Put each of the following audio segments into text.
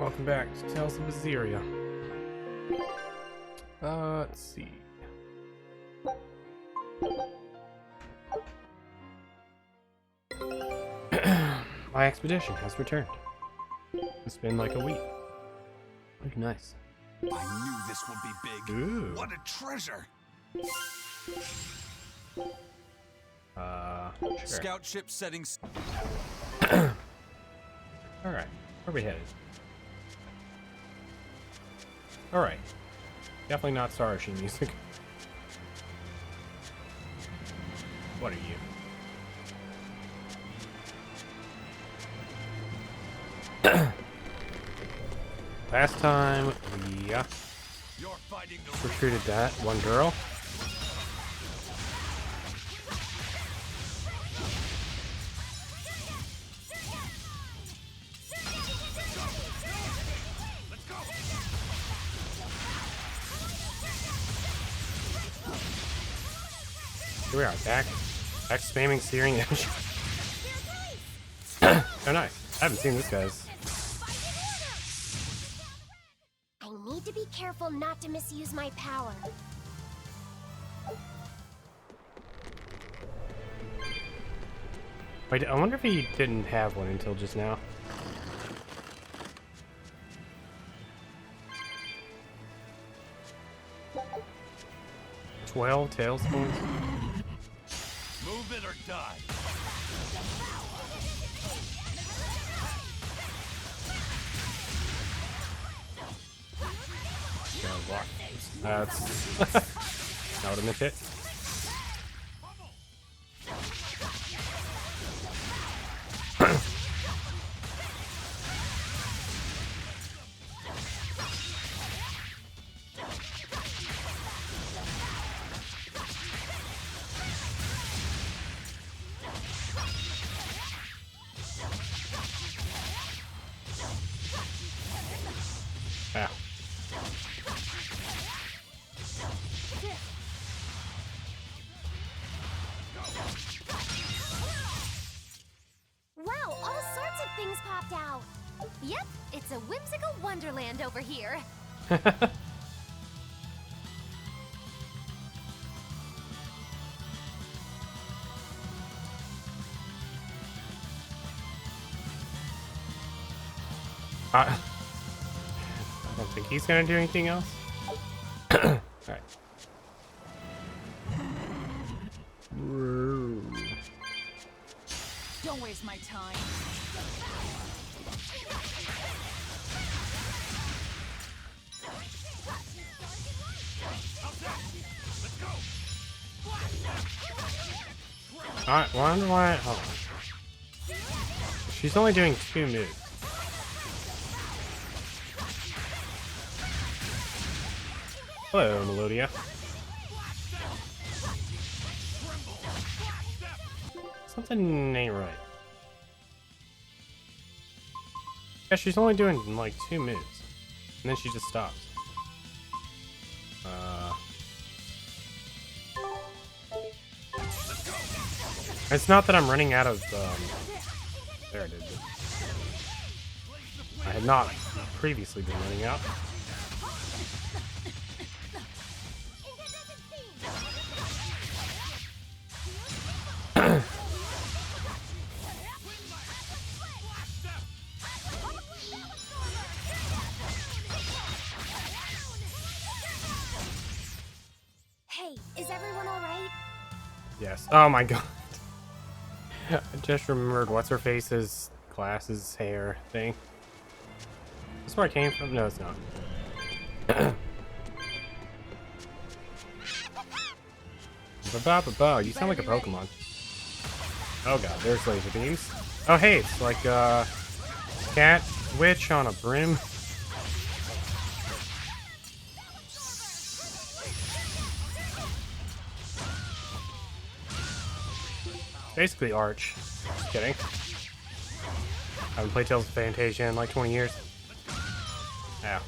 Welcome back to Tales of Berseria. Let's see. My expedition has returned. It's been like a week. Pretty nice. I knew this would be big. Ooh. What a treasure! Sure. Scout ship settings. Alright, where are we headed? Alright. Definitely not Star Ocean music. What are you? Last time we recruited that one girl. Here we are, back spamming Searing Edge. Oh nice. I haven't seen this guy's. I need to be careful not to misuse my power. Wait, I wonder if he didn't have one until just now. $12 tails points. Move it or die. That's that would have missed it. Ah. Wow, all sorts of things popped out. Yep, it's a whimsical wonderland over here. I don't think he's gonna do anything else. Alright. Don't waste my time. I wonder why. Hold on. She's only doing 2 moves. Hello, Melodia. Something ain't right. Yeah, she's only doing like 2 moves. And then she just stops. It's not that I'm running out of, there it is. I had not previously been running out. Hey, is everyone alright? Yes. Oh my god. I just remembered what's her face's glasses hair thing. Is this where I came from? No, it's not. Ba-ba-ba-ba. You sound like a Pokemon. Oh god, there's laser beams. Oh hey, it's like a cat witch on a brim. Basically Arch. Just kidding. I haven't played Tales of Fantasia in like 20 years. Ow.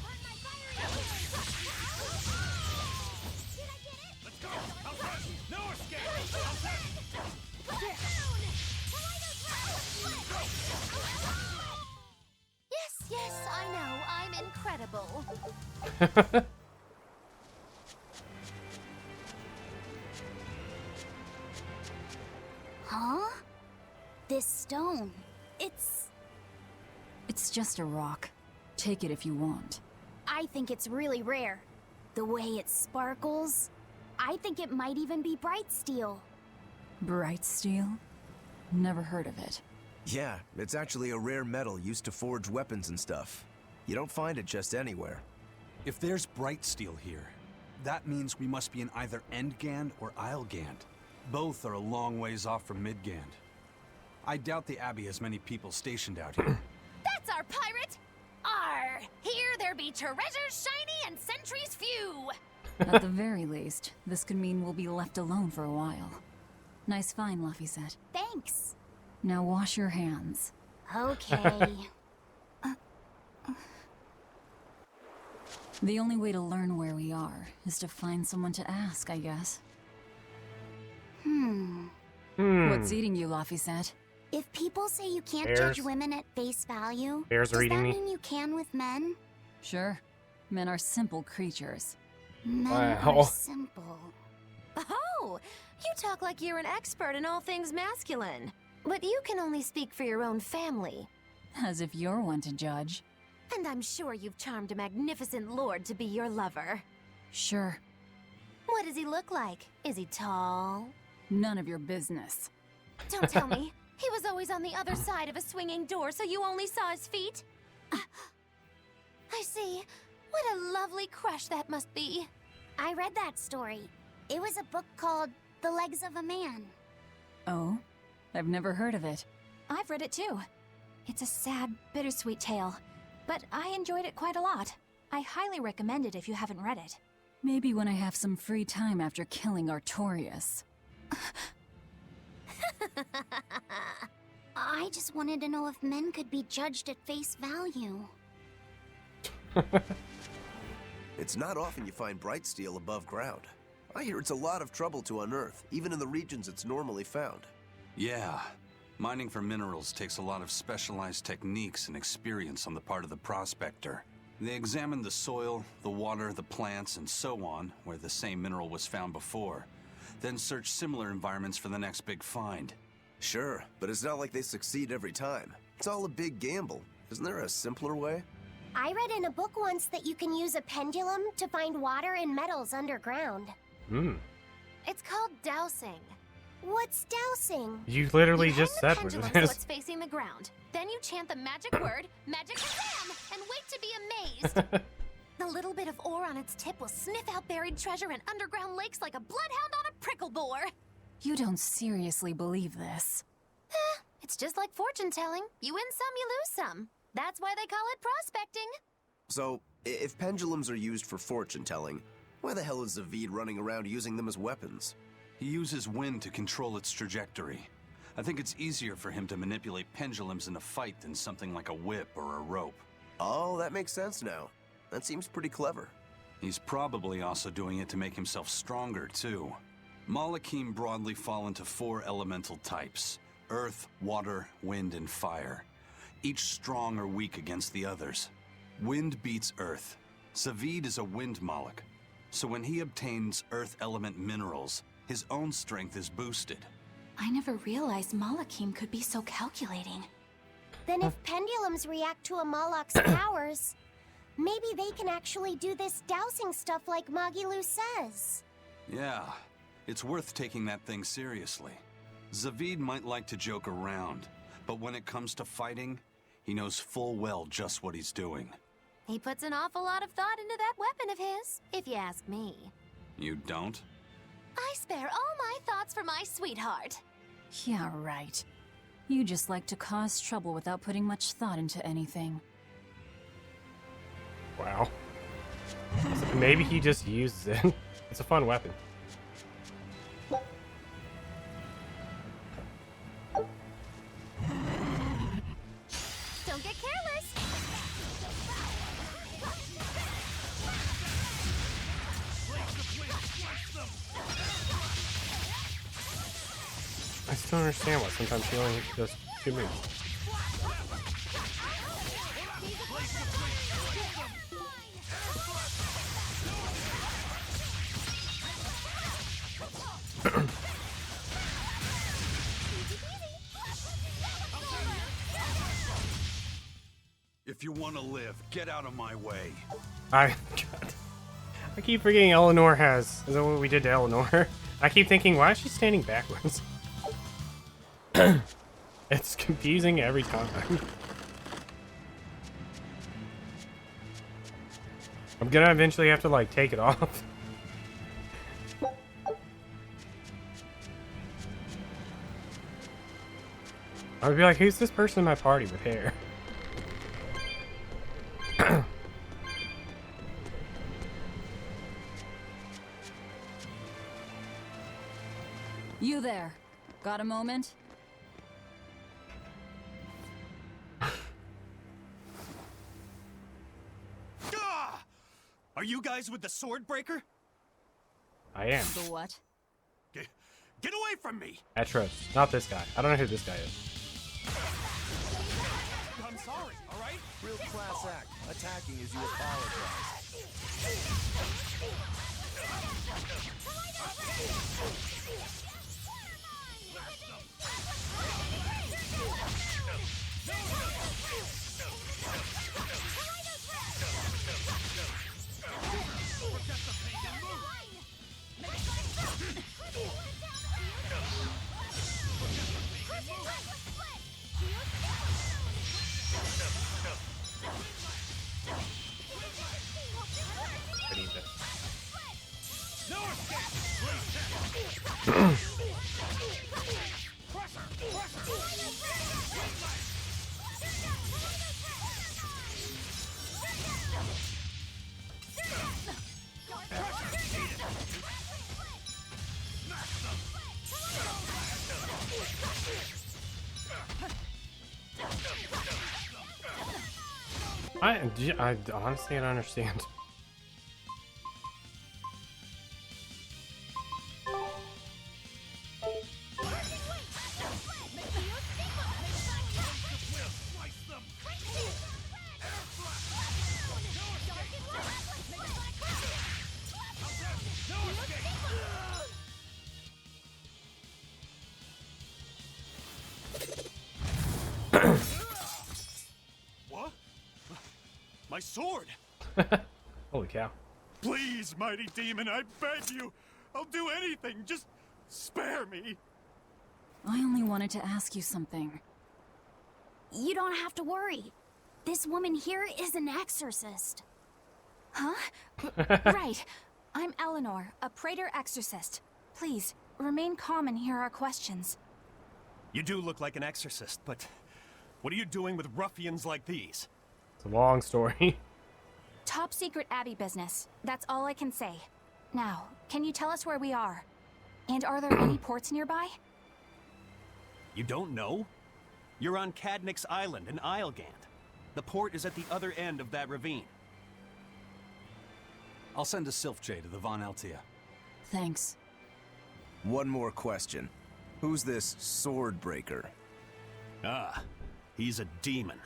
Yes, I know. I'm incredible. Huh? This stone, It's just a rock. Take it if you want. I think it's really rare. The way it sparkles. I think it might even be bright steel. Bright steel? Never heard of it. Yeah, it's actually a rare metal used to forge weapons and stuff. You don't find it just anywhere. If there's bright steel here, that means we must be in either Endgand or Islegand. Both are a long ways off from Midgand. I doubt the Abbey has many people stationed out here. That's our pirate! Arr! Here there be treasures shiny and sentries few! At the very least, this could mean we'll be left alone for a while. Nice find, Laphicet. Thanks. Now wash your hands. Okay. The only way to learn where we are is to find someone to ask, I guess. What's eating you, Laphicet? If people say you can't Bears. judge women at face value, Bears are does eating that me. mean you can with men? Sure. Men are simple creatures. Men Wow. are simple. Oh, you talk like you're an expert in all things masculine. But you can only speak for your own family. As if you're one to judge. And I'm sure you've charmed a magnificent lord to be your lover. Sure. What does he look like? Is he tall? None of your business. Don't tell me. He was always on the other side of a swinging door, so you only saw his feet? I see. What a lovely crush that must be. I read that story. It was a book called The Legs of a Man. Oh? I've never heard of it. I've read it too. It's a sad, bittersweet tale, but I enjoyed it quite a lot. I highly recommend it if you haven't read it. Maybe when I have some free time after killing Artorias. I just wanted to know if men could be judged at face value. It's not often you find bright steel above ground. I hear it's a lot of trouble to unearth, even in the regions it's normally found. Yeah, mining for minerals takes a lot of specialized techniques and experience on the part of the prospector. They examine the soil, the water, the plants, and so on, where the same mineral was found before. Then search similar environments for the next big find. Sure, but it's not like they succeed every time. It's all a big gamble. Isn't there a simpler way? I read in a book once that you can use a pendulum to find water and metals underground. It's called Dowsing. What's dowsing? You literally You just hang said the what pendulum it so is. it's facing the ground. Then you chant the magic word, magic Kazam, and wait to be amazed. The little bit of ore on its tip will sniff out buried treasure in underground lakes like a bloodhound on a prickle bore. You don't seriously believe this. It's just like fortune telling. You win some, you lose some. That's why they call it prospecting. So, if pendulums are used for fortune telling, why the hell is Zavid running around using them as weapons? He uses wind to control its trajectory. I think it's easier for him to manipulate pendulums in a fight than something like a whip or a rope. Oh, that makes sense now. That seems pretty clever. He's probably also doing it to make himself stronger, too. Malachim broadly fall into 4 elemental types: earth, water, wind, and fire. Each strong or weak against the others. Wind beats earth. Zavid is a wind Malach, so when he obtains earth element minerals, his own strength is boosted. I never realized Malachim could be so calculating. Then if pendulums react to a Moloch's powers, maybe they can actually do this dowsing stuff like Magilu says. Yeah, it's worth taking that thing seriously. Zavid might like to joke around, but when it comes to fighting, he knows full well just what he's doing. He puts an awful lot of thought into that weapon of his, if you ask me. You don't? I spare all my thoughts for my sweetheart. Yeah, right. You just like to cause trouble without putting much thought into anything. Wow. So maybe he just uses it. It's a fun weapon. Don't get careless. I still don't understand why sometimes he only does 2 moves. If you want to live, get out of my way. God. I keep forgetting Eleanor has. Is that what we did to Eleanor? I keep thinking, why is she standing backwards? It's confusing every time. I'm gonna eventually have to, like, take it off. I would be like, who's this person in my party with hair? You there. Got a moment? Ah! Are you guys with the sword breaker? I am. The what? Get away from me! Atros. Not this guy. I don't know who this guy is. I'm sorry, all right? Real class act. Attacking as you apologize. I need this. I honestly don't understand. What? My sword! Holy cow. Please, mighty demon, I beg you! I'll do anything, just spare me! I only wanted to ask you something. You don't have to worry. This woman here is an exorcist. Huh? Right. I'm Eleanor, a praetor exorcist. Please, remain calm and hear our questions. You do look like an exorcist, but what are you doing with ruffians like these? It's a long story. Top secret Abbey business. That's all I can say. Now, can you tell us where we are? And are there any ports nearby? You don't know? You're on Cadnix Island in Islegand. The port is at the other end of that ravine. I'll send a Sylph-J to the Von Altea. Thanks. One more question. Who's this sword breaker? Ah, he's a demon.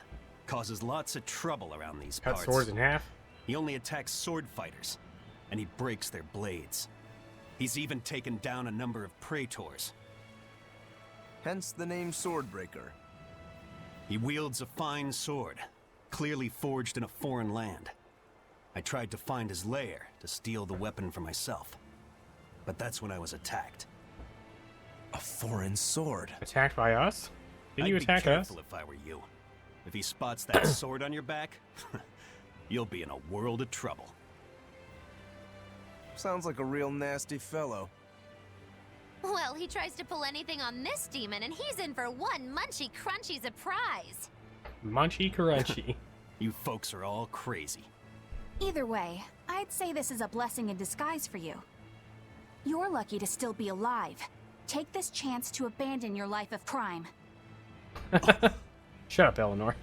Causes lots of trouble around these Cut parts. swords in half. He only attacks sword fighters, and he breaks their blades. He's even taken down a number of praetors. Hence the name Swordbreaker. He wields a fine sword, clearly forged in a foreign land. I tried to find his lair to steal the weapon for myself, but that's when I was attacked. A foreign sword. Attacked by us? Didn't you I'd attack be us? careful if I were you. If he spots that sword on your back, you'll be in a world of trouble. Sounds like a real nasty fellow. Well, he tries to pull anything on this demon, and he's in for one munchy crunchy surprise. Munchy crunchy. You folks are all crazy. Either way, I'd say this is a blessing in disguise for you. You're lucky to still be alive. Take this chance to abandon your life of crime. Shut up, Eleanor.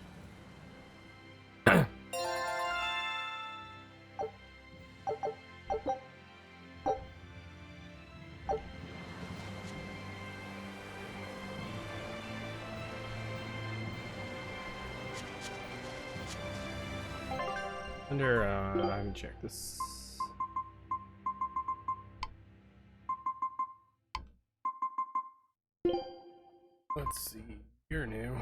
Under, let me check this. Let's see. You're new.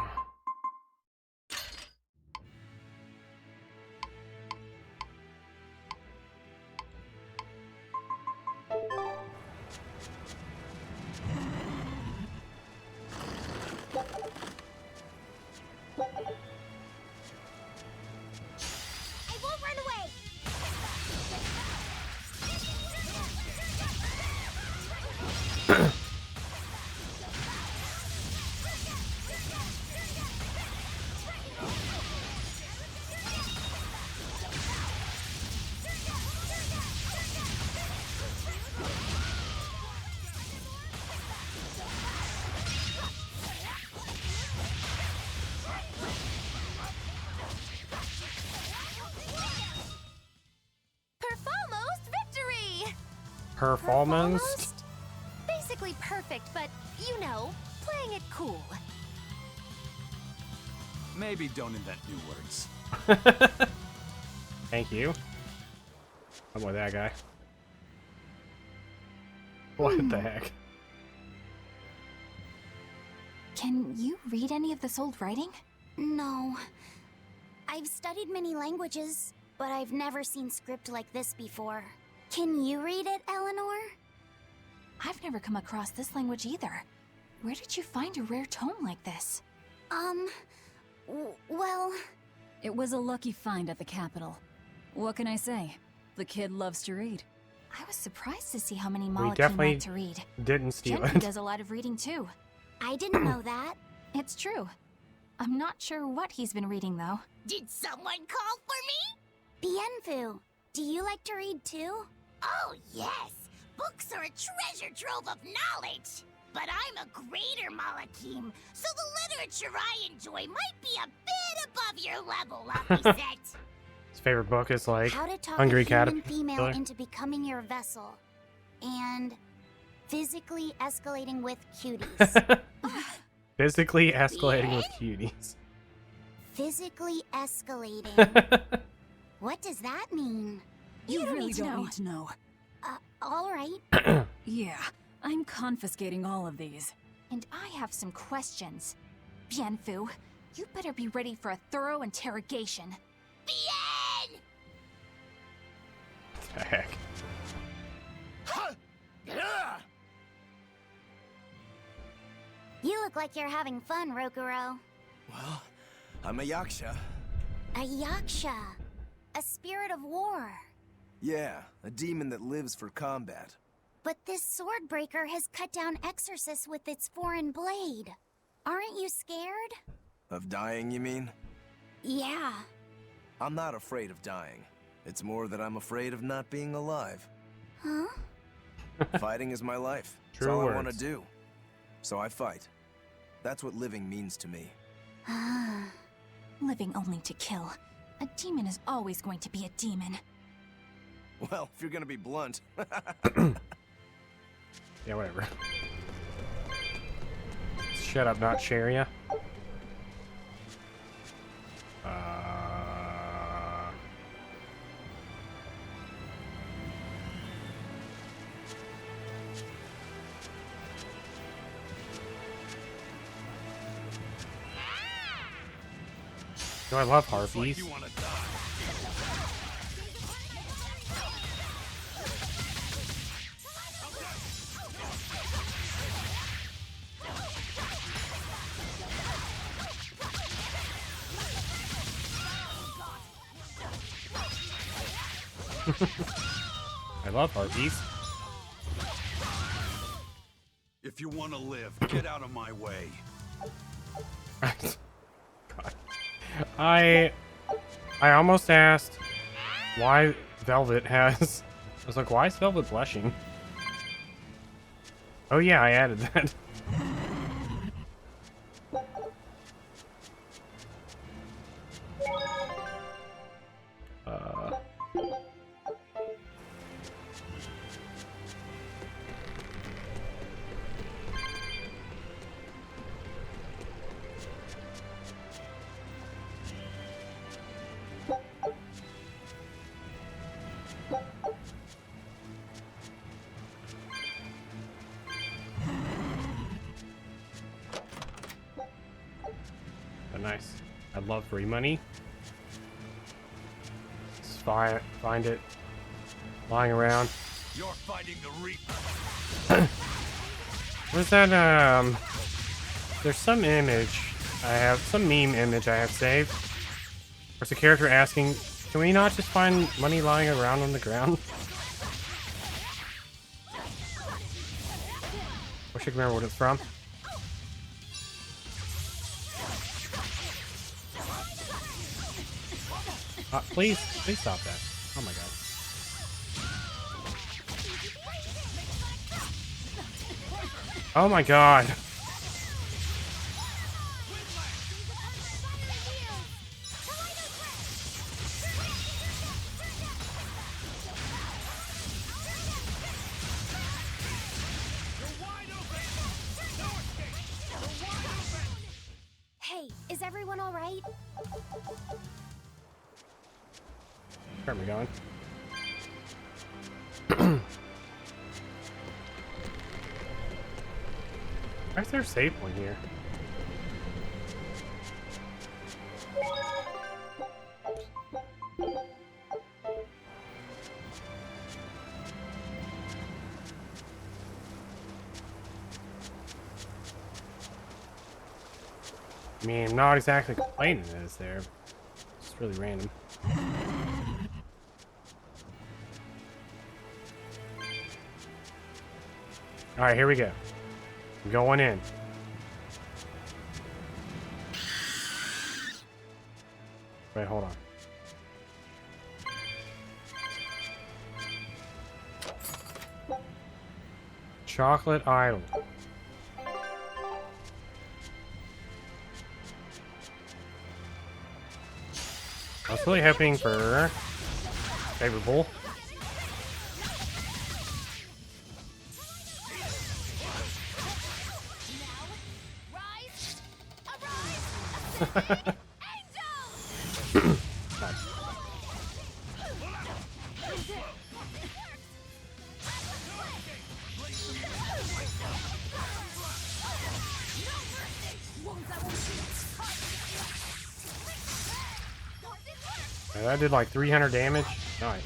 I won't run away! Performance victory! Performance? Basically perfect, but you know, playing it cool. Maybe don't invent new words. Thank you. I'm with that guy. What the heck? Can you read any of this old writing? No. I've studied many languages, but I've never seen script like this before. Can you read it, Eleanor? I've never come across this language either. Where did you find a rare tome like this? Well... It was a lucky find at the capital. What can I say? The kid loves to read. I was surprised to see how many We Malachi definitely like to read. didn't steal Jenny it. does a lot of reading too. I didn't know that. It's true. I'm not sure what he's been reading though. Did someone call for me? Bienfu, do you like to read too? Oh, yes. Books are a treasure trove of knowledge. But I'm a greater Malakim, so the literature I enjoy might be a bit above your level, Lucky His favorite book is like How to talk Hungry a human Caterpillar. female into becoming your vessel. And physically escalating with cuties. Physically escalating with cuties. Physically escalating. What does that mean? You don't really need to don't know. need to know. All right. Yeah, I'm confiscating all of these. And I have some questions. Bienfu, you better be ready for a thorough interrogation. Bien! What the heck? You look like you're having fun, Rokuro. Well, I'm a yaksha. A yaksha. A spirit of war. Yeah, a demon that lives for combat. But this sword breaker has cut down exorcists with its foreign blade. Aren't you scared? Of dying, you mean? Yeah. I'm not afraid of dying. It's more that I'm afraid of not being alive. Huh? Fighting is my life. True It's all I words. want to do. So I fight. That's what living means to me. Living only to kill. A demon is always going to be a demon. Well, if you're gonna be blunt. Yeah, whatever. Shut up, not share ya. Do I love harpies? You wanna die. I love harpies. If you wanna live, get out of my way. God. I almost asked why Velvet has. I was like, why is Velvet blushing? Oh yeah, I added that. love free money. Let's find it lying around. You're fighting the Reaper. Where's that? There's some image some meme image I have saved. There's a character asking, "Can we not just find money lying around on the ground?" Wish I could remember what it's from. Please stop that. Oh my god. Oh my god. Hey, is everyone all right? Where am I going? Why is there a save point here? I mean, I'm not exactly complaining that it's there. It's really random. Alright, here we go. I'm going in. Wait, hold on. Chocolate Idol. I was really hoping for favorable. Nice. Yeah, that did like 300 damage. Nice.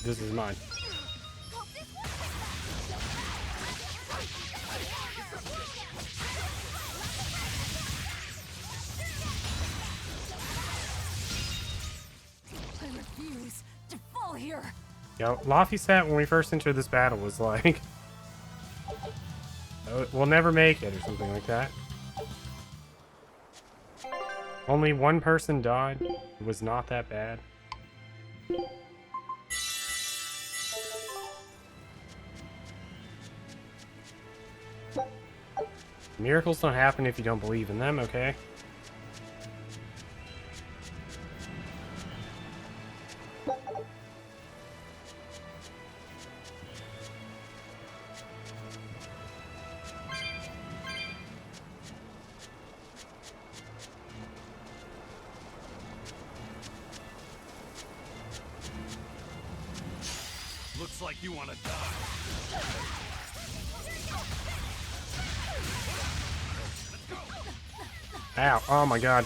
This is mine. I refuse to fall here. Yo, Laffy when we first entered this battle was like, "Oh, we'll never make it," or something like that. Only one person died. It was not that bad. Miracles don't happen if you don't believe in them, okay? Looks like you want to die. Ow, oh my god.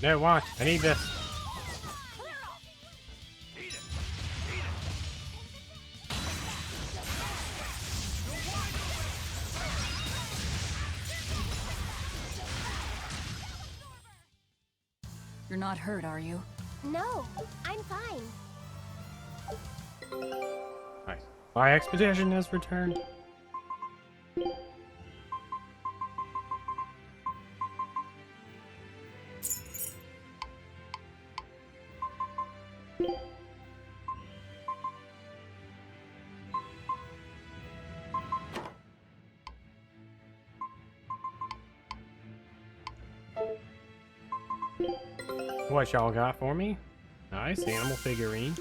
No, why? I need this. You're not hurt, are you? No, I'm fine. Nice. My expedition has returned. What y'all got for me? Nice animal figurine.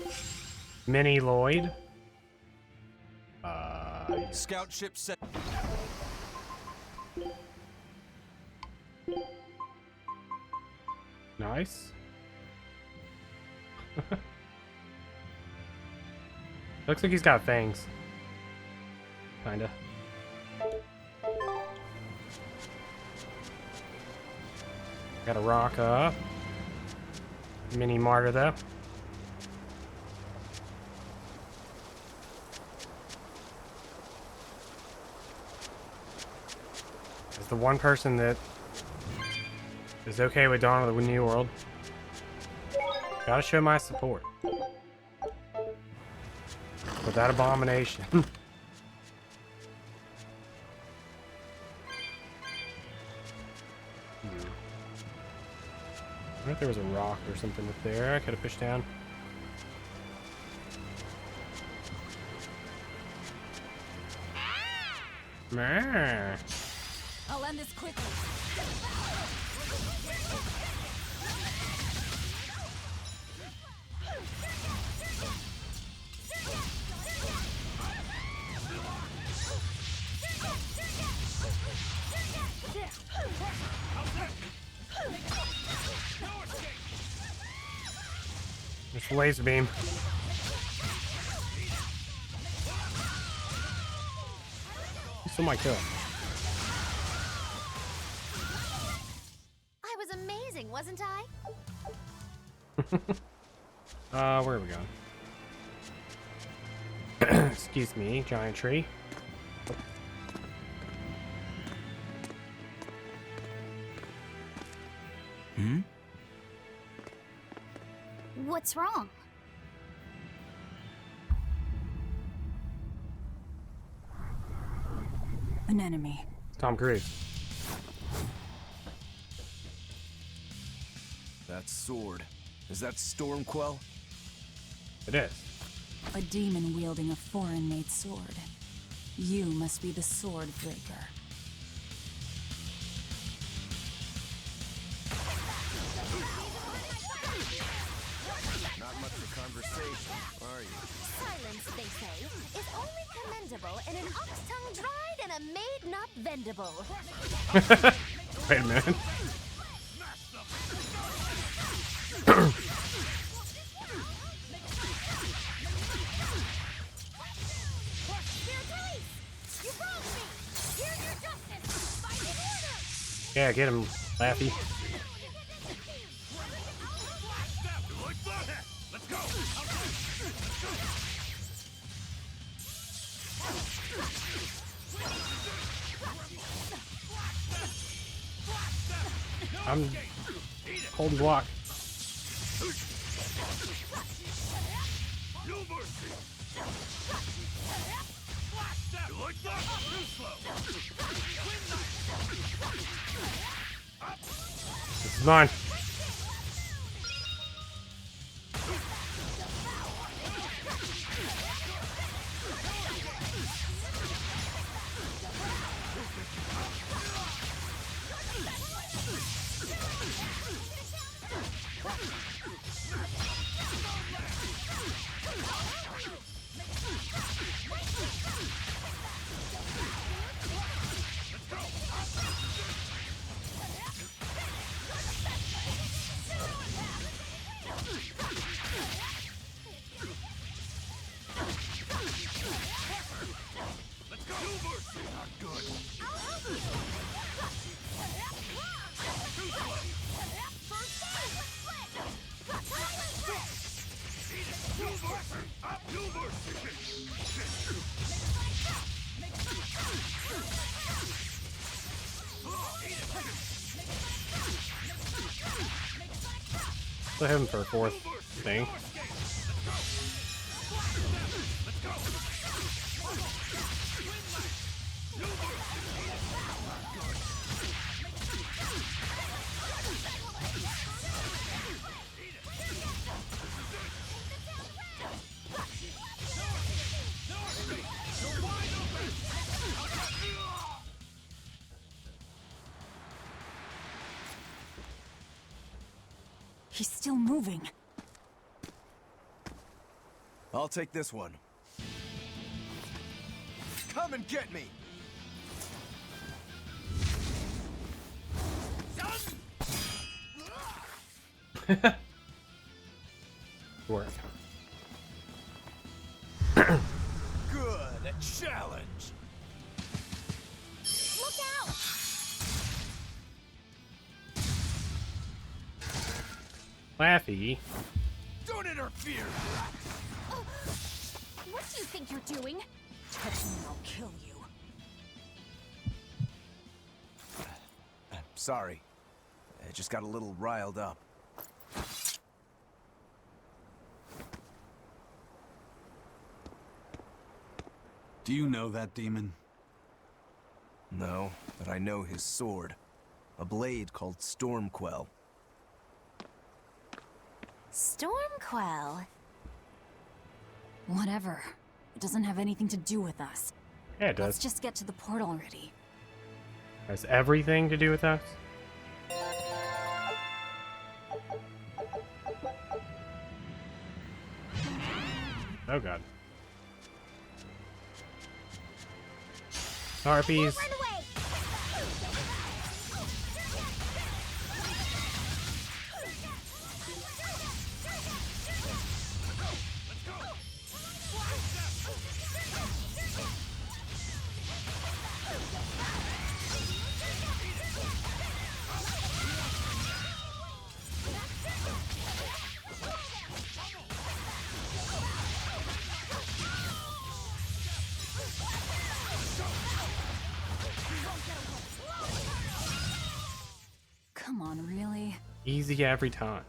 Mini Lloyd. Scout ship set. Nice. Looks like he's got fangs. Kinda. Got a rock up. Mini martyr though. As the one person that is okay with Dawn of the New World, gotta show my support. For that abomination. I wonder if there was a rock or something up there I could have fished down. Meh. I'll end this quickly. Just laser beam. He still might kill him. I was amazing, wasn't I? Where are we going? Excuse me, giant tree. Hmm? What's wrong? An enemy. Tom Cruise. That sword. Is that Stormquell? It is. A demon wielding a foreign-made sword. You must be the sword breaker. Not much for conversation, are you? Silence, they say, is only commendable in an ox tongue dried and a maid not bendable. Wait a minute. Yeah, get him, Laffy. I'm holding block. This is mine. Still him for a fourth thing. He's still moving. I'll take this one. Come and get me! Work. Good, a challenge! Look out! Laffy. Don't interfere! What do you think you're doing? Touch me and I'll kill you. Sorry. I just got a little riled up. Do you know that demon? No, but I know his sword. A blade called Stormquell. Stormquell. Whatever. It doesn't have anything to do with us. Yeah, it Let's does. just get to the port already. Has everything to do with us? Oh god. Harpies. Run away! Come on, really? Easy every time.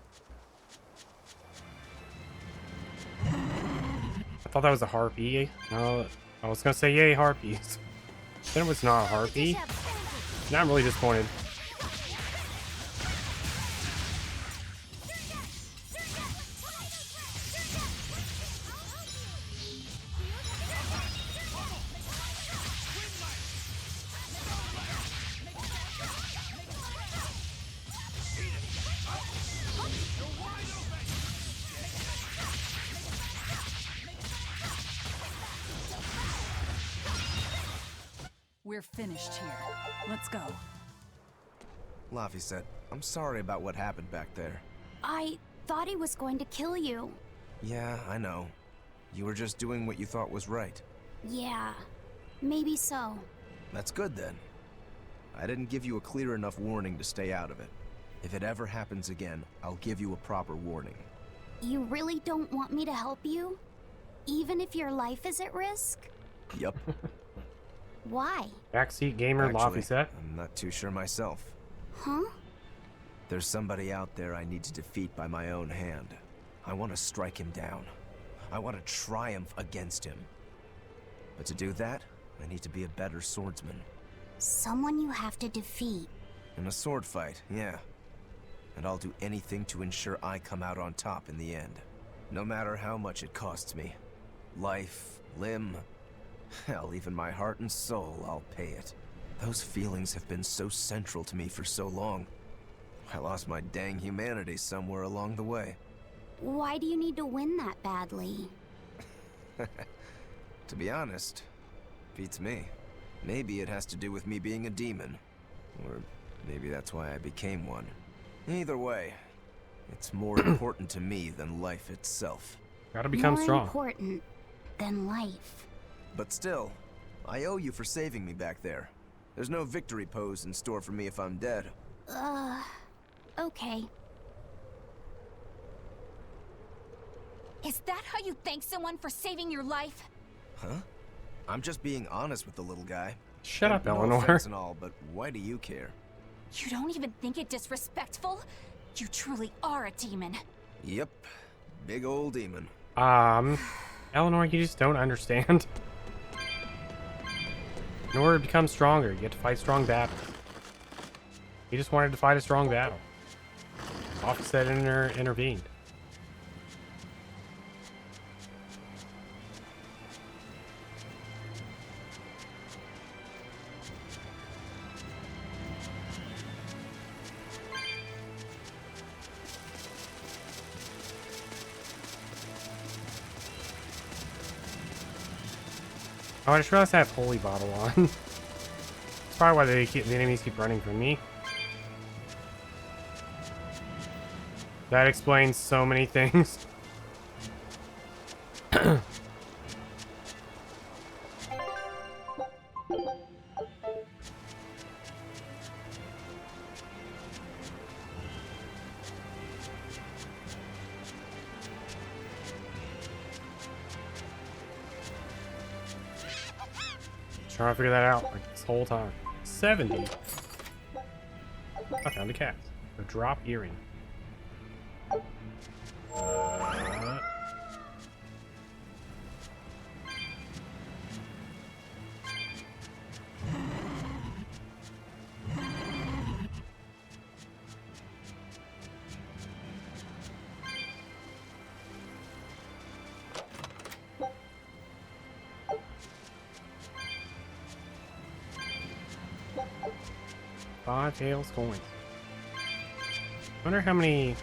I thought that was a harpy. No, I was gonna say yay harpies. Then it was not a harpy. Now I'm really disappointed. We're finished here. Let's go. Laffy said, I'm sorry about what happened back there. I thought he was going to kill you. Yeah, I know. You were just doing what you thought was right. Yeah, maybe so. That's good then. I didn't give you a clear enough warning to stay out of it. If it ever happens again, I'll give you a proper warning. You really don't want me to help you? Even if your life is at risk? Yup. Why? Backseat gamer Actually, Laffy set. I'm not too sure myself. Huh? There's somebody out there I need to defeat by my own hand. I want to strike him down. I want to triumph against him. But to do that, I need to be a better swordsman. Someone you have to defeat. In a sword fight, yeah. And I'll do anything to ensure I come out on top in the end. No matter how much it costs me. Life, limb, hell, even my heart and soul, I'll pay it. Those feelings have been so central to me for so long. I lost my dang humanity somewhere along the way. Why do you need to win that badly? To be honest, beats me. Maybe it has to do with me being a demon. Or maybe that's why I became one. Either way, it's more important to me than life itself. Gotta become More strong. important than life. But still, I owe you for saving me back there. There's no victory pose in store for me if I'm dead. Okay. Is that how you thank someone for saving your life? Huh? I'm just being honest with the little guy. Shut up, No Eleanor. offense and all, but why do you care? You don't even think it disrespectful? You truly are a demon. Yep. Big old demon. Eleanor, you just don't understand. In order to become stronger, you have to fight strong battles. He just wanted to fight a strong battle. Offset intervened. Oh, I just realized I have Holy Bottle on. That's probably why the enemies keep running from me. That explains so many things. Trying to figure that out like this whole time. 70. I found a cat. A drop earring. Five Tails coins. Wonder how many.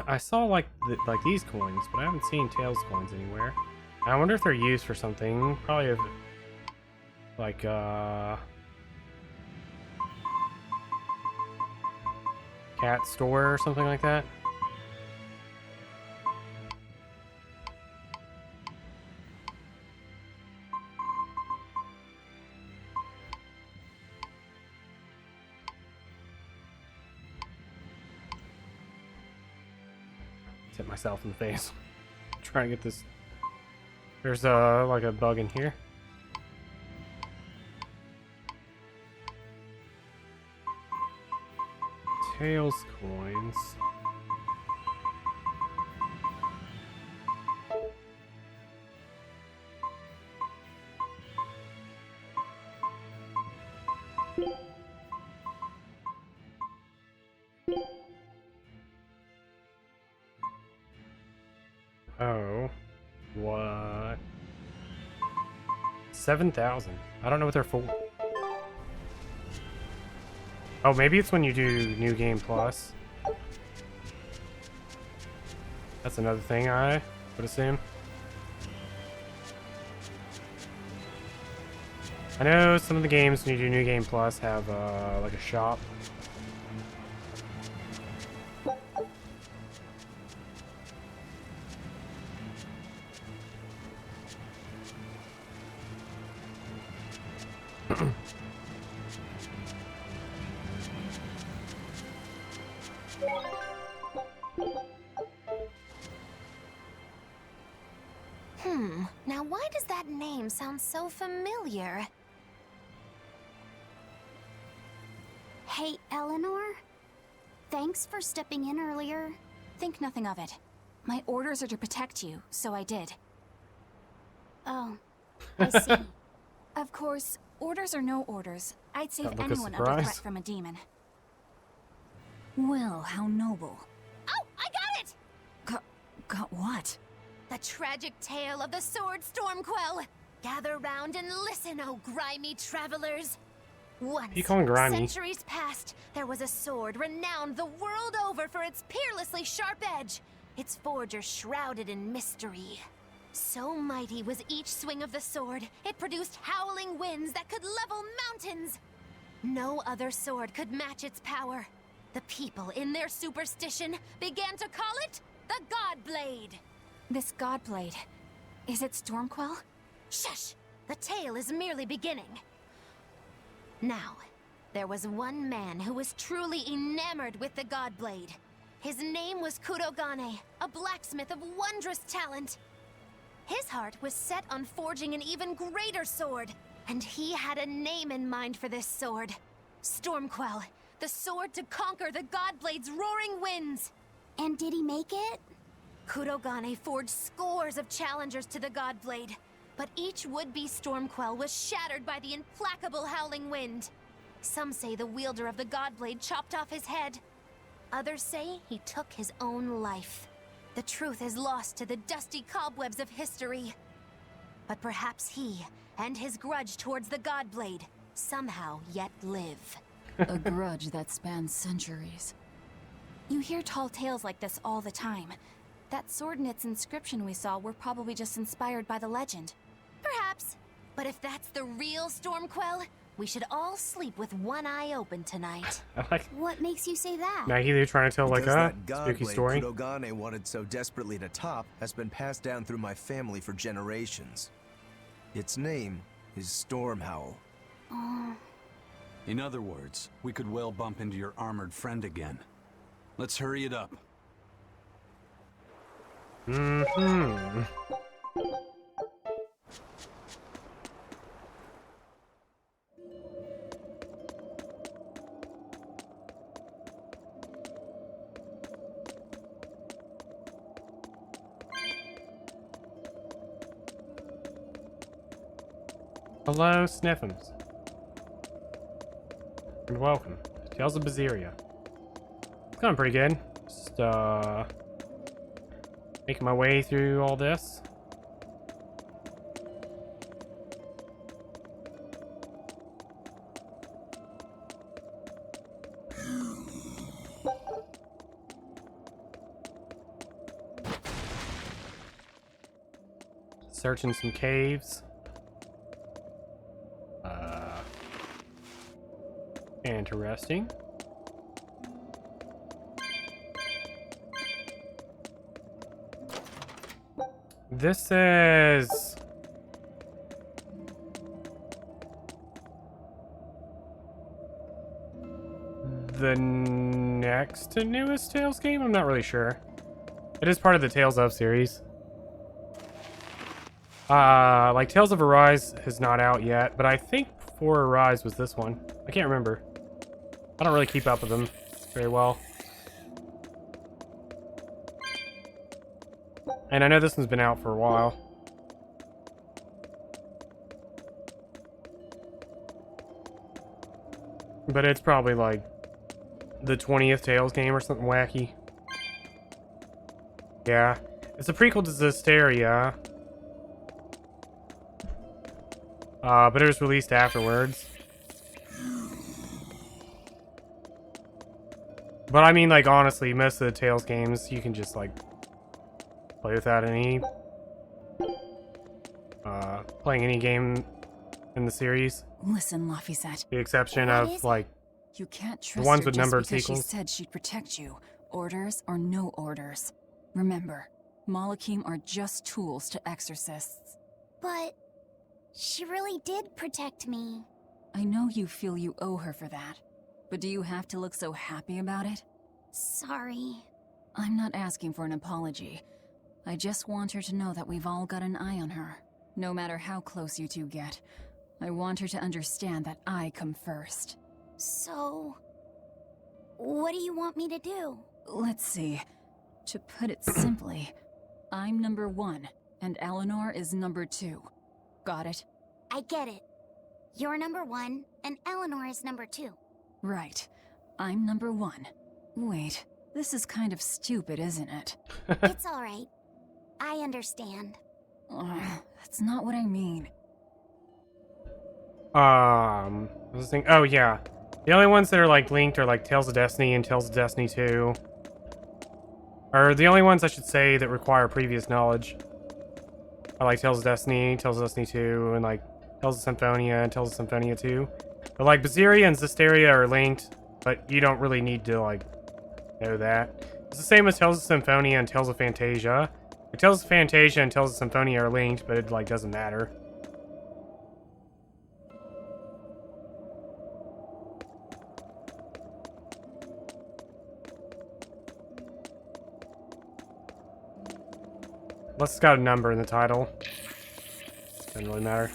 I saw like these coins, but I haven't seen Tails coins anywhere. And I wonder if they're used for something. Probably if, like cat store or something like that. Hit myself in the face. Trying to get this. There's like a bug in here. Tails coins. Oh, what? 7,000. I don't know what they're for. Oh, maybe it's when you do New Game Plus. That's another thing I would assume. I know some of the games when you do New Game Plus have like a shop. Now why does that name sound so familiar? Hey, Eleanor? Thanks for stepping in earlier. Think nothing of it. My orders are to protect you, so I did. Oh, I see. Of course, orders or no orders, I'd save That look a anyone under surprise. threat from a demon. Well, how noble. Oh, I got it! Got what? The tragic tale of the sword Stormquell. Gather round and listen, oh grimy travelers. Once, You calling grimy? centuries past, there was a sword renowned the world over for its peerlessly sharp edge, its forger shrouded in mystery. So mighty was each swing of the sword, it produced howling winds that could level mountains. No other sword could match its power. The people, in their superstition, began to call it the God Blade. This Godblade, is it Stormquell? Shush! The tale is merely beginning. Now, there was one man who was truly enamored with the Godblade. His name was Kurogane, a blacksmith of wondrous talent. His heart was set on forging an even greater sword, and he had a name in mind for this sword. Stormquell, the sword to conquer the Godblade's roaring winds. And did he make it? Kurogane forged scores of challengers to the Godblade, but each would-be Stormquell was shattered by the implacable howling wind. Some say the wielder of the Godblade chopped off his head. Others say he took his own life. The truth is lost to the dusty cobwebs of history. But perhaps he, and his grudge towards the Godblade, somehow yet live. A grudge that spans centuries. You hear tall tales like this all the time. That sword and its inscription we saw were probably just inspired by the legend. Perhaps. But if that's the real Stormquell, we should all sleep with one eye open tonight. I like What makes you say that? Maggie, they're trying to tell like Because a that spooky godblade story. Kurogane wanted so desperately to top has been passed down through my family for generations. Its name is Stormhowl. In other words, we could well bump into your armored friend again. Let's hurry it up. Mm-hmm. Hello, Sniffums. And welcome to Tales of Berseria. It's going pretty good. Just, making my way through all this. Searching some caves. Interesting. This is the next to newest Tales game? I'm not really sure. It is part of the Tales of series. Like Tales of Arise is not out yet, but I think before Arise was this one. I can't remember. I don't really keep up with them very well. And I know this one's been out for a while. But it's probably like the 20th Tales game or something wacky. Yeah. It's a prequel to Zestiria. But it was released afterwards. But I mean, like, honestly, most of the Tales games, you can just, like, play without any, playing any game in the series. Listen, Laphicet. The exception of, like, You can't trust ones her with just numbered because sequels. she said she'd protect you. Orders or no orders. Remember, Malakim are just tools to exorcists. But she really did protect me. I know you feel you owe her for that. But do you have to look so happy about it? Sorry. I'm not asking for an apology. I just want her to know that we've all got an eye on her. No matter how close you two get. I want her to understand that I come first. So, what do you want me to do? Let's see. To put it simply, I'm number 1, and Eleanor is number 2. Got it? I get it. You're number 1, and Eleanor is number 2. Right. I'm number 1. Wait, this is kind of stupid, isn't it? It's alright. I understand. That's not what I mean. What was the thing? Oh, yeah. The only ones that are, like, linked are, like, Tales of Destiny and Tales of Destiny 2. Or the only ones, I should say, that require previous knowledge. Are, like, Tales of Destiny 2, and, like, Tales of Symphonia and Tales of Symphonia 2. But, like, Berseria and Zestiria are linked, but you don't really need to, like, know that. It's the same as Tales of Symphonia and Tales of Fantasia. Like, Tales of Fantasia and Tales of Symphonia are linked, but it, like, doesn't matter. Unless it's got a number in the title. Doesn't really matter.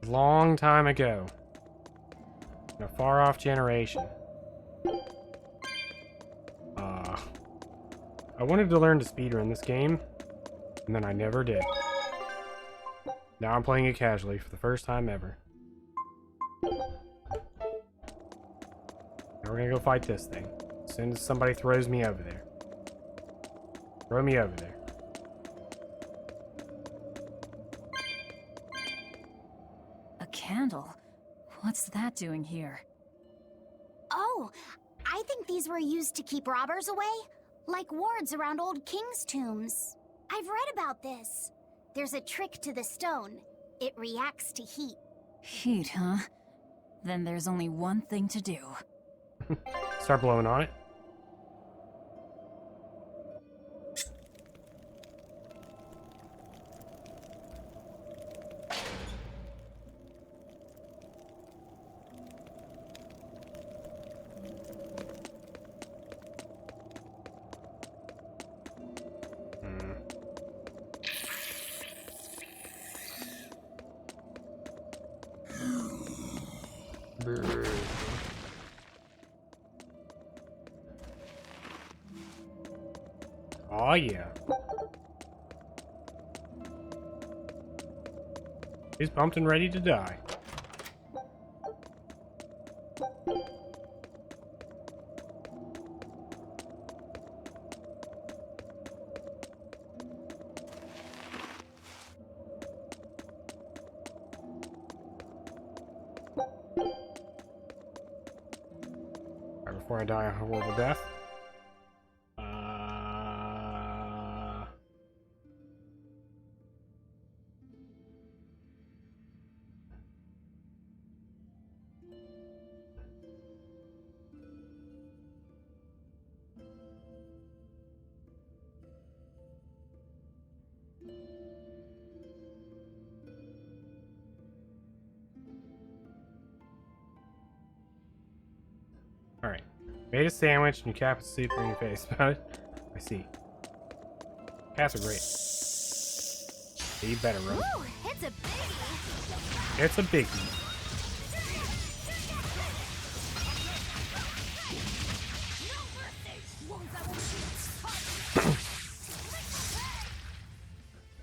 Long time ago. In a far-off generation. I wanted to learn to speedrun this game, and then I never did. Now I'm playing it casually for the first time ever. Now we're gonna go fight this thing. As soon as somebody throws me over there. Throw me over there. A candle? What's that doing here? Oh, I think these were used to keep robbers away. Like wards around old kings' tombs. I've read about this. There's a trick to the stone. It reacts to heat. Heat, huh? Then there's only one thing to do. Start blowing on it. Oh yeah. He's pumped and ready to die. Right before I die a horrible death. Alright. Made a sandwich and you cap a soup in your face about it. I see. Cats are great. You better run. Ooh, it's a biggie. It's a biggie.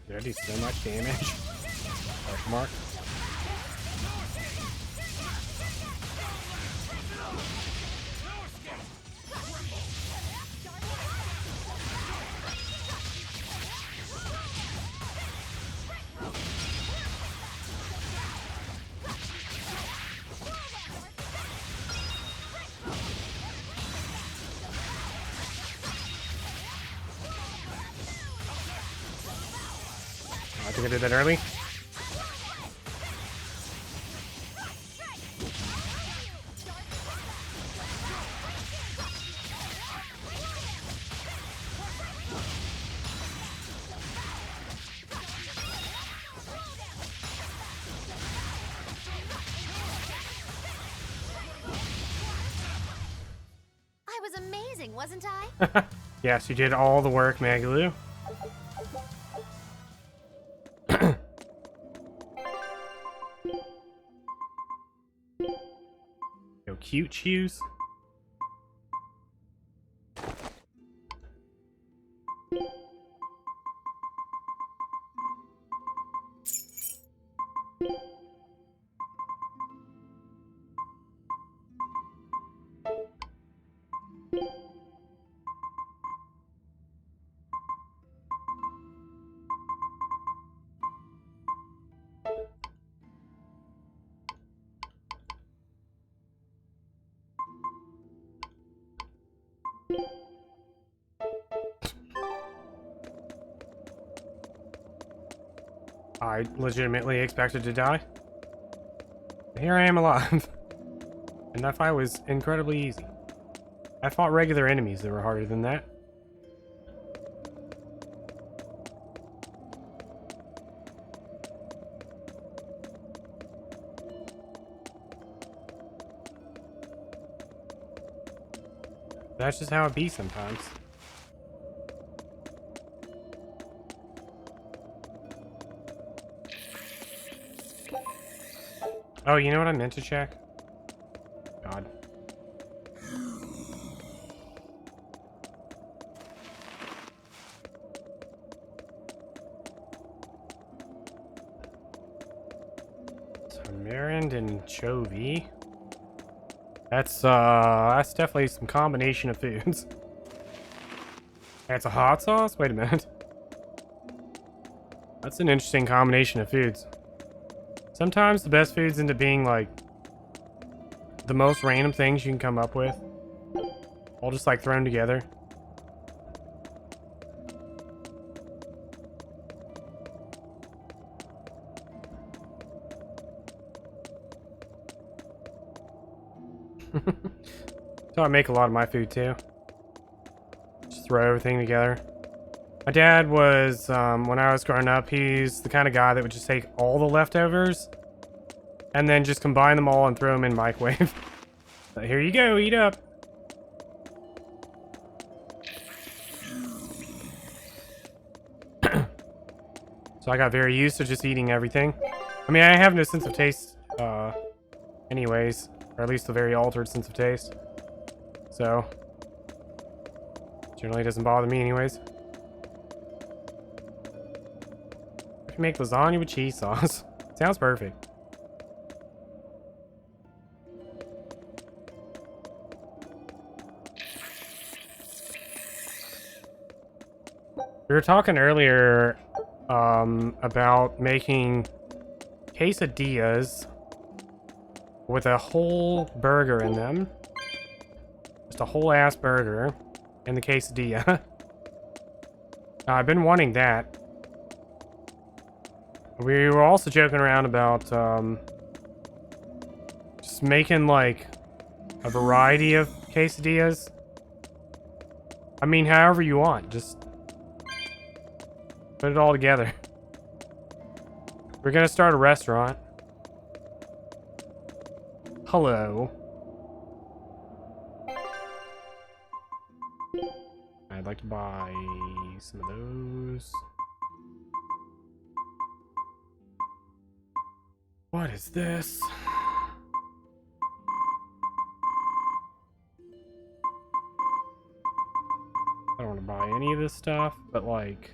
Did I do so much damage? Question mark. I think I did that early. I was amazing, wasn't I? Yes, you did all the work, Magalu. Yo, cute shoes. I legitimately expected to die. Here I am alive. And that fight was incredibly easy. I fought regular enemies that were harder than that. That's just how it be sometimes. Oh, you know what I meant to check? God. So Marind and Chovy. That's definitely some combination of foods. That's a hot sauce? Wait a minute. That's an interesting combination of foods. Sometimes the best foods end up being like the most random things you can come up with. All just like thrown together. So I make a lot of my food too. Just throw everything together. My dad was, when I was growing up, he's the kind of guy that would just take all the leftovers and then just combine them all and throw them in the microwave. So here you go, eat up. So I got very used to just eating everything. I mean, I have no sense of taste, anyways. Or at least a very altered sense of taste. So, generally doesn't bother me anyways. I can make lasagna with cheese sauce. Sounds perfect. We were talking earlier about making quesadillas with a whole burger in them. Just a whole ass burger in the quesadilla. I've been wanting that. We were also joking around about just making like a variety of quesadillas. I mean, however you want, just put it all together. We're gonna start a restaurant. Hello. I'd like to buy some of those. What is this? I don't want to buy any of this stuff, but like...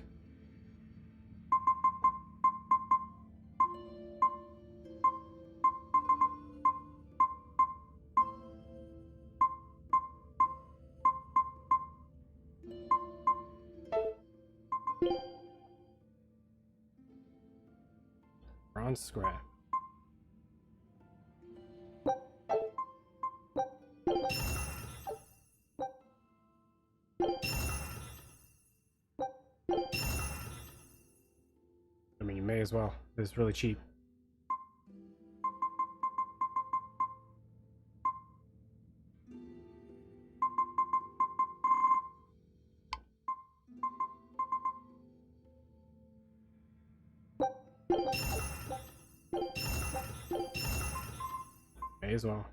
bronze scrap. I mean, you may as well. It's really cheap. May as well.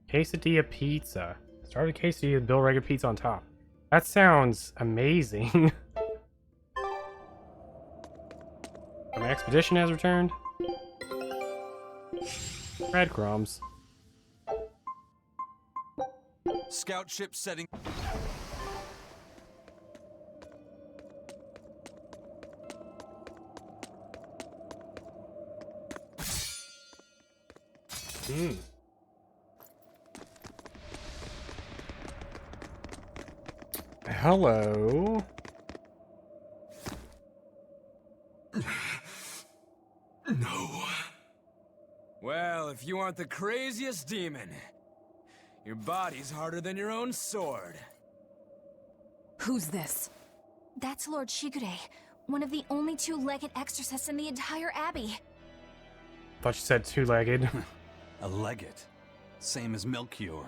Quesadilla pizza. Start a quesadilla and build regular pizza on top. That sounds amazing. My expedition has returned. Breadcrumbs. Scout ship setting. Hmm. Hello. No. Well, if you aren't the craziest demon, your body's harder than your own sword. Who's this? That's Lord Shigure, one of the only two-legged exorcists in the entire abbey. Thought you said two-legged. A legate. Same as Melchior.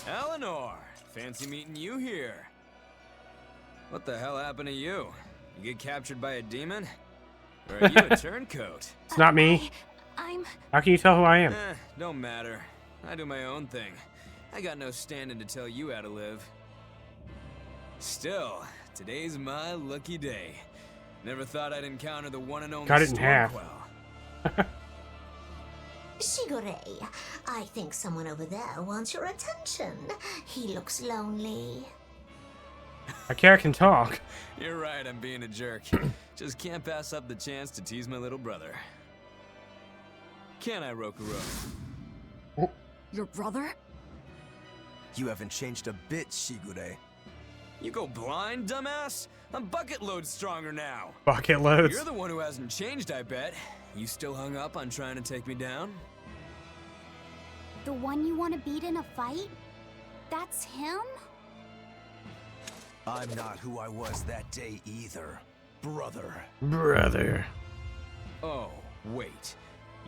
Eleanor! Fancy meeting you here. What the hell happened to you? You get captured by a demon? Or are you a turncoat? It's not me. I'm... How can you tell who I am? Don't matter. I do my own thing. I got no standing to tell you how to live. Still, today's my lucky day. Never thought I'd encounter the one and only Cut it in half. Stormquell. Shigure, I think someone over there wants your attention. He looks lonely. I can talk. You're right, I'm being a jerk. Just can't pass up the chance to tease my little brother. Can I, Rokuro? Your brother? You haven't changed a bit, Shigure. You go blind, dumbass? I'm bucket load stronger now. Bucket loads. You're the one who hasn't changed, I bet. You still hung up on trying to take me down? The one you want to beat in a fight? That's him? I'm not who I was that day either, brother. Brother. Oh, wait.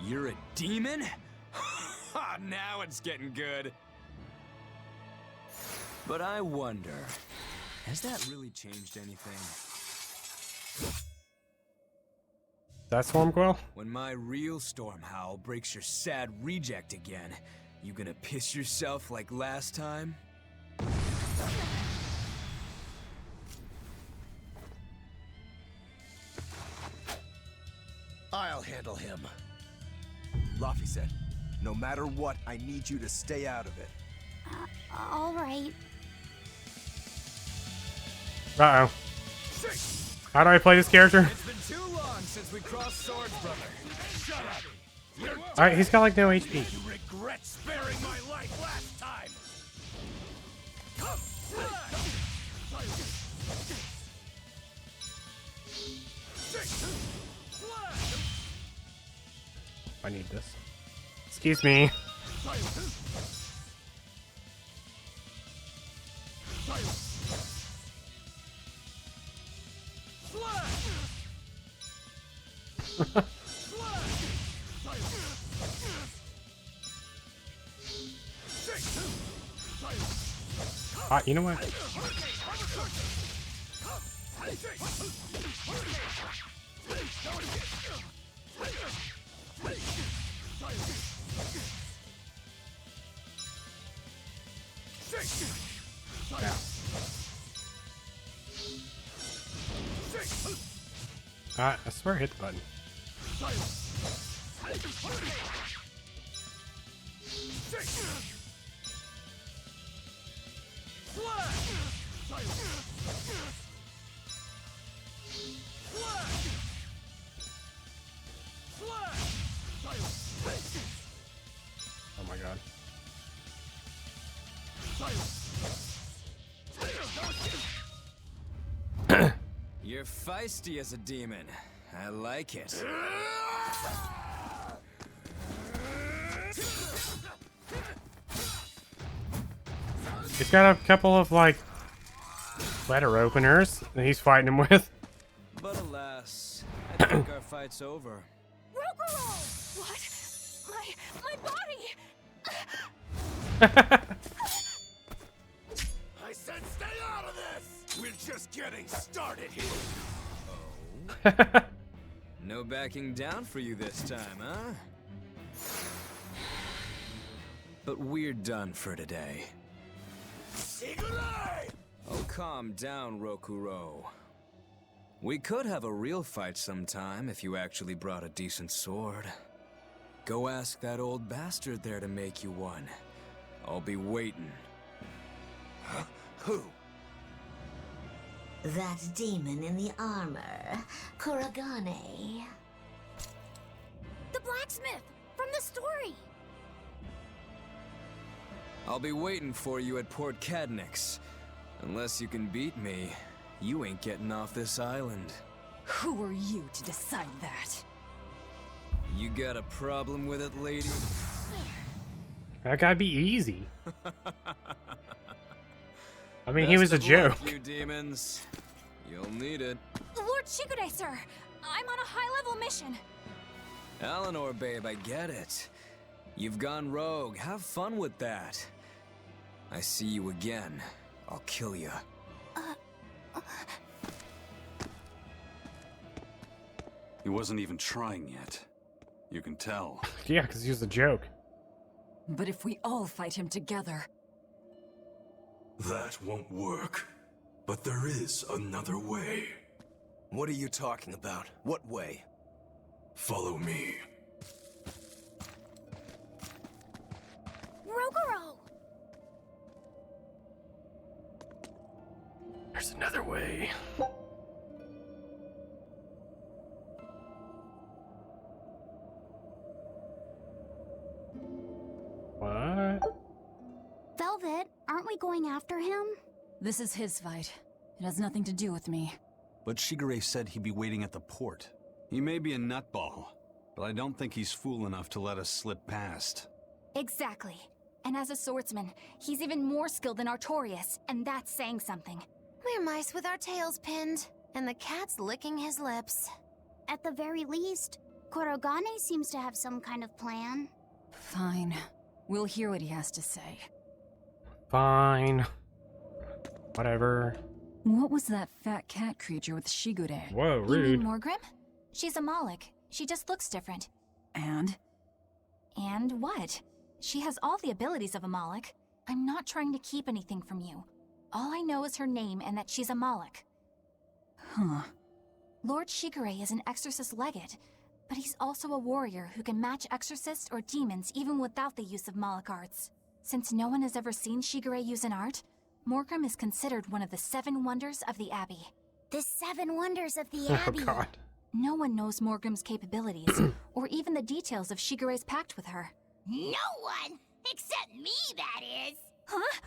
You're a demon? Now it's getting good. But I wonder, has that really changed anything? That's Stormquell? When my real storm howl breaks your sad reject again, you gonna piss yourself like last time? I'll handle him. Laffy said, no matter what, I need you to stay out of it. All right. Uh-oh. How do I play this character? It's been too long since we crossed swords, brother. Shut up. Alright, he's got like no HP. You regret sparing my life last time. I need this. Excuse me. You know what? Yeah. I swear I hit the button. Oh my god. You're feisty as a demon. I like it. He's got a couple of, like, letter openers that he's fighting him with. But alas, I think our fight's over. Rokuro! What? My body! I said stay out of this! We're just getting started here. No backing down for you this time, huh? But we're done for today. Shigure! Oh, calm down, Rokuro. We could have a real fight sometime if you actually brought a decent sword. Go ask that old bastard there to make you one. I'll be waiting. Huh? Who? That demon in the armor, Kuragane. blacksmith from the story. I'll be waiting for you at Port Cadnix. Unless you can beat me, you ain't getting off this island. Who are you to decide that? You got a problem with it, lady? That gotta be easy. I mean, he was a Best of luck, joke. you demons. You'll need it. Lord Shigure, sir. I'm on a high-level mission. Eleanor, babe, I get it. You've gone rogue. Have fun with that. I see you again. I'll kill you. He wasn't even trying yet. You can tell. Yeah, because he was a joke. But if we all fight him together... That won't work. But there is another way. What are you talking about? What way? Follow me. Rogoro! There's another way. What? Velvet, aren't we going after him? This is his fight. It has nothing to do with me. But Shigure said he'd be waiting at the port. He may be a nutball, but I don't think he's fool enough to let us slip past. Exactly. And as a swordsman, he's even more skilled than Artorias, and that's saying something. We're mice with our tails pinned, and the cat's licking his lips. At the very least, Korogane seems to have some kind of plan. Fine. We'll hear what he has to say. Fine. Whatever. What was that fat cat creature with Shigure? Whoa, You rude. mean Morgrim? She's a Moloch. She just looks different. And? And what? She has all the abilities of a Moloch. I'm not trying to keep anything from you. All I know is her name and that she's a Moloch. Huh. Lord Shigure is an exorcist legate, but he's also a warrior who can match exorcists or demons even without the use of Moloch arts. Since no one has ever seen Shigure use an art, Morgrim is considered one of the 7 wonders of the Abbey. The 7 wonders of the Oh Abbey. god. No one knows Morgrim's capabilities, or even the details of Shigure's pact with her. No one! Except me, that is! Huh?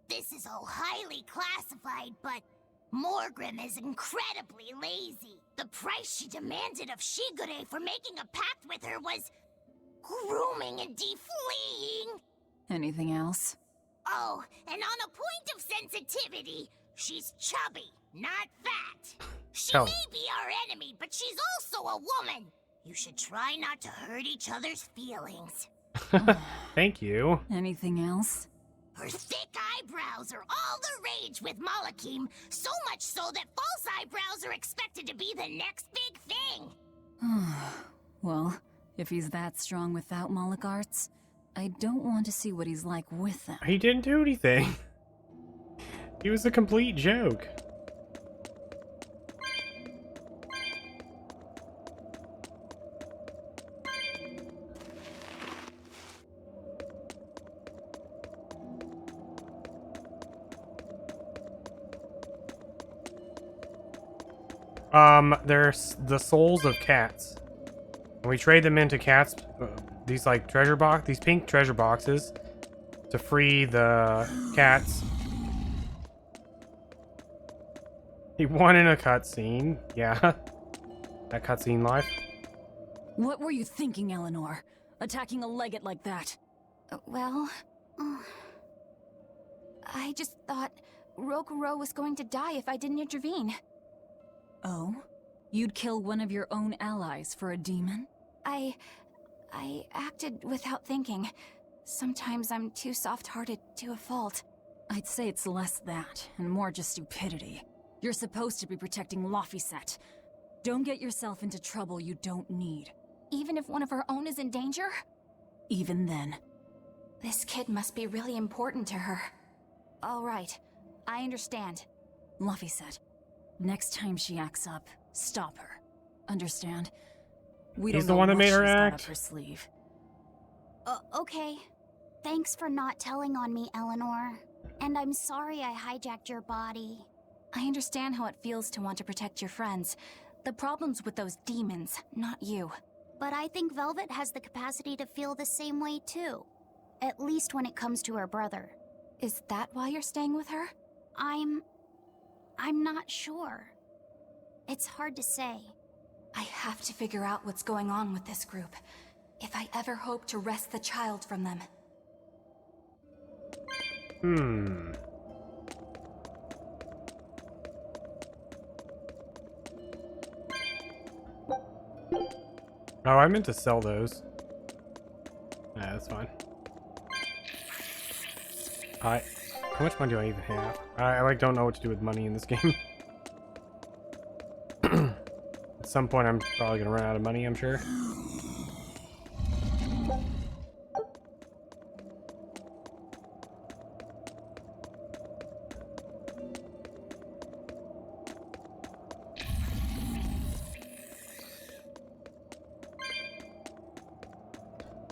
This is all highly classified, but Morgrim is incredibly lazy. The price she demanded of Shigure for making a pact with her was grooming and defleeing. Anything else? Oh, and on a point of sensitivity, she's chubby, not fat. She Oh. may be our enemy, but she's also a woman. You should try not to hurt each other's feelings. Thank you. Anything else? Her thick eyebrows are all the rage with Malakim, so much so that false eyebrows are expected to be the next big thing. Well, if he's that strong without Moloch arts, I don't want to see what he's like with them. He didn't do anything. He was a complete joke. There's the souls of cats. And we trade them into cats, these like these pink treasure boxes, to free the cats. He won in a cutscene. Yeah, that cutscene life. What were you thinking, Eleanor? Attacking a legate like that? I just thought Rokuro was going to die if I didn't intervene. Oh? You'd kill one of your own allies for a demon? I acted without thinking. Sometimes I'm too soft-hearted to a fault. I'd say it's less that, and more just stupidity. You're supposed to be protecting Laphicet. Don't get yourself into trouble you don't need. Even if one of her own is in danger? Even then. This kid must be really important to her. All right, I understand. Laphicet, next time she acts up, stop her. Understand? We He's don't the know one that what made her she's got act. up her sleeve. Okay. Thanks for not telling on me, Eleanor. And I'm sorry I hijacked your body. I understand how it feels to want to protect your friends. The problem's with those demons, not you. But I think Velvet has the capacity to feel the same way too. At least when it comes to her brother. Is that why you're staying with her? I'm not sure. It's hard to say. I have to figure out what's going on with this group, if I ever hope to wrest the child from them. Oh, I meant to sell those. Nah, that's fine. How much money do I even have? I like don't know what to do with money in this game. At some point, I'm probably gonna run out of money, I'm sure.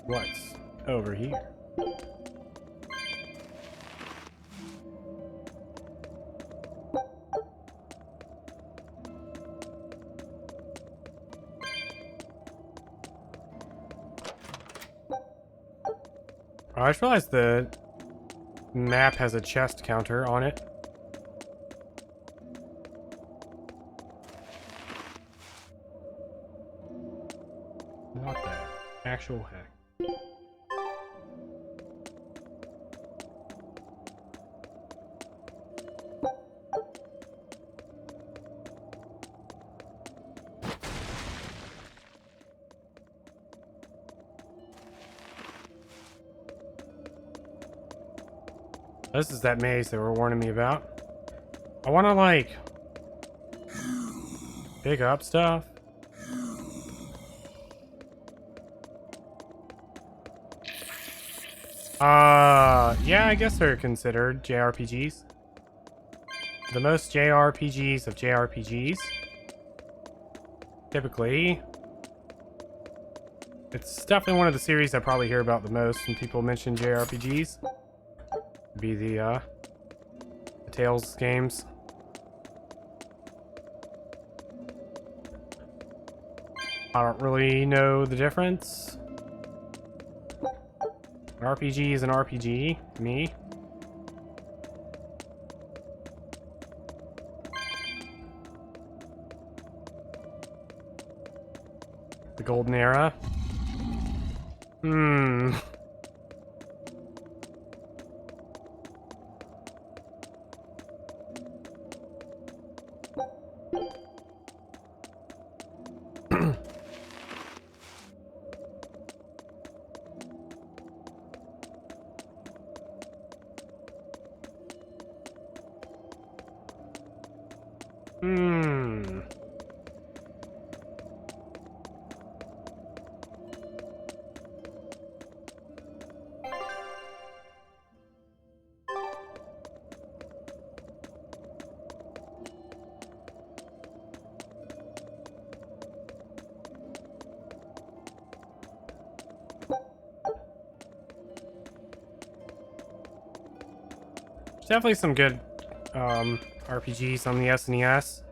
What's over here? Oh, I just realized the map has a chest counter on it. What the actual heck? This is that maze they were warning me about. I want to, like, pick up stuff. Yeah, I guess they're considered JRPGs. The most JRPGs of JRPGs. Typically. It's definitely one of the series I probably hear about the most when people mention JRPGs. Be the Tales games. I don't really know the difference. An RPG is an RPG, to me. The Golden Era. Definitely some good RPGs on the SNES.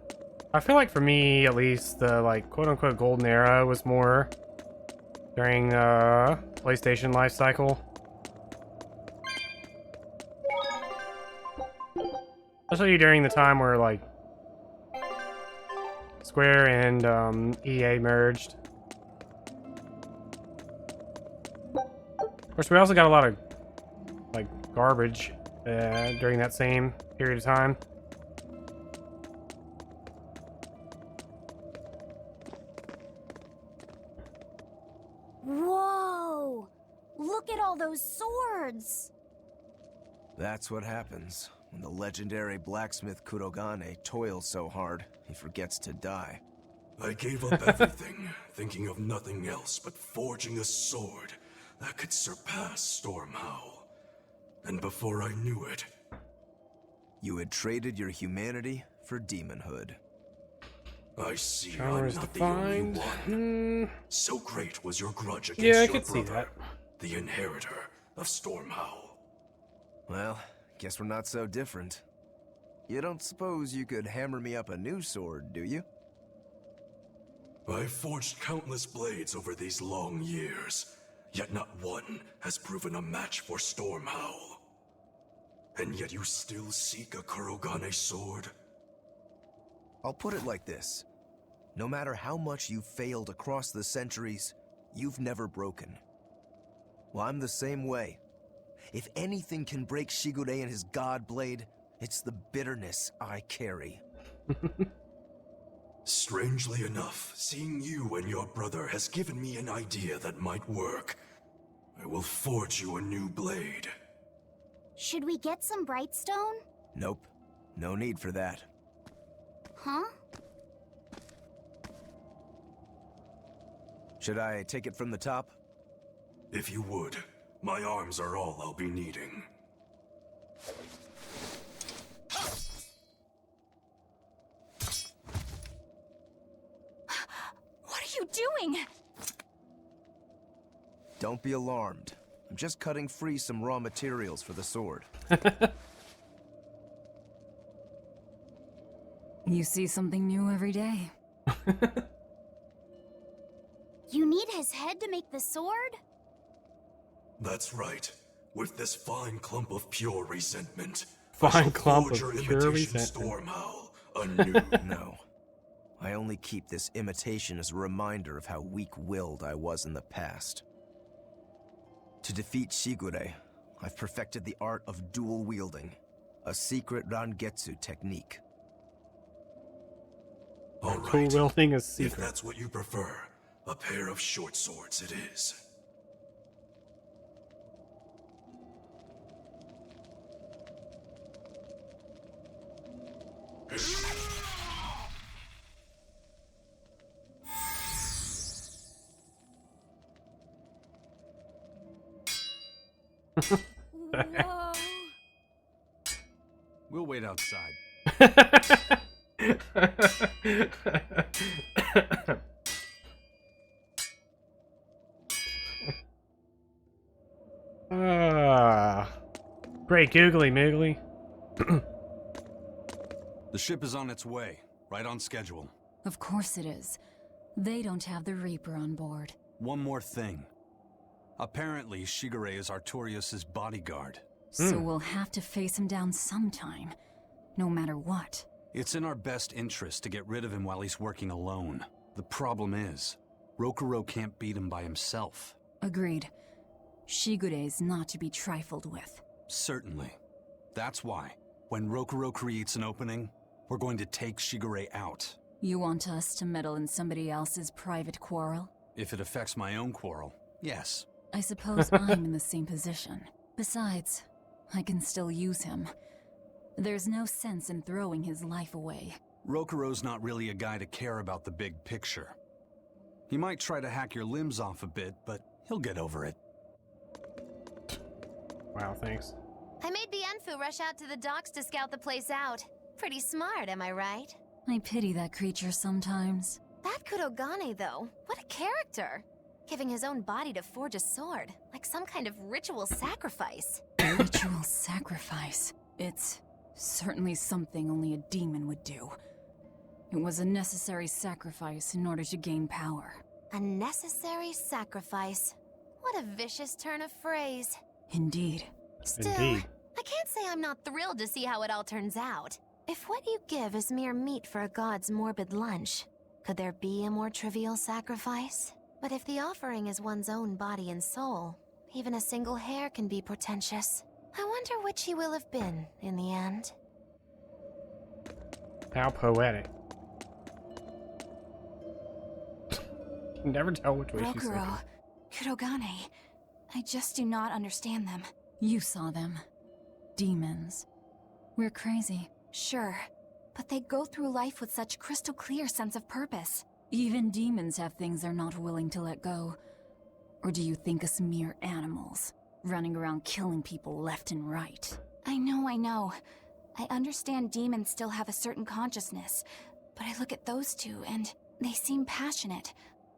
I feel like for me, at least, the like quote-unquote golden era was more during PlayStation life cycle. Especially during the time where like Square and EA merged. Of course, we also got a lot of like garbage during that same period of time. Whoa! Look at all those swords! That's what happens when the legendary blacksmith Kurogane toils so hard, he forgets to die. I gave up everything, thinking of nothing else but forging a sword that could surpass Stormhowl. And before I knew it... You had traded your humanity for demonhood. I see Genres I'm not the only defined. one. So great was your grudge against Yeah, I your could see brother, that. the inheritor of Stormhowl. Well, guess we're not so different. You don't suppose you could hammer me up a new sword, do you? I've forged countless blades over these long years, yet not one has proven a match for Stormhowl. And yet you still seek a Kurogane sword? I'll put it like this. No matter how much you've failed across the centuries, you've never broken. Well, I'm the same way. If anything can break Shigure and his god blade, it's the bitterness I carry. Strangely enough, seeing you and your brother has given me an idea that might work. I will forge you a new blade. Should we get some Brightstone? Nope. No need for that. Huh? Should I take it from the top? If you would, my arms are all I'll be needing. What are you doing? Don't be alarmed. I'm just cutting free some raw materials for the sword. You see something new every day. You need his head to make the sword? That's right. With this fine clump of pure resentment. Fine clump forge of your pure imitation resentment. Stormhowl, a new... No. I only keep this imitation as a reminder of how weak-willed I was in the past. To defeat Shigure, I've perfected the art of dual wielding, a secret Rangetsu technique. All Cool right. wielding is If secret. that's what you prefer, a pair of short swords it is. Whoa. We'll wait outside. Great googly moogly. The ship is on its way, right on schedule. Of course it is. They don't have the Reaper on board. One more thing. Apparently, Shigure is Artorias' bodyguard. So we'll have to face him down sometime, no matter what. It's in our best interest to get rid of him while he's working alone. The problem is, Rokuro can't beat him by himself. Agreed. Shigure is not to be trifled with. Certainly. That's why, when Rokuro creates an opening, we're going to take Shigure out. You want us to meddle in somebody else's private quarrel? If it affects my own quarrel, yes. I suppose I'm in the same position. Besides, I can still use him. There's no sense in throwing his life away. Rokuro's not really a guy to care about the big picture. He might try to hack your limbs off a bit, but he'll get over it. Wow, thanks. I made Bienfu rush out to the docks to scout the place out. Pretty smart, am I right? I pity that creature sometimes. That Kurogane, though, what a character! Giving his own body to forge a sword, like some kind of ritual sacrifice. Ritual sacrifice. It's certainly something only a demon would do. It was a necessary sacrifice in order to gain power. A necessary sacrifice. What a vicious turn of phrase. Indeed. Still, Indeed. I can't say I'm not thrilled to see how it all turns out. If what you give is mere meat for a god's morbid lunch, could there be a more trivial sacrifice? But if the offering is one's own body and soul, even a single hair can be portentous. I wonder which he will have been in the end. How poetic. Never tell which way she's thinking. Rokuro, Kurogane. I just do not understand them. You saw them. Demons. We're crazy. Sure, but they go through life with such crystal clear sense of purpose. Even demons have things they're not willing to let go. Or do you think us mere animals, running around killing people left and right? I know. I understand demons still have a certain consciousness, but I look at those two and they seem passionate,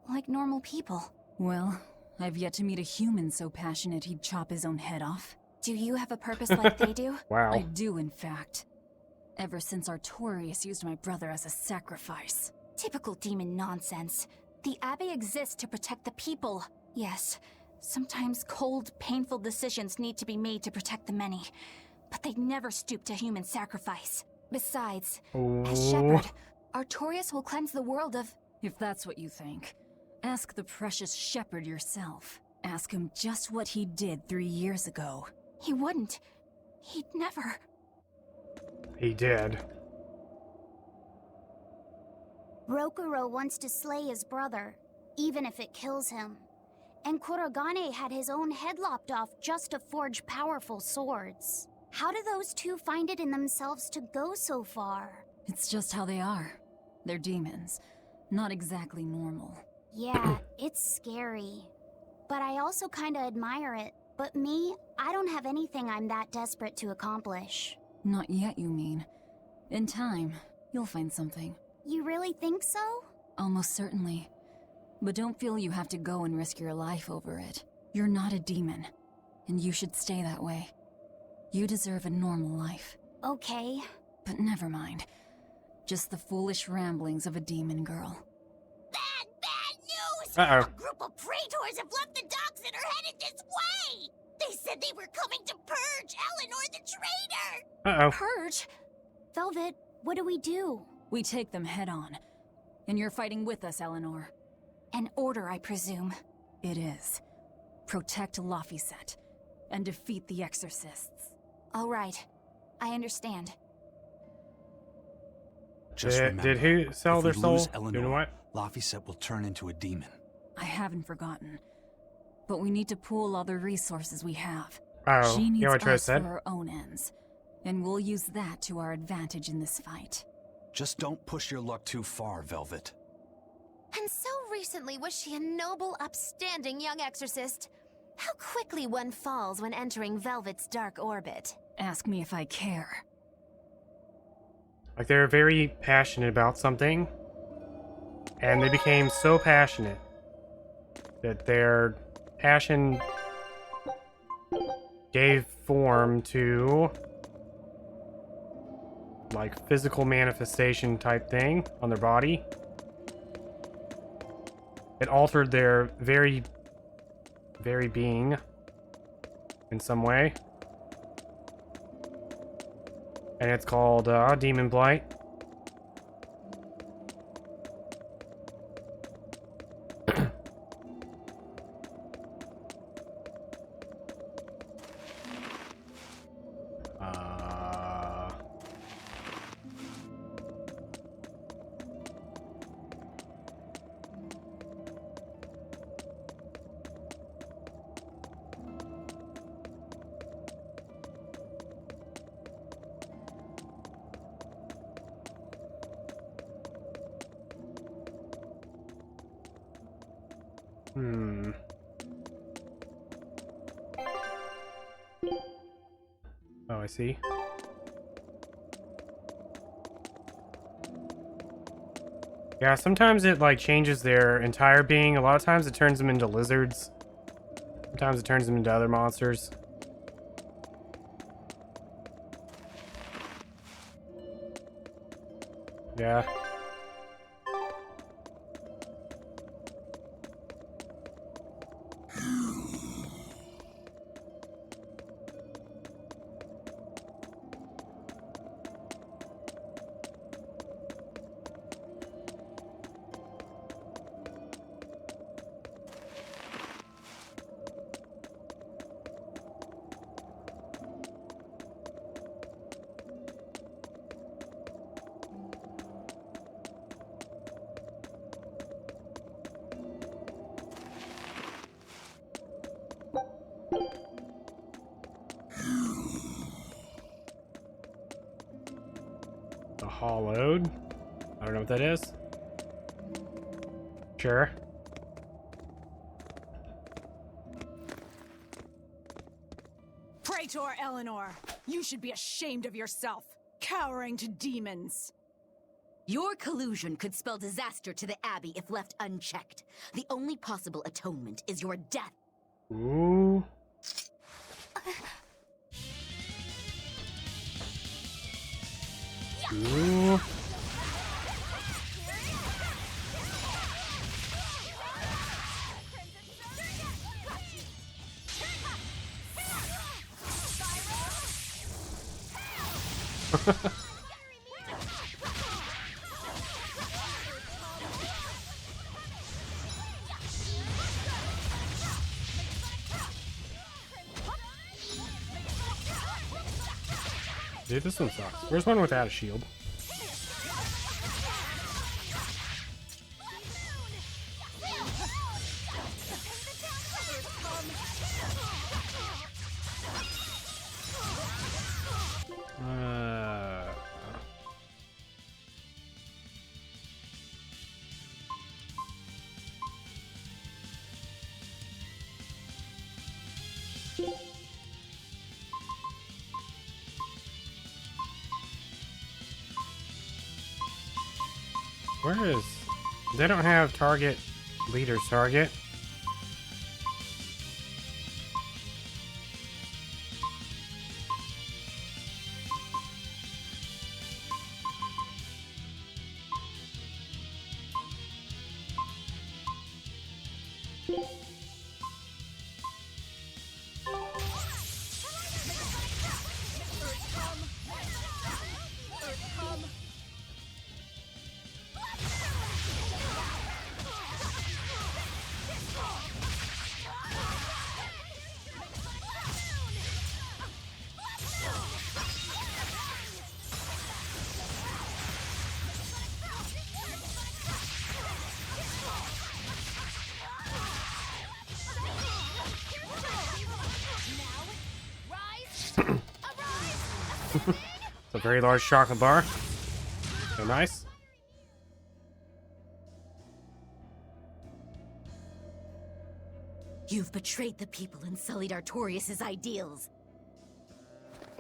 like normal people. Well, I've yet to meet a human so passionate he'd chop his own head off. Do you have a purpose like they do? Wow. I do, in fact. Ever since Artorias used my brother as a sacrifice. Typical demon nonsense. The Abbey exists to protect the people. Yes, sometimes cold, painful decisions need to be made to protect the many. But they never stoop to human sacrifice. Besides, as shepherd, Artorias will cleanse the world of... If that's what you think, ask the precious shepherd yourself. Ask him just what he did 3 years ago. He wouldn't. He'd never... He did. Rokuro wants to slay his brother, even if it kills him. And Kurogane had his own head lopped off just to forge powerful swords. How do those two find it in themselves to go so far? It's just how they are. They're demons. Not exactly normal. Yeah, it's scary. But I also kinda admire it. But me, I don't have anything I'm that desperate to accomplish. Not yet, you mean. In time, you'll find something. You really think so? Almost certainly. But don't feel you have to go and risk your life over it. You're not a demon, and you should stay that way. You deserve a normal life. Okay. But never mind. Just the foolish ramblings of a demon girl. Bad news! Uh-oh. A group of praetors have left the docks and are headed this way! They said they were coming to purge Eleanor the traitor! Uh-oh. Purge? Velvet, what do we do? We take them head on. And you're fighting with us, Eleanor. An order, I presume. It is. Protect Laphicet and defeat the exorcists. All right. I understand. Just remember, Did he sell if their we soul? lose You know Eleanor, what? Laphicet will turn into a demon. I haven't forgotten. But we need to pool all the resources we have. Oh, She needs you know what Troy us said? for her own ends. And we'll use that to our advantage in this fight. Just don't push your luck too far, Velvet. And so recently was she a noble, upstanding young exorcist. How quickly one falls when entering Velvet's dark orbit. Ask me if I care. Like, they're very passionate about something, and they became so passionate that their passion gave form to, like, physical manifestation type thing on their body. It altered their very being in some way. And it's called Demon Blight. Oh, I see. Yeah, sometimes it, like, changes their entire being. A lot of times it turns them into lizards. Sometimes it turns them into other monsters. Yeah. Hollowed. I don't know what that is. Sure. Praetor Eleanor, you should be ashamed of yourself, cowering to demons. Your collusion could spell disaster to the Abbey if left unchecked. The only possible atonement is your death. Ooh. Ooh. Dude, this one sucks. Where's one without a shield? Where is... They don't have target, leader's target. It's a very large chocolate bar. So nice. You've betrayed the people and sullied Artorias' ideals.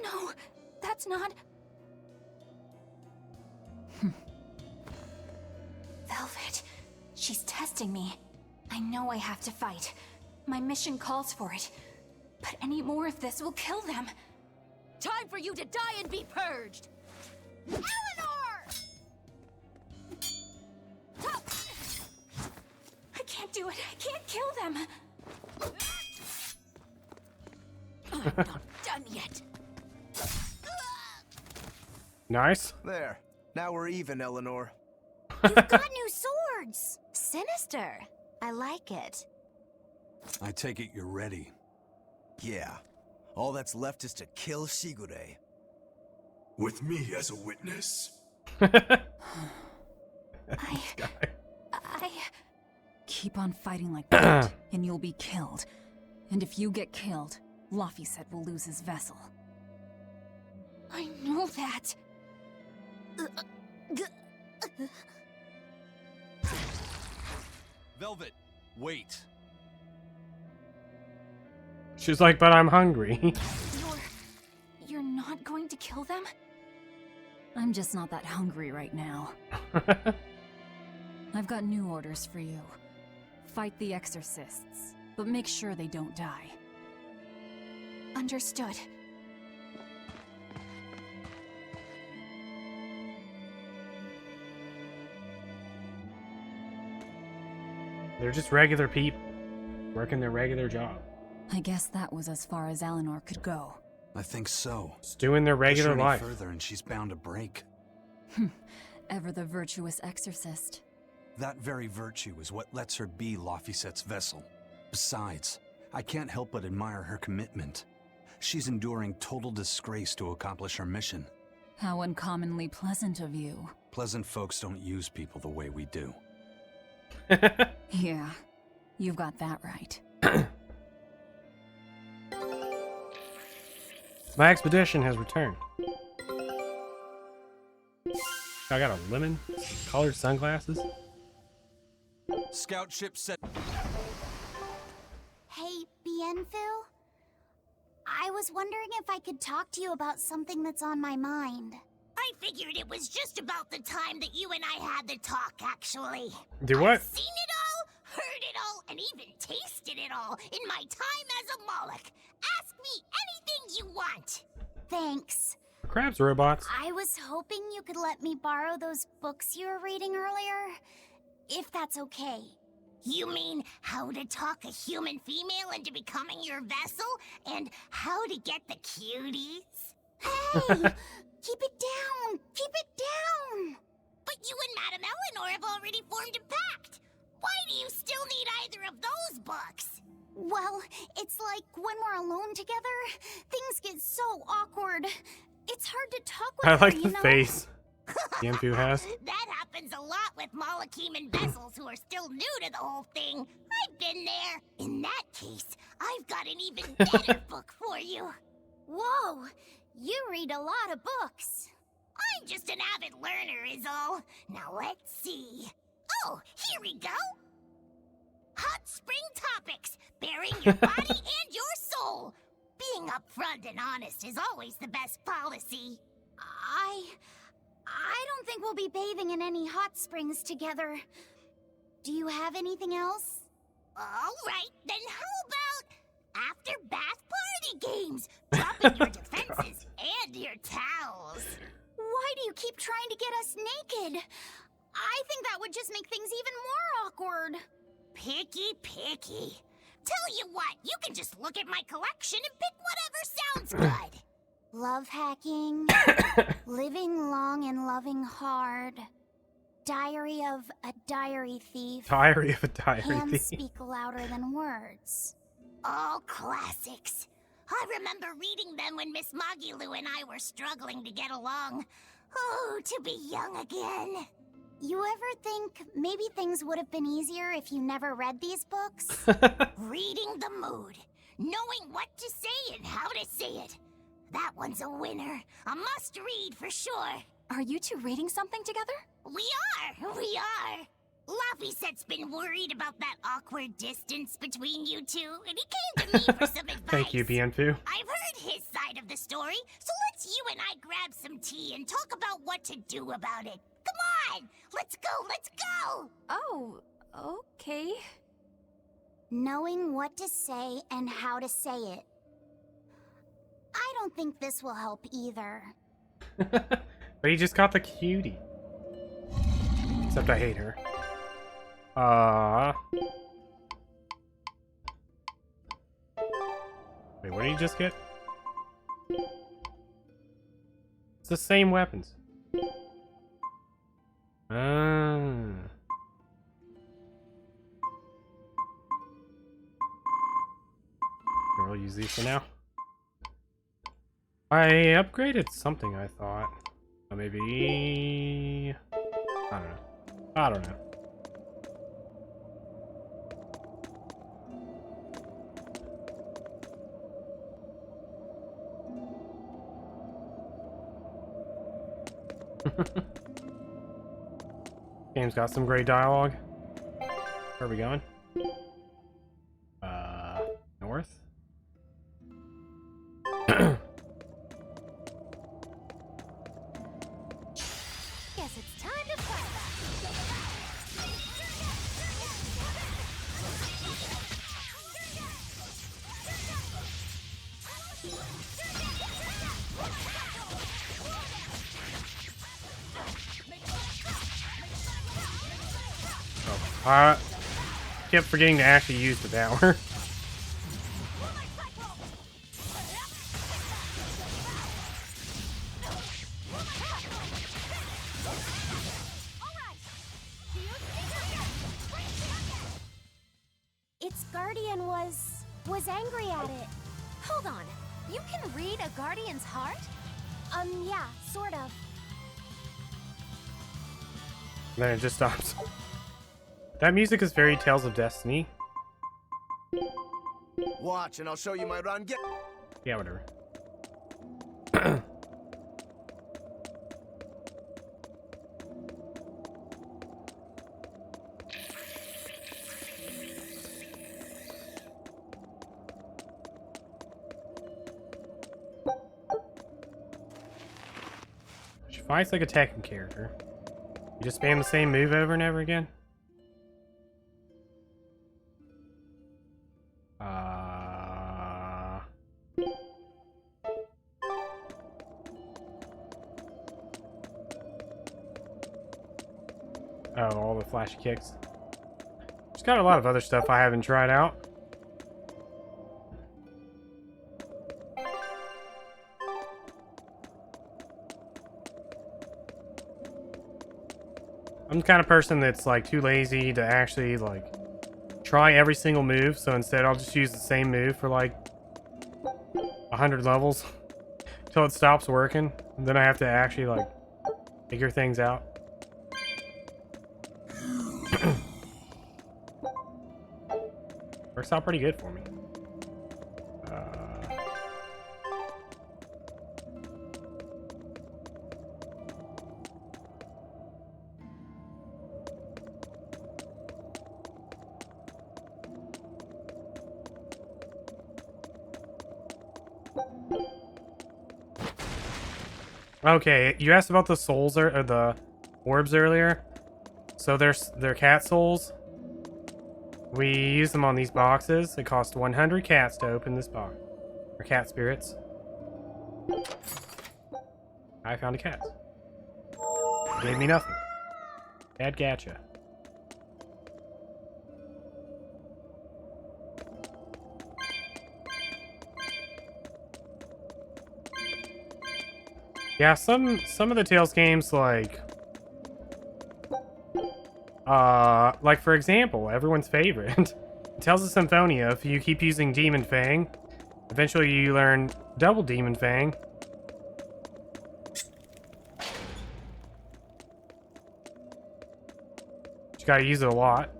No, that's not... Velvet, she's testing me. I know I have to fight. My mission calls for it. But any more of this will kill them. Time for you to die and be purged! Eleanor! I can't do it. I can't kill them. I'm not done yet. Nice. There. Now we're even, Eleanor. You've got new swords. Sinister. I like it. I take it you're ready. Yeah. All that's left is to kill Shigure. With me as a witness. I... Keep on fighting like that, and you'll be killed. And if you get killed, Laphicet will lose his vessel. I know that. Velvet, wait. She's like, but I'm hungry. You're not going to kill them? I'm just not that hungry right now. I've got new orders for you. Fight the exorcists, but make sure they don't die. Understood. They're just regular people, working their regular job. I guess that was as far as Eleanor could go. I think so. Just doing their regular Push her any life. further and she's bound to break. Ever the virtuous exorcist. That very virtue is what lets her be Laphicet's vessel. Besides, I can't help but admire her commitment. She's enduring total disgrace to accomplish her mission. How uncommonly pleasant of you. Pleasant folks don't use people the way we do. Yeah, you've got that right. My expedition has returned. I got a lemon, colored sunglasses. Scout ship set. Hey, Bienfu? I was wondering if I could talk to you about something that's on my mind. I figured it was just about the time that you and I had the talk, actually. Do what? I've seen it all, heard it all, and even tasted it all in my time as a Moloch. Ask me anything you want. Thanks. Crabs robots. I was hoping you could let me borrow those books you were reading earlier, if that's okay. You mean how to talk a human female into becoming your vessel, and how to get the cuties? Hey, Keep it down! Keep it down! But you and Madame Eleanor have already formed a pact. Why do you still need either of those books? Well, it's like when we're alone together, things get so awkward. It's hard to talk with I her, like you the know? face Yanfu has. That happens a lot with Malakim and Vessels who are still new to the whole thing. I've been there. In that case, I've got an even better book for you. Whoa, you read a lot of books. I'm just an avid learner is all. Now let's see. Oh, here we go. Hot Spring Topics, bearing your body and your soul. Being upfront and honest is always the best policy. I don't think we'll be bathing in any hot springs together. Do you have anything else? All right, then how about after bath party games? Dropping your defenses and your towels. Why do you keep trying to get us naked? I think that would just make things even more awkward. Picky. Tell you what, you can just look at my collection and pick whatever sounds good. Love hacking, living long and loving hard, diary of a diary thief, Diary of a Diary hands Thief. speak louder than words. All classics. I remember reading them when Miss Magilu and I were struggling to get along. Oh, to be young again. You ever think maybe things would have been easier if you never read these books? Reading the mood, knowing what to say and how to say it. That one's a winner. A must-read for sure. Are you two reading something together? We are. Laffyset's been worried about that awkward distance between you two, and he came to me for some advice. Thank you, Bienfu. I've heard his side of the story, so let's you and I grab some tea and talk about what to do about it. Come on! Let's go! Oh, okay. Knowing what to say and how to say it. I don't think this will help either. But he just got the cutie. Except I hate her. Wait, what did he just get? It's the same weapons. I'll use these for now. I upgraded something, I thought. Or maybe... I don't know. Game's got some great dialogue. Where are we going? North? Guess it's time to fight. I kept forgetting to actually use the power. Its guardian was angry at it. Hold on. You can read a guardian's heart? Yeah, sort of. Then it just stops. That music is very Tales of Destiny. Watch, and I'll show you my run. Get. Yeah, whatever. She fights like a Tekken character. You just spam the same move over and over again? Oh, all the flashy kicks. There's got a lot of other stuff I haven't tried out. I'm the kind of person that's like too lazy to actually like try every single move, so instead I'll just use the same move for like 100 levels until it stops working. And then I have to actually like figure things out. Works out pretty good for me. Okay, you asked about the souls or the orbs earlier. So they're cat souls. We use them on these boxes. It costs 100 cats to open this box. Or cat spirits. I found a cat. Gave me nothing. Bad gacha. Yeah, some of the Tales games like for example, everyone's favorite, Tales of Symphonia, if you keep using Demon Fang, eventually you learn double Demon Fang. You gotta use it a lot.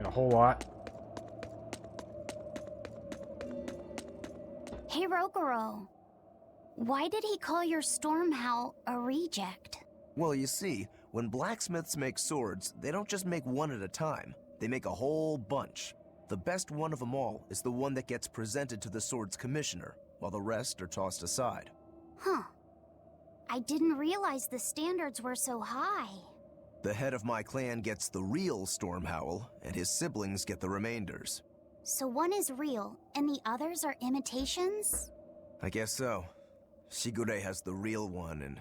A whole lot. Hey, Rokuro. Why did he call your storm howl a reject? Well, you see, when blacksmiths make swords, they don't just make one at a time. They make a whole bunch. The best one of them all is the one that gets presented to the sword's commissioner, while the rest are tossed aside. Huh. I didn't realize the standards were so high. The head of my clan gets the real storm howl, and his siblings get the remainders. So one is real, and the others are imitations? I guess so. Shigure has the real one, and...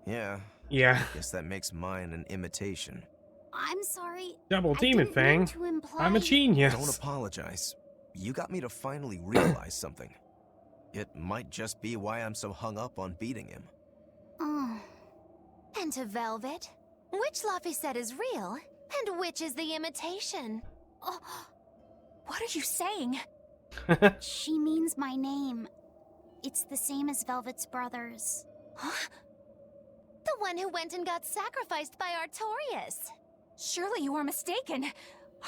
yeah. Yeah. Guess that makes mine an imitation. I'm sorry. Double Demon Fang. I'm a genius. Don't apologize. You got me to finally realize something. It might just be why I'm so hung up on beating him. Oh. And to Velvet, which Laphicet is real, and which is the imitation? Oh. What are you saying? She means my name. It's the same as Velvet's brothers. Huh? The one who went and got sacrificed by Artorias. Surely you are mistaken.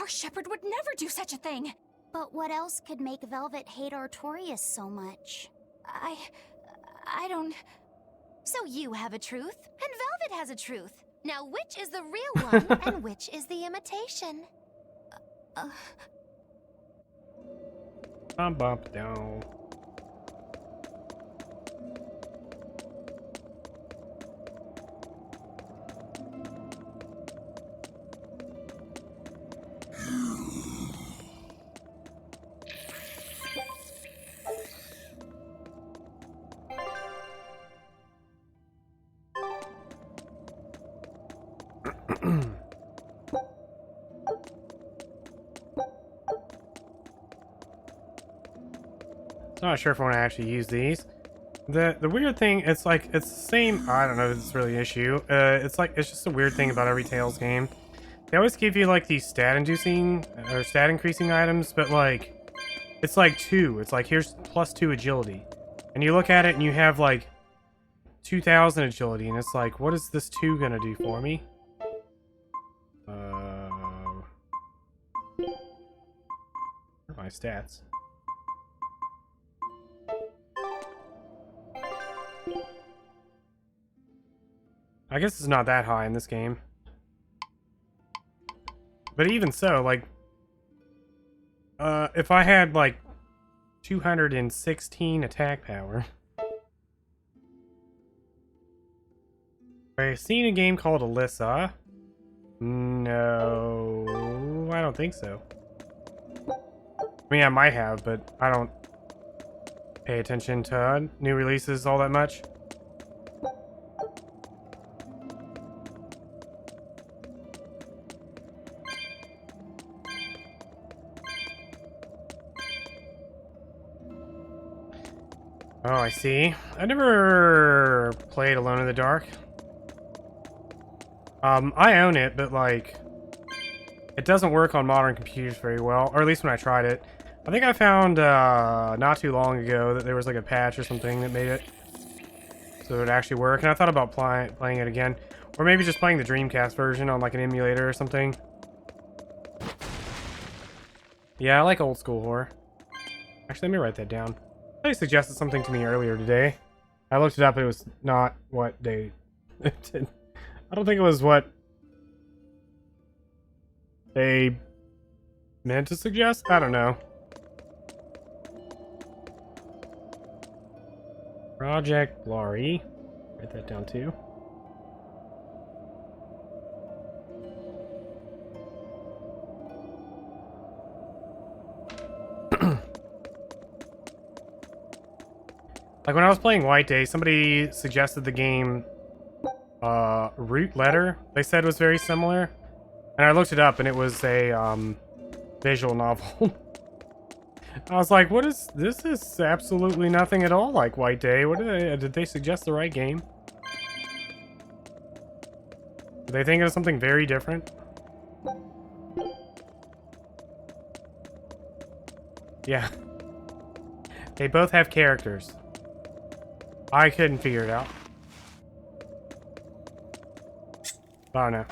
Our shepherd would never do such a thing. But what else could make Velvet hate Artorias so much? I don't... So you have a truth, and Velvet has a truth. Now which is the real one, and which is the imitation? Bump down. Not sure if I want to actually use these. The weird thing, it's the same. I don't know if it's really an issue. It's just a weird thing about every Tales game. They always give you like these stat inducing or stat increasing items, but like it's like 2. It's like here's +2 agility, and you look at it and you have like 2,000 agility, and it's like, what is this 2 gonna do for me? Where are my stats? I guess it's not that high in this game. But even so, like... if I had, like, 216 attack power... I've seen a game called Alyssa. No... I don't think so. I mean, I might have, but I don't pay attention to new releases all that much. Oh, I see. I never played Alone in the Dark. I own it, but like, it doesn't work on modern computers very well, or at least when I tried it. I think I found not too long ago that there was like a patch or something that made it so it would actually work, and I thought about playing it again, or maybe just playing the Dreamcast version on like an emulator or something. Yeah, I like old school horror. Actually, let me write that down. They suggested something to me earlier today. I looked it up, and it was not what they did. I don't think it was what they meant to suggest. I don't know. Project Laurie. Write that down too. Like when I was playing White Day, somebody suggested the game Root Letter. They said was very similar. And I looked it up and it was a visual novel. I was like, what is this? Is absolutely nothing at all like White Day. What did they suggest the right game? Did they think of something very different? Yeah. They both have characters. I couldn't figure it out. I don't know.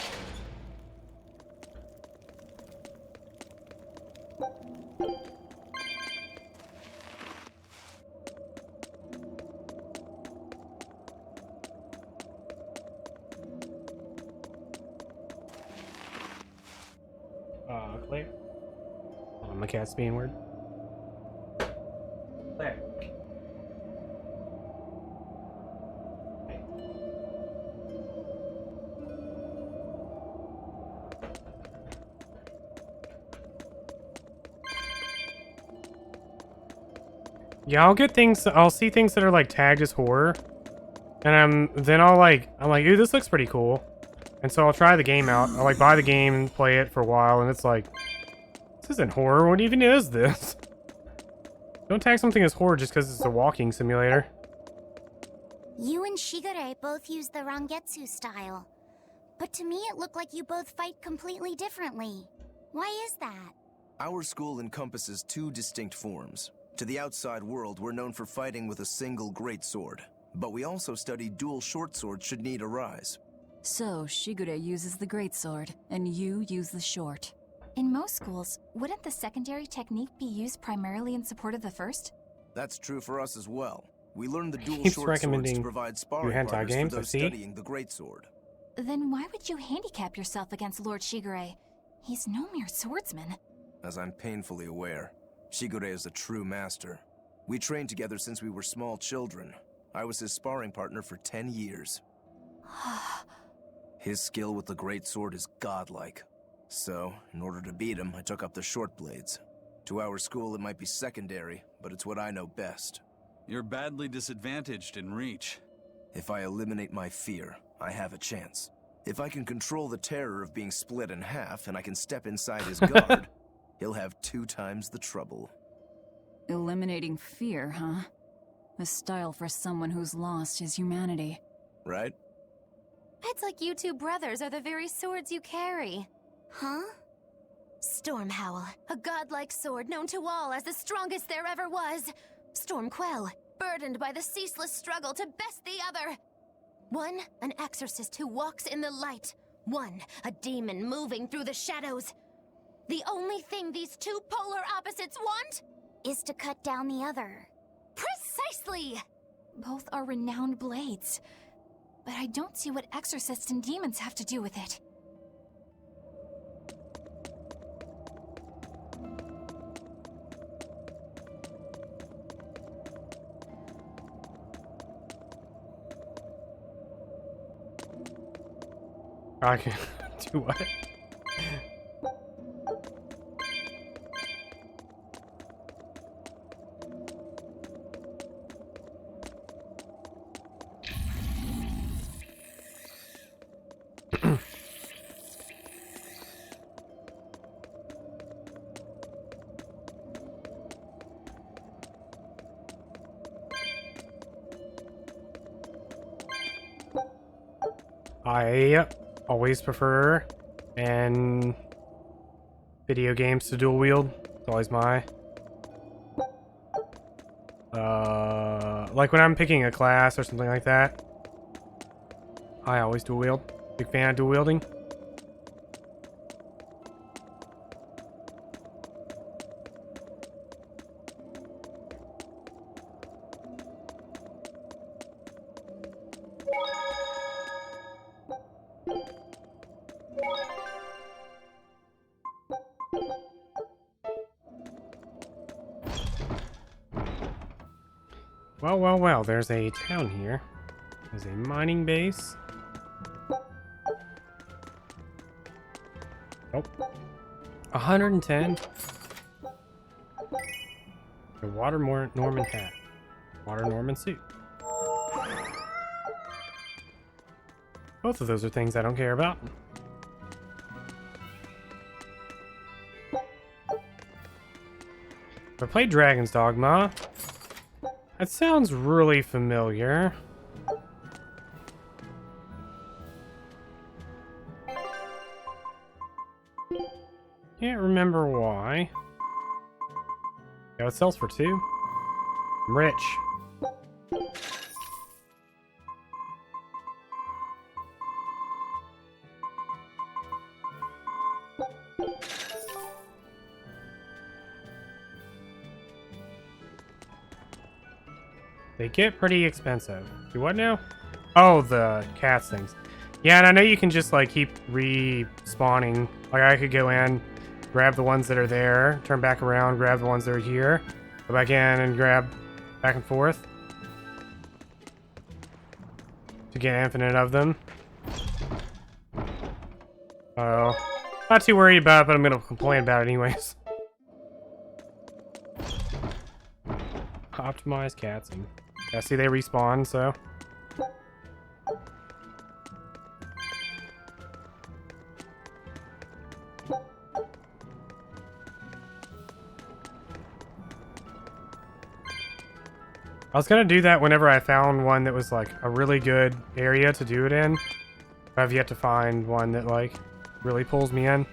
Claire? Oh, my cat's being weird. Claire. Yeah, I'll get things. I'll see things that are like tagged as horror, and I'm like, ooh, this looks pretty cool, and so I'll try the game out. I'll like buy the game and play it for a while, and it's like, this isn't horror. What even is this? Don't tag something as horror just because it's a walking simulator. You and Shigure both use the Rangetsu style, but to me it looked like you both fight completely differently. Why is that? Our school encompasses two distinct forms. To the outside world, we're known for fighting with a single greatsword, but we also study dual short swords should need arise. So, Shigure uses the greatsword, and you use the short. In most schools, wouldn't the secondary technique be used primarily in support of the first? That's true for us as well. We learn the dual Keeps short swords to recommending provide sparring hentai partners games, for I those see. studying the greatsword. Then why would you handicap yourself against Lord Shigure? He's no mere swordsman. As I'm painfully aware, Shigure is a true master. We trained together since we were small children. I was his sparring partner for 10 years. His skill with the greatsword is godlike. So, in order to beat him, I took up the short blades. To our school, it might be secondary, but it's what I know best. You're badly disadvantaged in reach. If I eliminate my fear, I have a chance. If I can control the terror of being split in half and I can step inside his guard, he'll have 2 times the trouble. Eliminating fear, huh? A style for someone who's lost his humanity. Right? It's like you two brothers are the very swords you carry. Huh? Stormhowl, a godlike sword known to all as the strongest there ever was. Stormquell, burdened by the ceaseless struggle to best the other. One, an exorcist who walks in the light. One, a demon moving through the shadows. The only thing these two polar opposites want Is to cut down the other. precisely. Both are renowned blades. But I don't see what exorcists and demons have to do with it. I can do what? always prefer in video games to dual wield. It's always my like when I'm picking a class or something like that, I always dual wield. Big fan of dual wielding. Well, well, well, there's a town here. There's a mining base. Oh. 110. A water Norman hat. Water Norman suit. Both of those are things I don't care about. I played Dragon's Dogma. That sounds really familiar. Can't remember why. Yeah, it sells for 2. I'm rich. They get pretty expensive. Do what now? Oh, the cats things. Yeah, and I know you can just like keep respawning. Like I could go in, grab the ones that are there, turn back around, grab the ones that are here, go back in and grab back and forth to get infinite of them. Oh, not too worried about it, but I'm gonna complain about it anyways. Optimize cats and yeah, see they respawn, so. I was gonna do that whenever I found one that was like a really good area to do it in. I've yet to find one that like really pulls me in.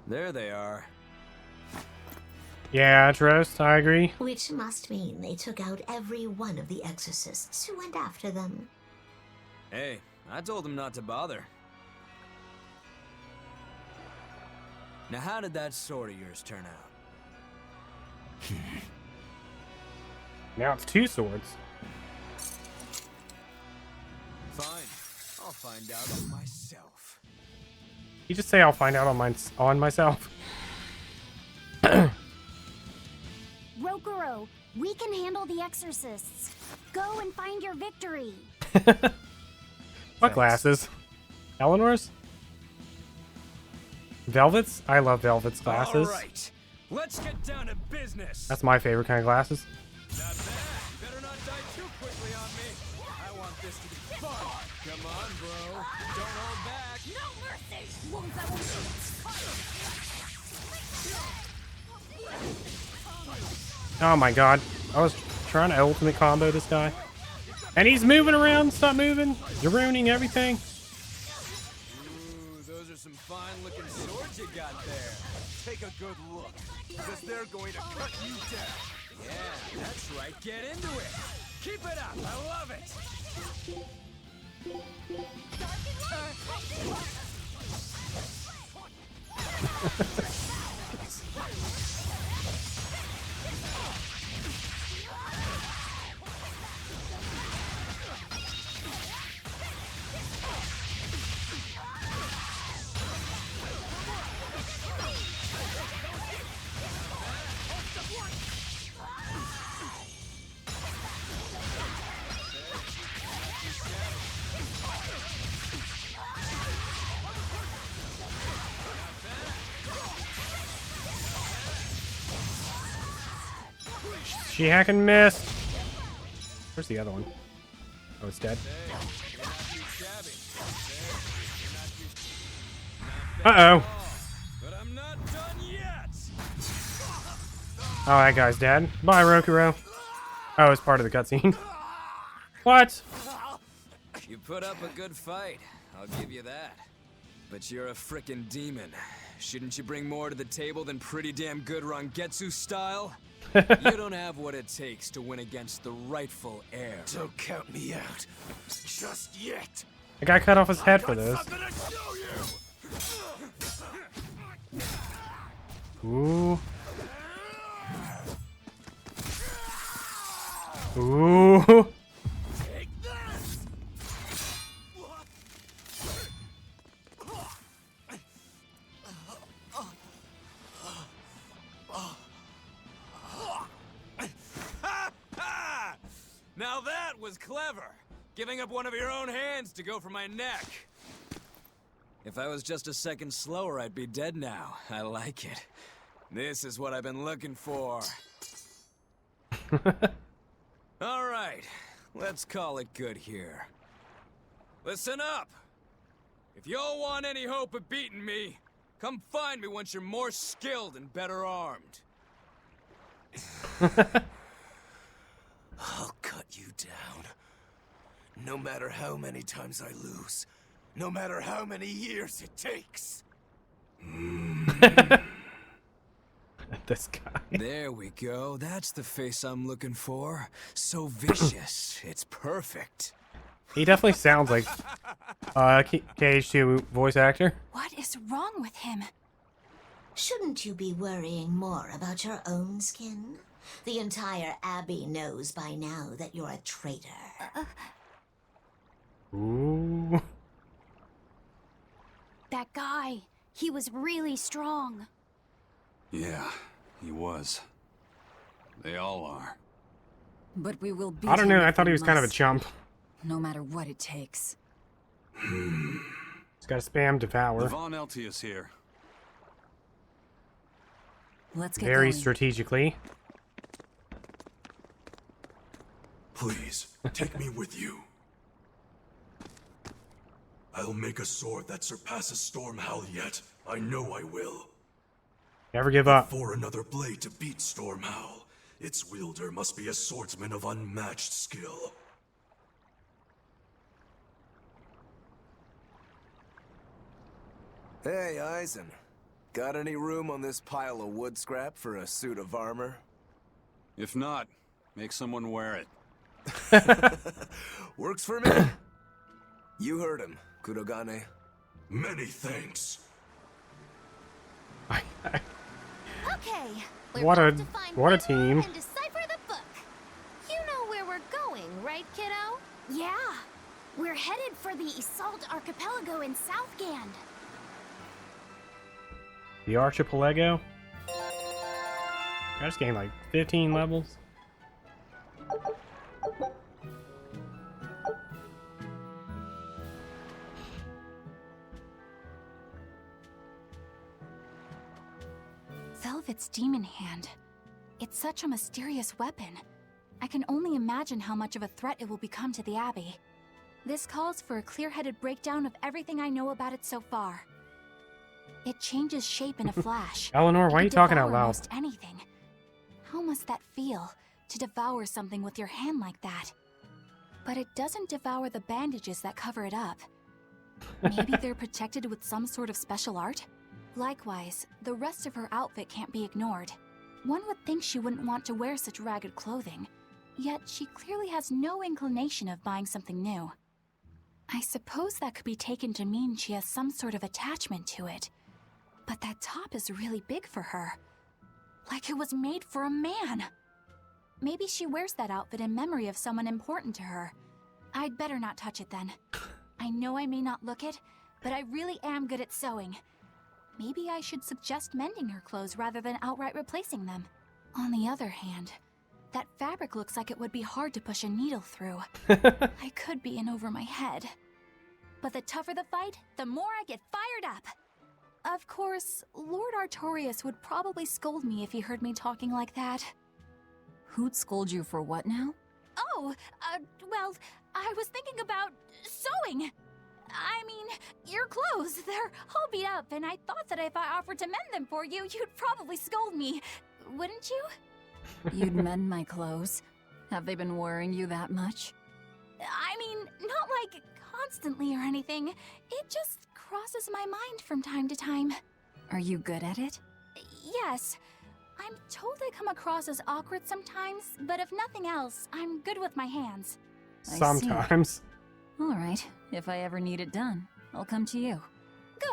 There they are. Yeah, Trost, I agree. Which must mean they took out every one of the exorcists who went after them. Hey, I told them not to bother. Now how did that sword of yours turn out? Now it's 2 swords. Fine, I'll find out on myself. You just say I'll find out on myself. Rokuro, we can handle the exorcists. Go and find your victory. What glasses? Eleanor's? Velvet's? I love Velvet's glasses. All right, let's get down to business. That's my favorite kind of glasses. Not bad. Better not die too quickly on me. I want this to be fun. Come on, bro. Don't hold back. No mercy! Wounds I will shoot. Oh my god. I was trying to ultimate combo this guy. And he's moving around. Stop moving. You're ruining everything. Ooh, those are some fine-looking swords you got there. Take a good look, because they're going to cut you down. Yeah, that's right. Get into it. Keep it up. I love it. She hack and miss. Where's the other one? Oh, it's dead. Uh-oh. But I'm not done yet. Oh, that guy's dead. Bye, Rokuro. Oh, it's part of the cutscene. What? You put up a good fight, I'll give you that. But you're a frickin' demon. Shouldn't you bring more to the table than pretty damn good Rangetsu style? You don't have what it takes to win against the rightful heir. Don't count me out. Just yet. I got cut off his head for this. Ooh. Ooh. Now that was clever! Giving up one of your own hands to go for my neck. If I was just a second slower, I'd be dead now. I like it. This is what I've been looking for. Alright, let's call it good here. Listen up! If y'all want any hope of beating me, come find me once you're more skilled and better armed. I'll cut you down. No matter how many times I lose. No matter how many years it takes. This guy. There we go. That's the face I'm looking for. So vicious. It's perfect. He definitely sounds like KH2 voice actor. What is wrong with him? Shouldn't you be worrying more about your own skin? The entire Abbey knows by now that you're a traitor. Ooh. That guy, he was really strong. Yeah, he was. They all are. But we will beat I don't know. him I if thought we he was kind of a must, chump. no matter what it takes. He's got to spam devour. Von Eltius here. Let's get Very going. strategically. Please, take me with you. I'll make a sword that surpasses Stormhowl yet. I know I will. Never give up. For another blade to beat Stormhowl, its wielder must be a swordsman of unmatched skill. Hey, Eisen. Got any room on this pile of wood scrap for a suit of armor? If not, make someone wear it. Works for me. You heard him, Kurogane. Many thanks. Okay, we're What off a- to find what a Renwa team. and decipher the book. You know where we're going, right, kiddo? Yeah, we're headed for the Assault Archipelago in Southgand. The Archipelago. I just gained like 15 levels. Velvet's demon hand. It's such a mysterious weapon. I can only imagine how much of a threat it will become to the Abbey. This calls for a clear-headed breakdown of everything I know about it so far. It changes shape in a flash. Eleanor, It why are you could talking out devour loud? Almost anything. How must that feel, to devour something with your hand like that? But it doesn't devour the bandages that cover it up. Maybe they're protected with some sort of special art? Likewise, the rest of her outfit can't be ignored. One would think she wouldn't want to wear such ragged clothing, yet she clearly has no inclination of buying something new. I suppose that could be taken to mean she has some sort of attachment to it. But that top is really big for her. Like it was made for a man. Maybe she wears that outfit in memory of someone important to her. I'd better not touch it then. I know I may not look it, but I really am good at sewing. Maybe I should suggest mending her clothes rather than outright replacing them. On the other hand, that fabric looks like it would be hard to push a needle through. I could be in over my head. But the tougher the fight, the more I get fired up. Of course, Lord Artorias would probably scold me if he heard me talking like that. Who'd scold you for what now? Oh, well, I was thinking about sewing. I mean, your clothes, they're all beat up, and I thought that if I offered to mend them for you, you'd probably scold me. Wouldn't you? You'd mend my clothes. Have they been worrying you that much? I mean, not like constantly or anything. It just crosses my mind from time to time. Are you good at it? Yes. I'm told I come across as awkward sometimes, but if nothing else, I'm good with my hands. I see. Sometimes. All right. If I ever need it done, I'll come to you.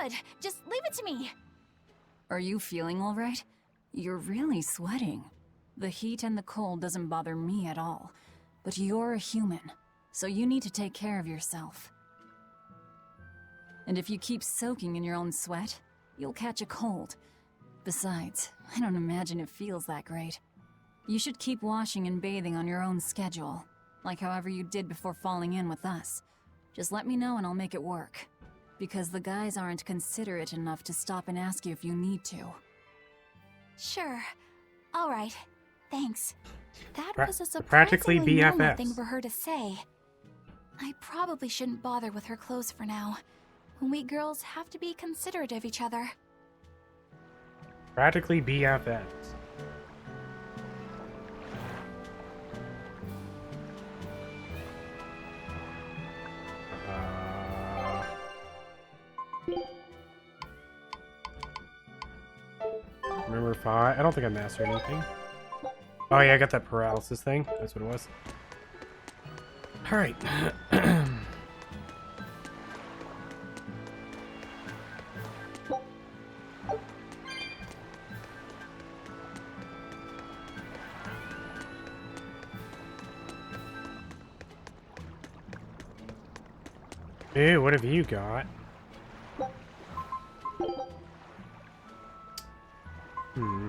Good. Just leave it to me. Are you feeling all right? You're really sweating. The heat and the cold doesn't bother me at all. But you're a human, so you need to take care of yourself. And if you keep soaking in your own sweat, you'll catch a cold. Besides, I don't imagine it feels that great. You should keep washing and bathing on your own schedule, like however you did before falling in with us. Just let me know and I'll make it work. Because the guys aren't considerate enough to stop and ask you if you need to. Sure. All right. Thanks. That was a practically surprisingly normal BFFs. thing for her to say. I probably shouldn't bother with her clothes for now. We girls have to be considerate of each other. Practically BFFs. Remember 5? I don't think I mastered anything. Oh yeah, I got that paralysis thing. That's what it was. Alright. Ew, what have you got? Hmm.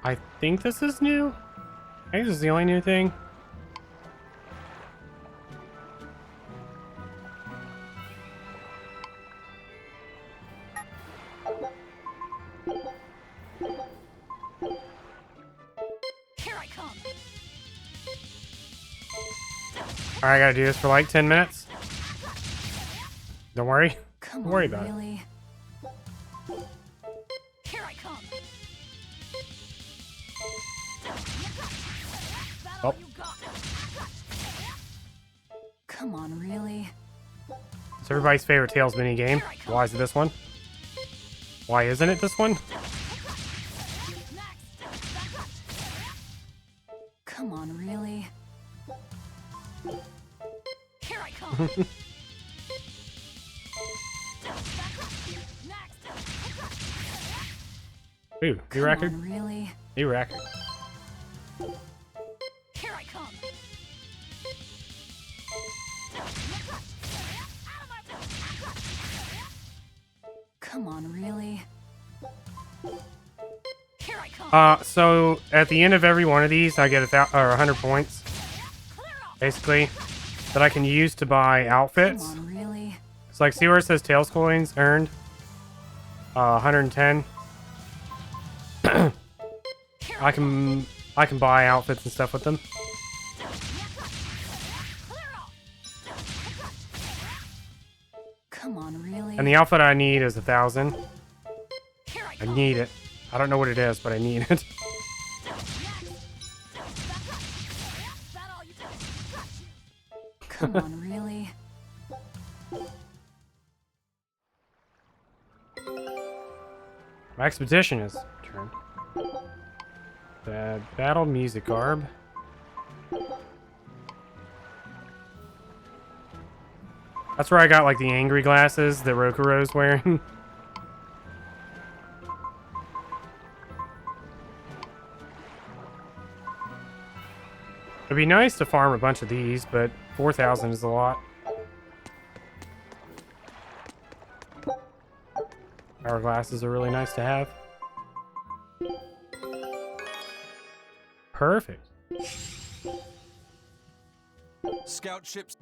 I think this is new. I think this is the only new thing. Here I come. Alright, I gotta do this for like 10 minutes. Don't worry. Come Don't worry on, about it. really? Here I come. Oh. Come on, really? It's everybody's favorite Tails minigame. Why is it this one? Why isn't it this one? Come on, really? Here I come. Ooh, new Come record? on, really? New record. Here I come. Come on, really? Here I come. So at the end of every one of these, I get 100 points, basically, that I can use to buy outfits. Come on, really? So like, see where it says Tails coins earned? 110. I can buy outfits and stuff with them. Come on, really? And the outfit I need is 1,000. Here I I come. need it. I don't know what it is, but I need it. That all you Come on, really? My expedition is turn. The battle music garb. That's where I got like the angry glasses that Rokuro's wearing. It'd be nice to farm a bunch of these, but 4,000 is a lot. Hourglasses are really nice to have. Perfect. Scout ships.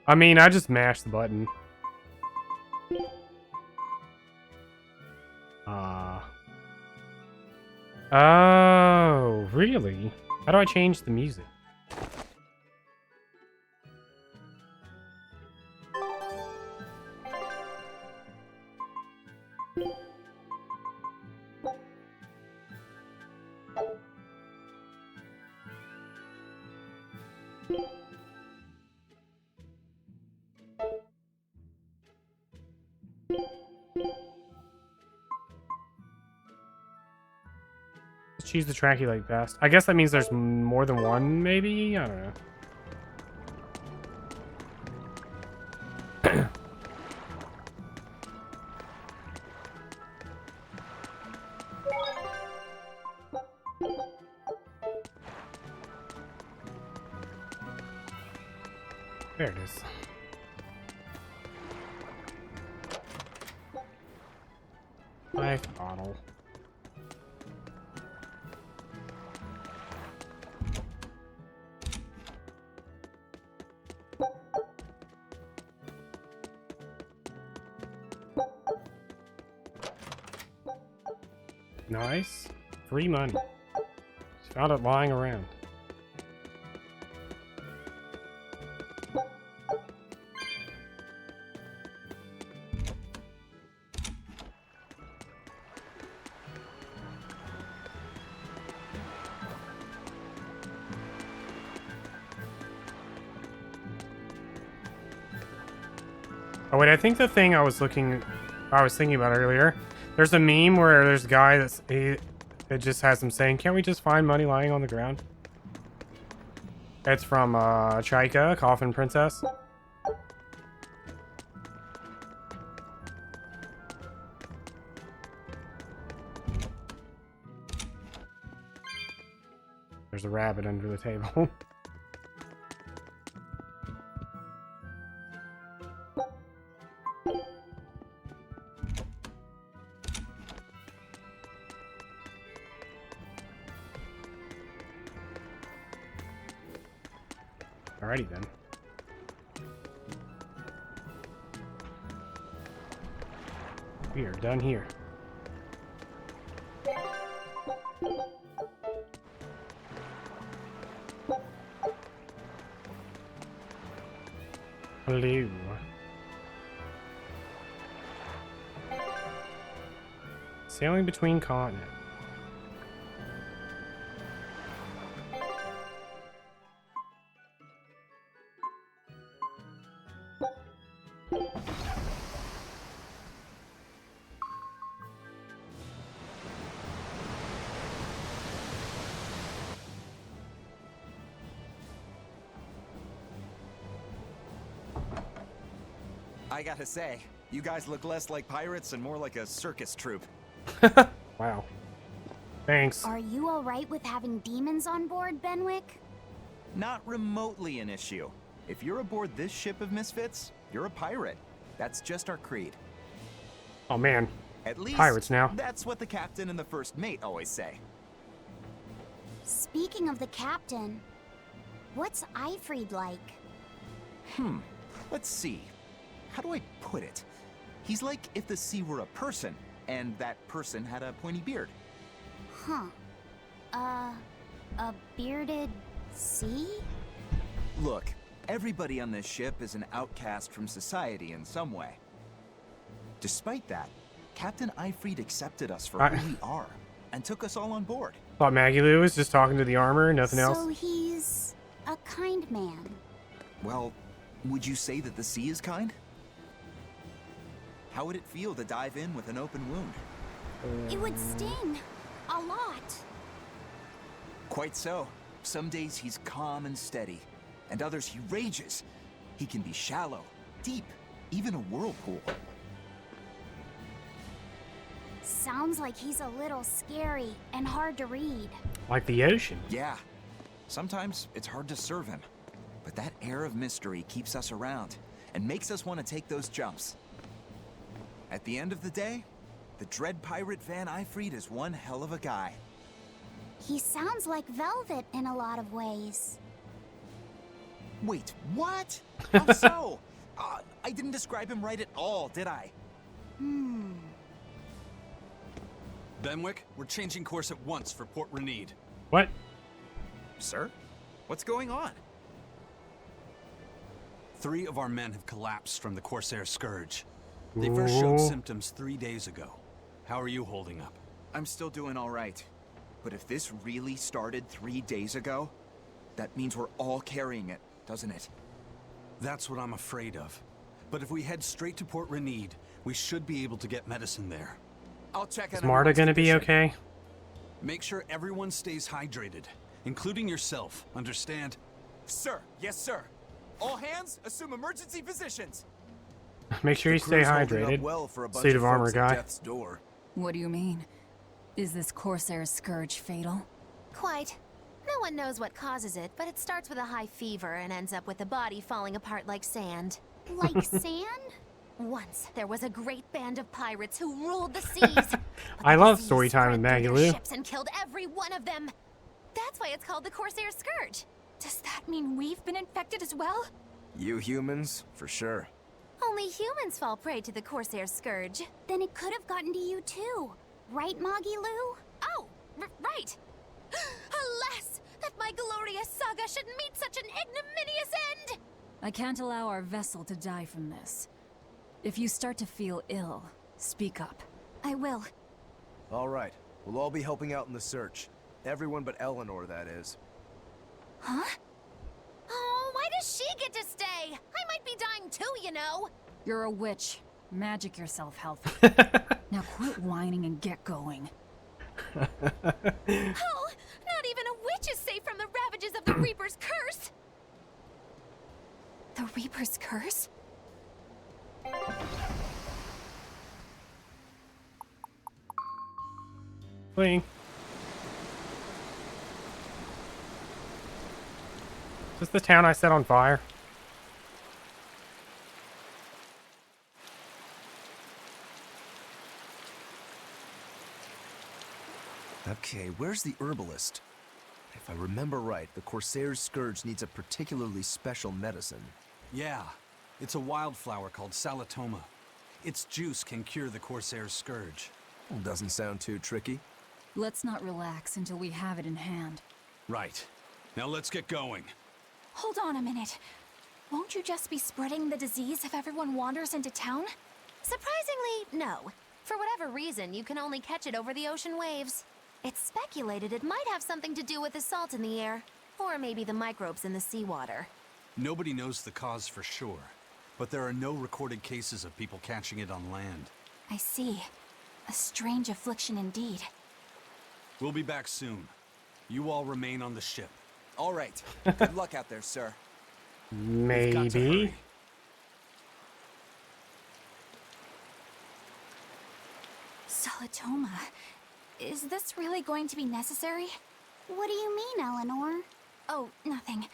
I mean, I just mashed the button. Oh, really? How do I change the music? Let's choose the track you like best. I guess that means there's more than one, maybe? I don't know. There it is. Life bottle. Nice. Free money. Just found it lying around. Oh wait, I think the thing I was thinking about earlier, there's a meme where there's a guy it just has him saying, "Can't we just find money lying on the ground?" It's from Chaika, Coffin Princess. There's a rabbit under the table. Alrighty then. We are done here. Hello. Sailing between continents. I gotta say, you guys look less like pirates and more like a circus troupe. Wow. Thanks. Are you alright with having demons on board, Benwick? Not remotely an issue. If you're aboard this ship of misfits, you're a pirate. That's just our creed. Oh man. At least, pirates now. That's what the captain and the first mate always say. Speaking of the captain, what's Eifried like? Let's see. How do I put it? He's like if the sea were a person, and that person had a pointy beard. Huh. A bearded sea? Look, everybody on this ship is an outcast from society in some way. Despite that, Captain Eifried accepted us for who we are, and took us all on board. Thought Maggie Lou was just talking to the armor, nothing else. So he's a kind man. Well, would you say that the sea is kind? How would it feel to dive in with an open wound? It would sting. A lot. Quite so. Some days he's calm and steady, and others he rages. He can be shallow, deep, even a whirlpool. Sounds like he's a little scary and hard to read. Like the ocean. Yeah. Sometimes it's hard to serve him, but that air of mystery keeps us around and makes us want to take those jumps. At the end of the day, the dread pirate Van Eifried is one hell of a guy. He sounds like Velvet in a lot of ways. Wait, what? How so? I didn't describe him right at all, did I? Benwick, we're changing course at once for Port Renede. What? Sir? What's going on? 3 of our men have collapsed from the Corsair Scourge. They first showed Ooh. symptoms 3 days ago. How are you holding up? I'm still doing all right. But if this really started 3 days ago, that means we're all carrying it, doesn't it? That's what I'm afraid of. But if we head straight to Port Renede, we should be able to get medicine there. I'll check Is out Marta everyone's gonna be condition. okay? Make sure everyone stays hydrated, including yourself, understand? Sir, yes sir. All hands, assume emergency positions. Make sure you The stay crew's holding up hydrated. well for a bunch Suit of armor folks at guy. death's door. What do you mean? Is this Corsair's scourge fatal? Quite. No one knows what causes it, but it starts with a high fever and ends up with the body falling apart like sand. Like sand? Once, there was a great band of pirates who ruled the seas. but I the love disease story time with spread Maggie through their Lou. ships and killed every one of them. That's why it's called the Corsair Scourge. Does that mean we've been infected as well? You humans, for sure. Only humans fall prey to the Corsair Scourge. Then it could have gotten to you too. Right, Moggy Lou? Oh, right. Alas, that my glorious saga should meet such an ignominious end! I can't allow our vessel to die from this. If you start to feel ill, speak up. I will. All right, we'll all be helping out in the search. Everyone but Eleanor, that is. Huh? Oh, why does she get to stay? I might be dying too, you know. You're a witch. Magic yourself healthy. Now quit whining and get going. Oh, not even a witch is safe from the ravages of the Reaper's curse! The Reaper's curse? Fleeing. Is this the town I set on fire? Okay, where's the herbalist? If I remember right, the Corsair's Scourge needs a particularly special medicine. Yeah, it's a wildflower called Salatoma. Its juice can cure the Corsair's Scourge. Doesn't sound too tricky. Let's not relax until we have it in hand. Right. Now let's get going. Hold on a minute. Won't you just be spreading the disease if everyone wanders into town? Surprisingly, no. For whatever reason, you can only catch it over the ocean waves. It's speculated it might have something to do with the salt in the air, or maybe the microbes in the seawater. Nobody knows the cause for sure, but there are no recorded cases of people catching it on land. I see. A strange affliction indeed. We'll be back soon. You all remain on the ship. All right. Good luck out there, sir. We've got to Maybe. hurry. Salatoma. Is this really going to be necessary? What do you mean, Eleanor? Oh, nothing.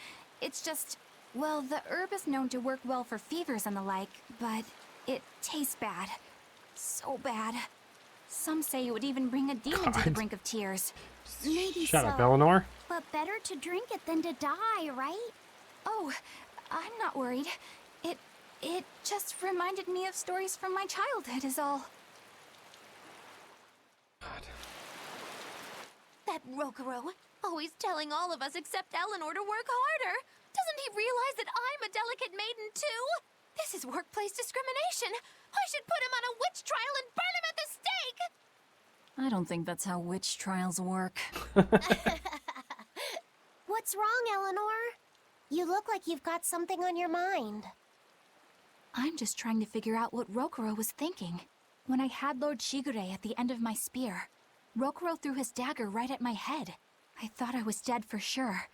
It's just, well, the herb is known to work well for fevers and the like, but it tastes bad. So bad. Some say it would even bring a demon to the God. brink of tears. Maybe Shut so. up, Eleanor. But better to drink it than to die, right? Oh, I'm not worried. It just reminded me of stories from my childhood is all. That Rokuro, always telling all of us except Eleanor to work harder. Doesn't he realize that I'm a delicate maiden too? This is workplace discrimination. I should put him on a witch trial and burn him at the stake! I don't think that's how witch trials work. What's wrong, Eleanor? You look like you've got something on your mind. I'm just trying to figure out what Rokuro was thinking. When I had Lord Shigure at the end of my spear, Rokuro threw his dagger right at my head. I thought I was dead for sure.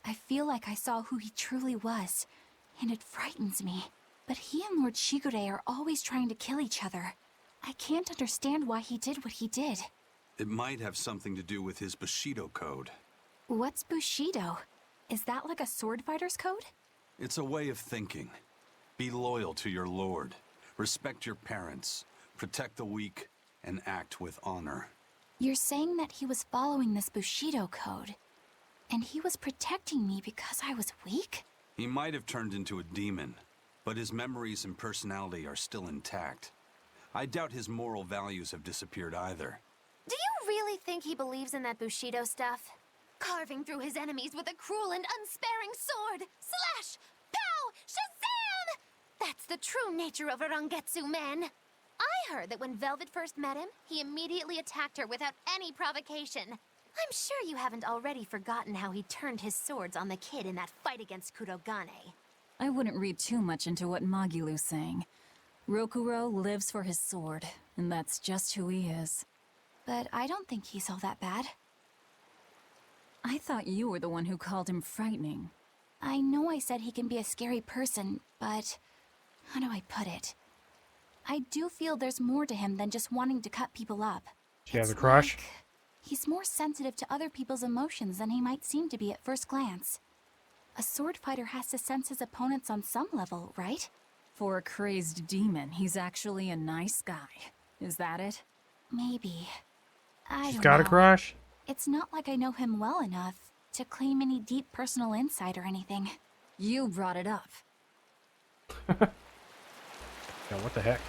I feel like I saw who he truly was, and it frightens me. But he and Lord Shigure are always trying to kill each other. I can't understand why he did what he did. It might have something to do with his Bushido code. What's Bushido? Is that like a sword fighter's code? It's a way of thinking. Be loyal to your lord. Respect your parents. Protect the weak. And act with honor. You're saying that he was following this Bushido code, and he was protecting me because I was weak? He might have turned into a demon, but his memories and personality are still intact. I doubt his moral values have disappeared either. Do you really think he believes in that Bushido stuff? carving through his enemies with a cruel and unsparing sword. Slash! Pow! Shazam! That's the true nature of a Rangetsu man. I heard that when Velvet first met him, he immediately attacked her without any provocation. I'm sure you haven't already forgotten how he turned his swords on the kid in that fight against Kurogane. I wouldn't read too much into what Magilu's saying. Rokuro lives for his sword, and that's just who he is. But I don't think he's all that bad. I thought you were the one who called him frightening. I know I said he can be a scary person, but how do I put it? I do feel there's more to him than just wanting to cut people up. She has a crush? Like he's more sensitive to other people's emotions than he might seem to be at first glance. A sword fighter has to sense his opponents on some level, right? For a crazed demon, he's actually a nice guy. Is that it? Maybe. I She's don't got know. a crush? It's not like I know him well enough to claim any deep personal insight or anything. You brought it up. Yeah, what the heck?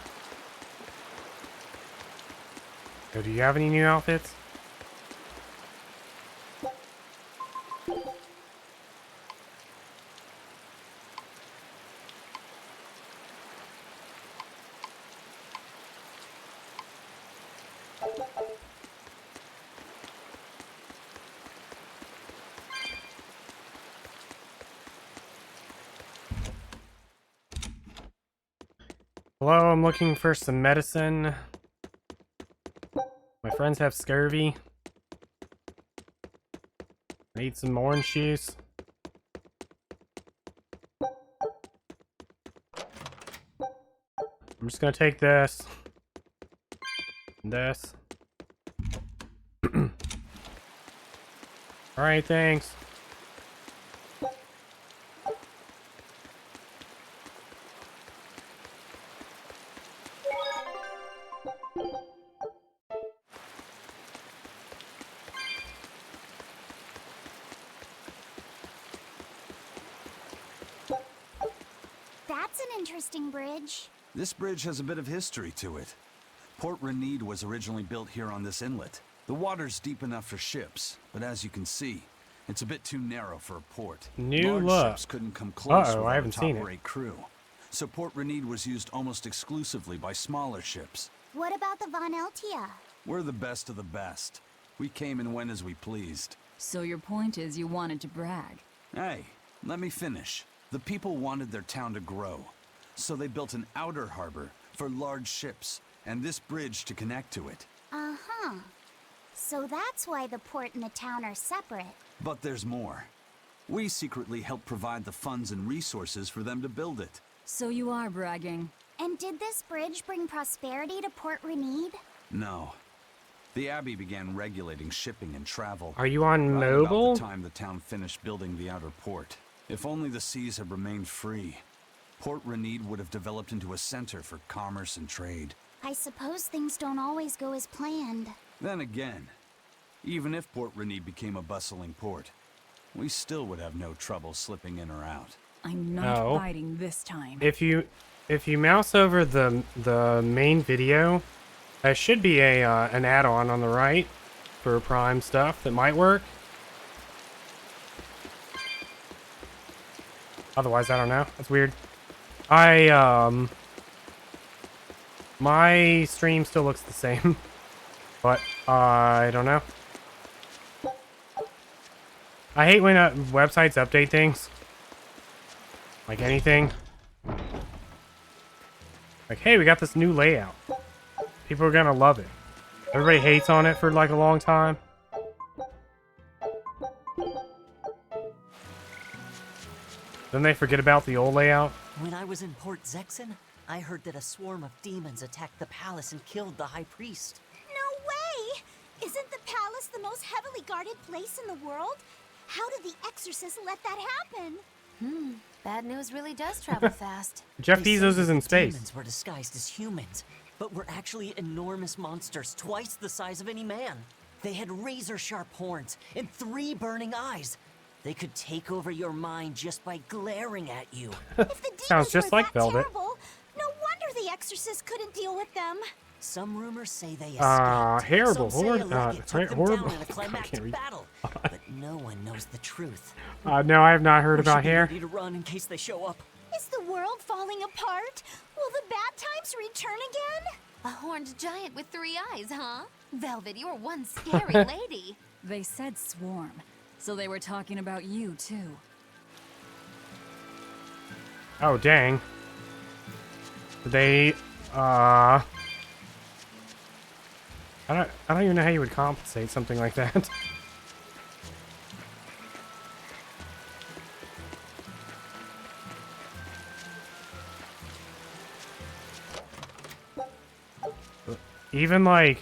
So do you have any new outfits? Hello, I'm looking for some medicine. My friends have scurvy. I need some orange juice. I'm just gonna take this. And this. Alright, thanks. That's an interesting bridge. This bridge has a bit of history to it. Port Renede was originally built here on this inlet. The water's deep enough for ships, but as you can see, it's a bit too narrow for a port. New Large look. ships couldn't come close Uh-oh, without I a haven't seen it. top-rate crew. So Port Renede was used almost exclusively by smaller ships. What about the Von Eltia? We're the best of the best. We came and went as we pleased. So your point is you wanted to brag. Hey, let me finish. The people wanted their town to grow, so they built an outer harbor for large ships, and this bridge to connect to it. Uh-huh. So that's why the port and the town are separate. But there's more. We secretly helped provide the funds and resources for them to build it. So you are bragging. And did this bridge bring prosperity to Port Renede? No. The Abbey began regulating shipping and travel. Are you on right mobile? About the time the town finished building the outer port. If only the seas had remained free, Port Renede would have developed into a center for commerce and trade. I suppose things don't always go as planned. Then again, even if Port Renede became a bustling port, we still would have no trouble slipping in or out. I'm not No. biting this time. If you mouse over the main video, there should be a an add-on on the right for Prime stuff that might work. Otherwise, I don't know. That's weird. My stream still looks the same, but I don't know. I hate when websites update things. Like anything. Like, hey, we got this new layout. People are gonna love it. Everybody hates on it for like a long time. Then they forget about the old layout. When I was in Port Zexen, I heard that a swarm of demons attacked the palace and killed the High Priest. No way! Isn't the palace the most heavily guarded place in the world? How did the Exorcist let that happen? Bad news really does travel fast. Jeff They Bezos say is in the space. Demons were disguised as humans, but were actually enormous monsters, twice the size of any man. They had razor-sharp horns and 3 burning eyes. They could take over your mind just by glaring at you. If the demons Sounds just were like that Velvet. terrible, no wonder the Exorcist couldn't deal with them. Some rumors say they escaped. Horrible Some say horde. a legate took them Horrible. down in a I can't climactic read. battle. But no one knows the truth. No, I have not heard We about should be hair. ready to run in case they show up. Is the world falling apart? Will the bad times return again? A horned giant with 3 eyes, huh? Velvet, you're one scary lady. They said swarm, so they were talking about you too. Oh, dang. They, I don't even know how you would compensate something like that. Even like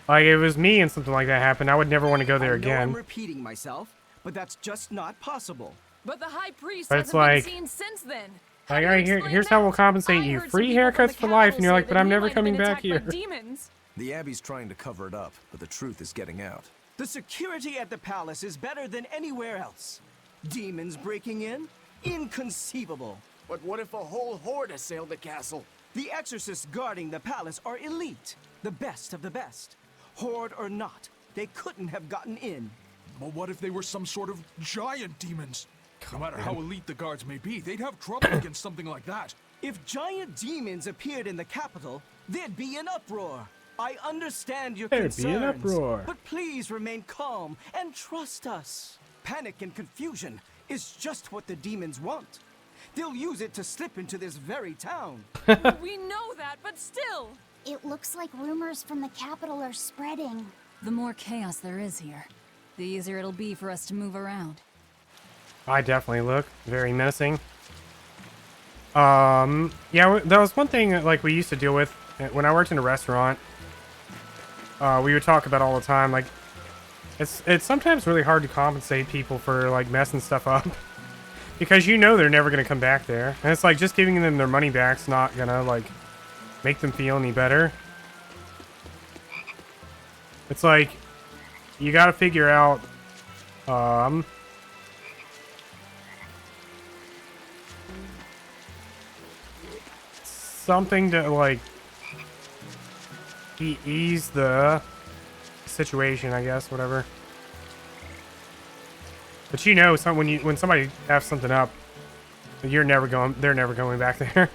it was me and something like that happened, I would never want to go there I know I'm again. repeating myself, but that's just not possible. But the High Priest But it's hasn't like- been seen since then. Like, alright, here's how we'll compensate you. Free haircuts for life, and you're like, but I'm never coming back here. Demons. The Abbey's trying to cover it up, but the truth is getting out. The security at the palace is better than anywhere else. Demons breaking in? Inconceivable. But what if a whole horde assailed the castle? The exorcists guarding the palace are elite, the best of the best. Horde or not, they couldn't have gotten in. But what if they were some sort of giant demons? No matter how elite the guards may be, they'd have trouble against something like that. If giant demons appeared in the capital, there'd be an uproar. I understand your There'd concerns, be an uproar. but please remain calm and trust us. Panic and confusion is just what the demons want. They'll use it to slip into this very town. We know that, but still. It looks like rumors from the capital are spreading. The more chaos there is here, the easier it'll be for us to move around. I definitely look very menacing. Yeah, that was one thing that, like, we used to deal with when I worked in a restaurant. We would talk about all the time. Like, it's sometimes really hard to compensate people for like messing stuff up because you know they're never gonna come back there, and it's like just giving them their money back's not gonna like make them feel any better. It's like you got to figure out. Something to like ease the situation, I guess, whatever. But you know, when somebody F's something up, they're never going back there.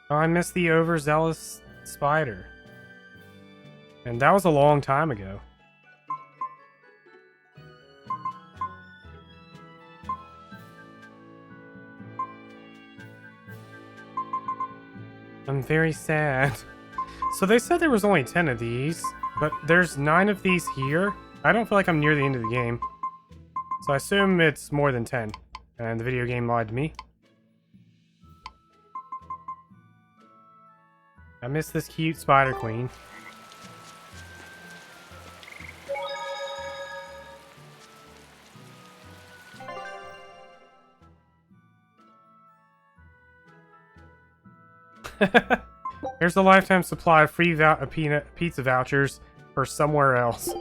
Oh, I missed the overzealous spider. And that was a long time ago. I'm very sad. So they said there was only 10 of these, but there's 9 of these here. I don't feel like I'm near the end of the game. So I assume it's more than 10. And the video game lied to me. I miss this cute spider queen. Here's a lifetime supply of free pizza vouchers for somewhere else.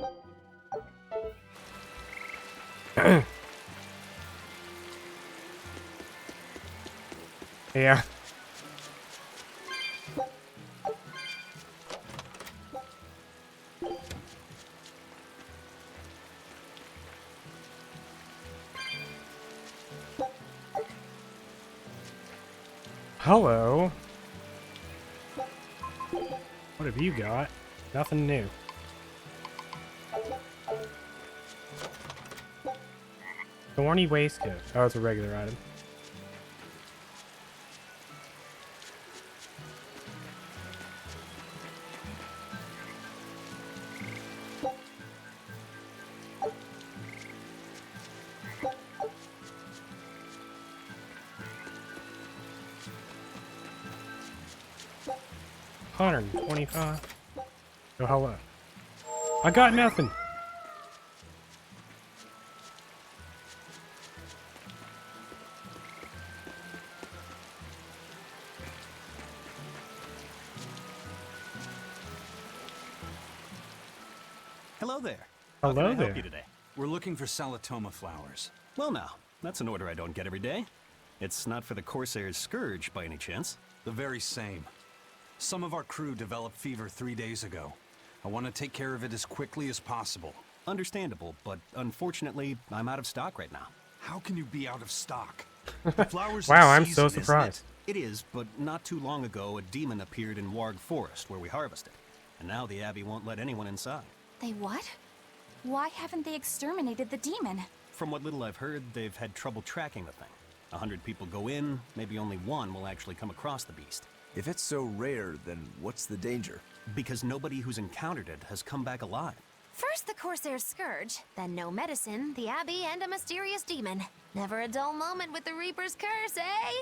Yeah. Hello. What have you got? Nothing new. Thorny waistcoat. Oh, it's a regular item. $125. Oh, hello. I got nothing. Hello there. How Hello can I help there. you today? We're looking for Salatoma flowers. Well now, that's an order I don't get every day. It's not for the Corsair's Scourge, by any chance? The very same. Some of our crew developed fever 3 days ago. I want to take care of it as quickly as possible. Understandable, but unfortunately, I'm out of stock right now. How can you be out of stock? The flowers Wow, in I'm so season, isn't surprised. It is, but not too long ago, a demon appeared in Warg Forest, where we harvested. And now the Abbey won't let anyone inside. They what? Why haven't they exterminated the demon? From what little I've heard, they've had trouble tracking the thing. 100 people go in, maybe only one will actually come across the beast. If it's so rare, then what's the danger? Because nobody who's encountered it has come back alive. First the Corsair's Scourge, then no medicine, the Abbey, and a mysterious demon. Never a dull moment with the Reaper's Curse, eh?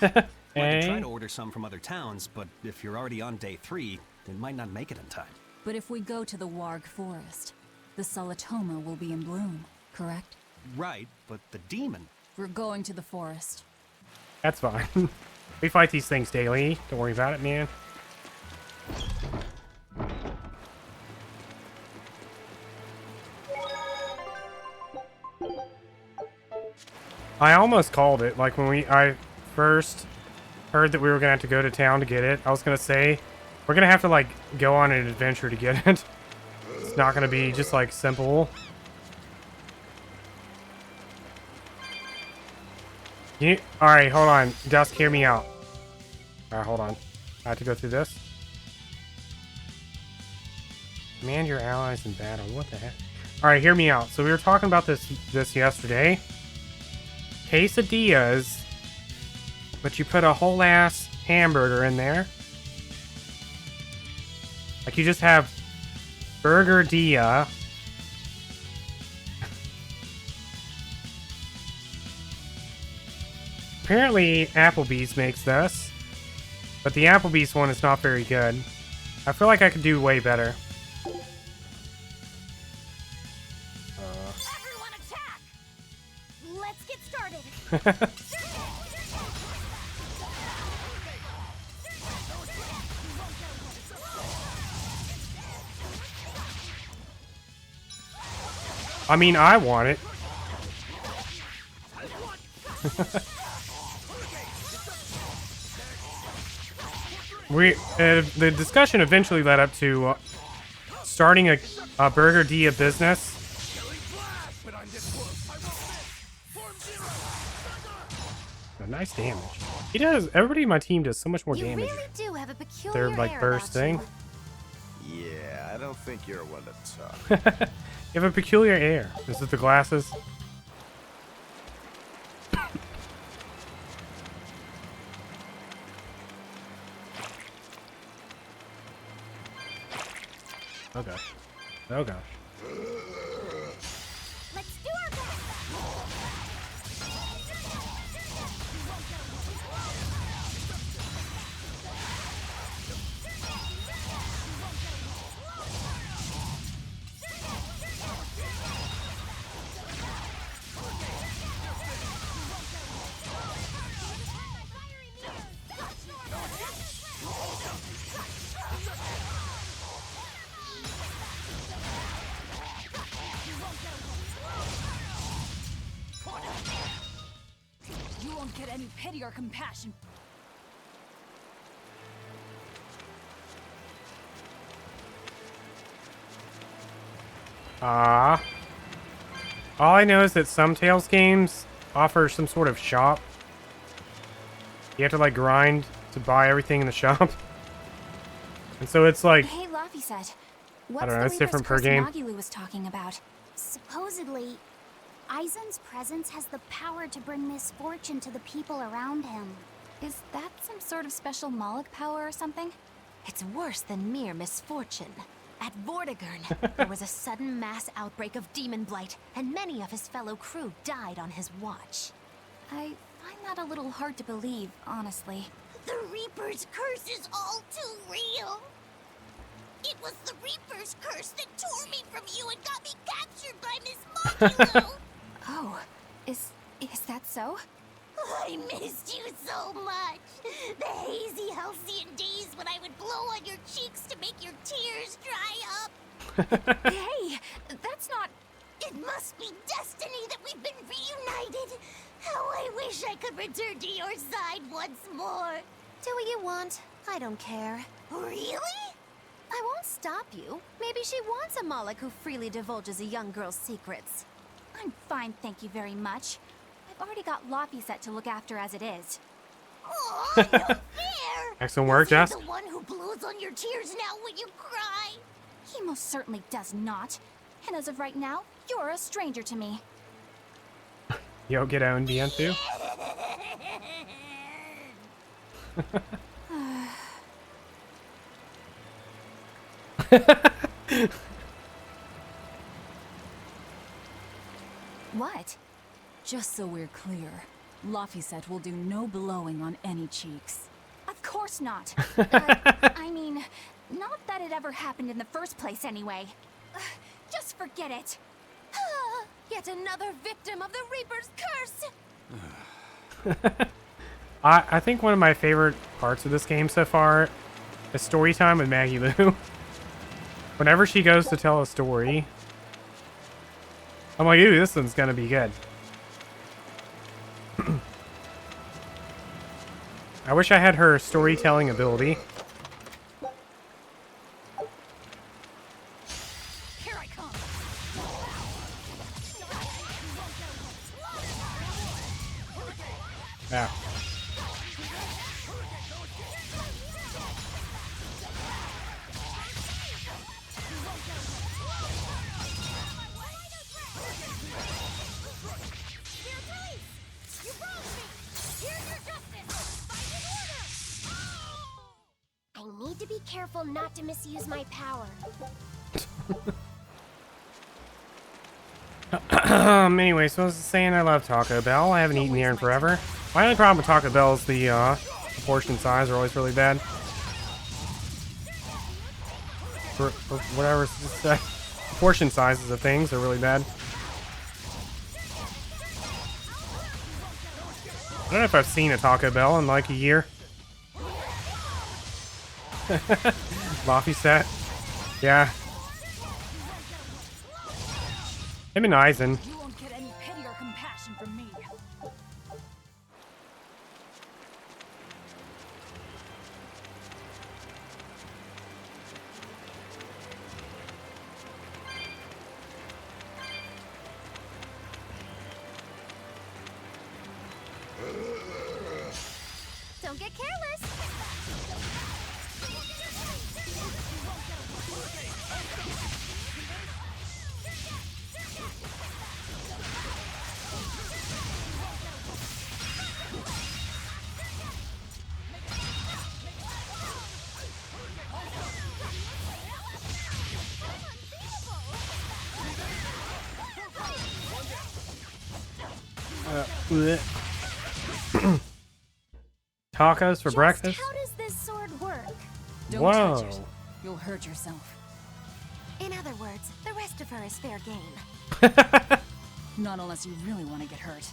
I could try to order some from other towns, but if you're already on day 3, it might not make it in time. But if we go to the Warg Forest, the Solatoma will be in bloom, correct? Right, but the demon... We're going to the forest. That's fine. We fight these things daily. Don't worry about it, man. I almost called it. Like when I first heard that we were gonna have to go to town to get it, I was gonna say we're gonna have to like go on an adventure to get it. It's not gonna be just like simple. Alright, hold on. Dusk, hear me out. Alright, hold on. I have to go through this. Command your allies in battle. What the heck? Alright, hear me out. So we were talking about this yesterday. Quesadillas, but you put a whole ass hamburger in there. Like you just have burger-dilla. Apparently Applebee's makes this, but the Applebee's one is not very good. I feel like I could do way better. Everyone attack! Let's get started. I mean, I want it. The discussion eventually led up to starting a burger-dilla business. Nice damage. He does. Everybody in my team does so much more damage. You really do have a peculiar Their like air burst about thing. you. Yeah, I don't think you're one to talk. You have a peculiar air. Is it the glasses? Oh gosh. Oh gosh. Let's do our best. You won't get any pity or compassion. Ah. All I know is that some Tales games offer some sort of shop. You have to like grind to buy everything in the shop. And so it's like... Hey, Laphicet. What's I don't know, the it's different per Reaper's game. Curse Magilu was talking about? Supposedly, Aizen's presence has the power to bring misfortune to the people around him. Is that some sort of special Moloch power or something? It's worse than mere misfortune. At Vortigern, there was a sudden mass outbreak of demon blight, and many of his fellow crew died on his watch. I find that a little hard to believe, honestly. The Reaper's curse is all too real. It was the Reaper's curse that tore me from you and got me captured by Miss Mokulo. Oh, is that so? I missed you so much. The hazy, halcyon days when I would blow on your cheeks to make your tears dry up. Hey, that's not... It must be destiny that we've been reunited. How I wish I could return to your side once more. Do what you want. I don't care. Really? I won't stop you. Maybe she wants a Moloch who freely divulges a young girl's secrets. I'm fine, thank you very much. I've already got Loppy set to look after as it is. Aw, no fair! Excellent work, Jess. The one who blows on your tears now when you cry. He most certainly does not. And as of right now, you're a stranger to me. Yo, get owned, BN too. What? Just so we're clear, Laphicet will do no blowing on any cheeks. Of course not. I mean, not that it ever happened in the first place anyway. Just forget it. Yet another victim of the Reaper's curse! I think one of my favorite parts of this game so far is story time with Maggie Lou. Whenever she goes to tell a story, I'm like, ooh, this one's gonna be good. I wish I had her storytelling ability. Here I come. Yeah. I need to be careful not to misuse my power. Anyway, so I was saying I love Taco Bell. I haven't eaten here in forever. My only problem with Taco Bell is the portion size are always really bad. For whatever, just, portion sizes of things are really bad. I don't know if I've seen a Taco Bell in like a year. Laphicet. Yeah. Him and Eisen. You won't get any pity or compassion from me. Don't get careless! Tacos for breakfast? How does this sword work? Don't Whoa. touch it. You'll hurt yourself. In other words, the rest of her is fair game. Not unless you really want to get hurt.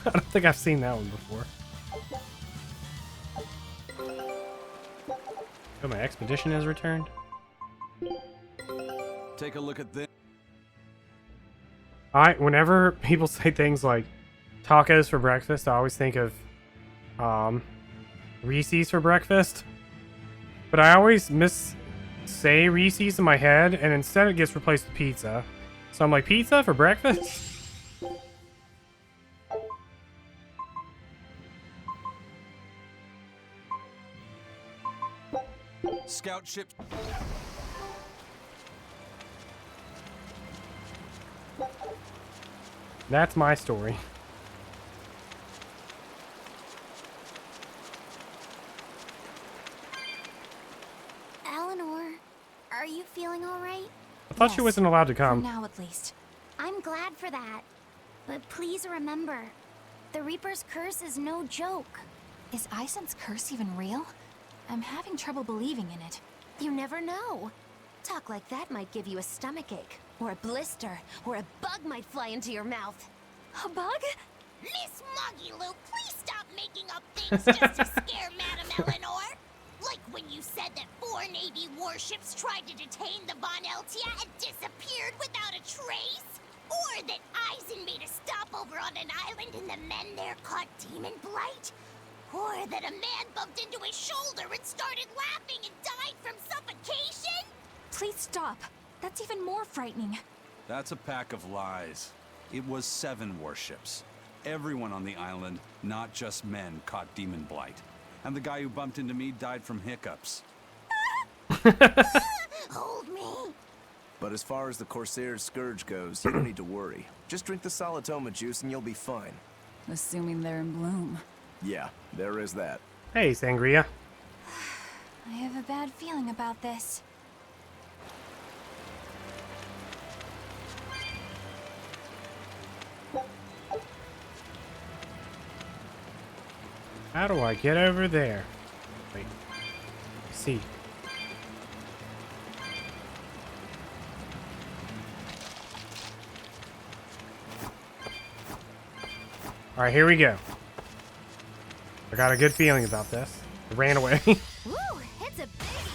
I don't think I've seen that one before. Oh, my expedition has returned. Take a look at this. Whenever people say things like tacos for breakfast, I always think of Reese's for breakfast. But I always say Reese's in my head, and instead it gets replaced with pizza. So I'm like, pizza for breakfast? Scout ship. That's my story. Eleanor, are you feeling all right? I thought she wasn't allowed to come. For now, at least. I'm glad for that. But please remember, the Reaper's curse is no joke. Is Eisen's curse even real? I'm having trouble believing in it. You never know. Talk like that might give you a stomachache, or a blister, or a bug might fly into your mouth. A bug? Miss Moggy Lou, please stop making up things just to scare Madame Eleanor. Like when you said that 4 Navy warships tried to detain the Von Eltia and disappeared without a trace? Or that Eisen made a stop over on an island and the men there caught demon blight? Or that a man bumped into his shoulder and started laughing and died from suffocation? Please stop. That's even more frightening. That's a pack of lies. It was 7 warships. Everyone on the island, not just men, caught demon blight. And the guy who bumped into me died from hiccups. Hold me. But as far as the Corsair's Scourge goes, you don't need to worry. Just drink the Solitoma juice and you'll be fine. Assuming they're in bloom. Yeah, there is that. Hey, Sangria. I have a bad feeling about this. How do I get over there? Wait. See. Alright, here we go. I got a good feeling about this. I ran away. Woo, it's a biggie.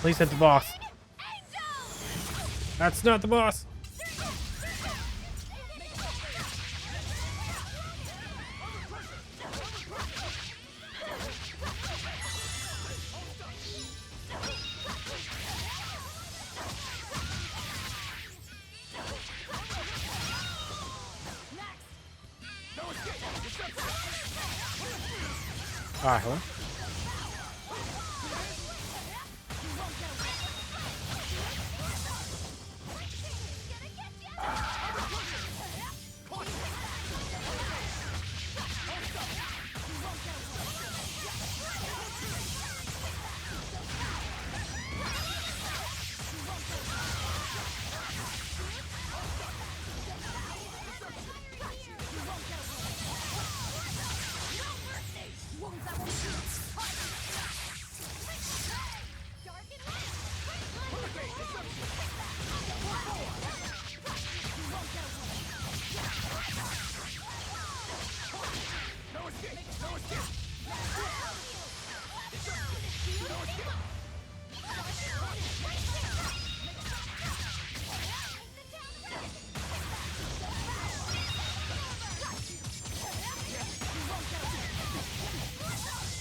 Please hit the boss. That's not the boss. Alright, hello.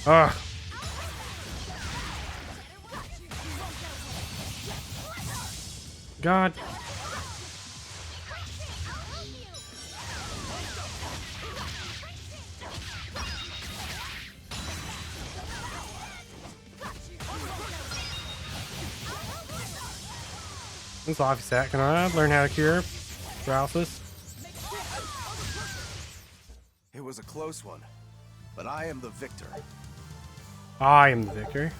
Ugh. God. This life set. Can I learn how to cure paralysis? It was a close one, but I am the victor. I am the victor.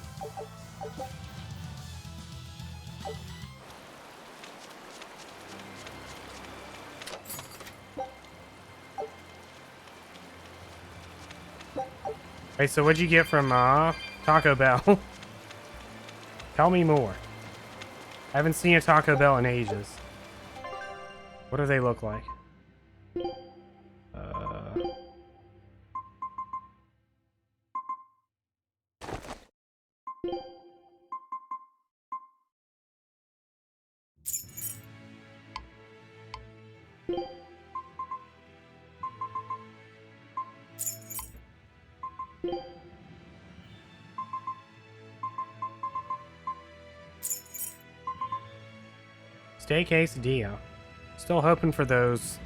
Hey, so what'd you get from Taco Bell? Tell me more. I haven't seen a Taco Bell in ages. What do they look like? Steak quesadilla. Still hoping for those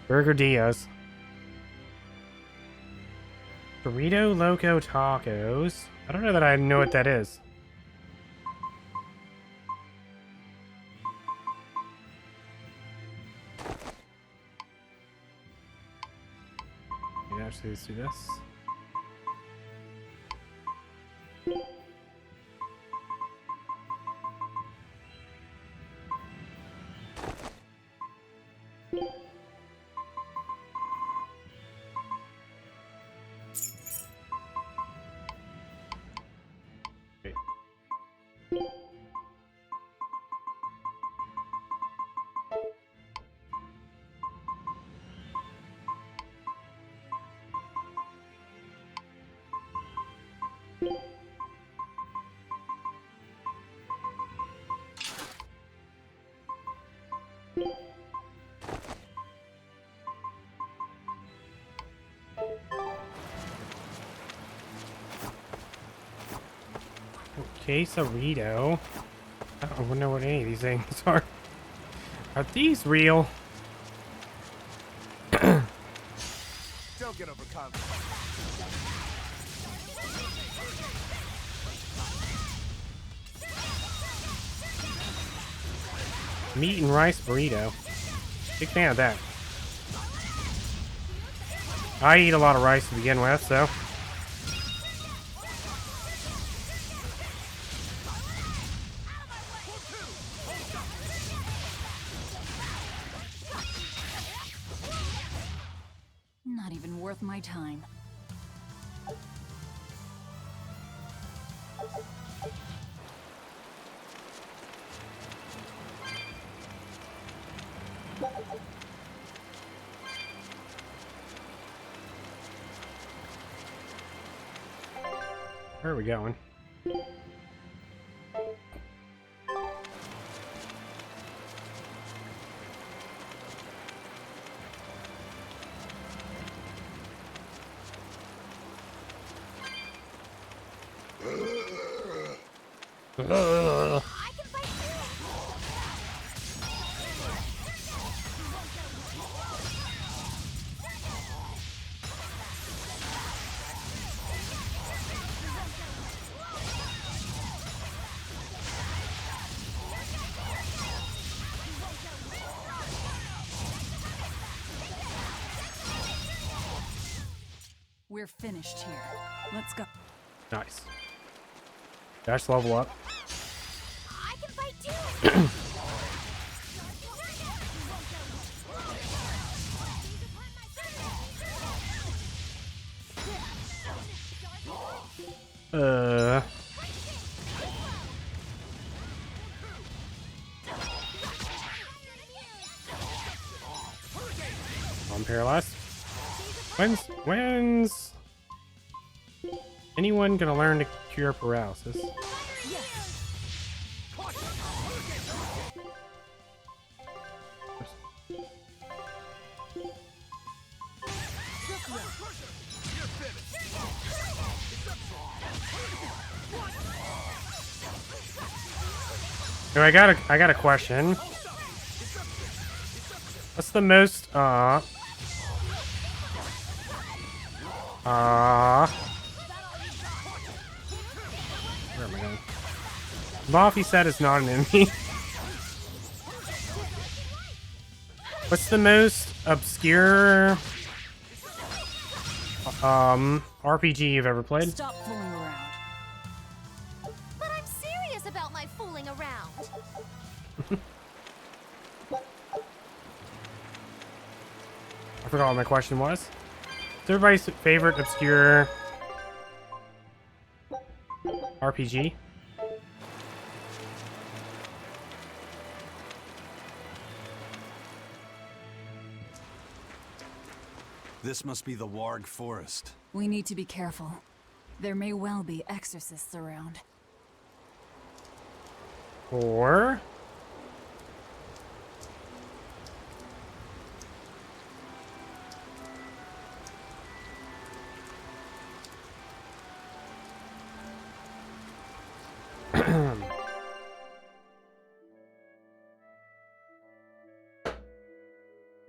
burger dias. Burrito Loco Tacos. I don't know that I know what that is. Actually, let's do this. Quesarito. I don't know what any of these things are. Are these real? Don't get overconfident. Meat and rice burrito. Big fan of that. I eat a lot of rice to begin with, so. Not even worth my time. Where are we going? Ugh. We're finished here. Let's go. Nice. Dash level up. I can fight too. I'm paralyzed. When's anyone gonna learn to cure paralysis? So I got a question. What's the most where am I going? Moffy said it's not an enemy. What's the most obscure RPG you've ever played? Stop fooling around. But I'm serious about my fooling around. I forgot what my question was. What's everybody's favorite obscure RPG? This must be the Warg Forest. We need to be careful. There may well be exorcists around. Or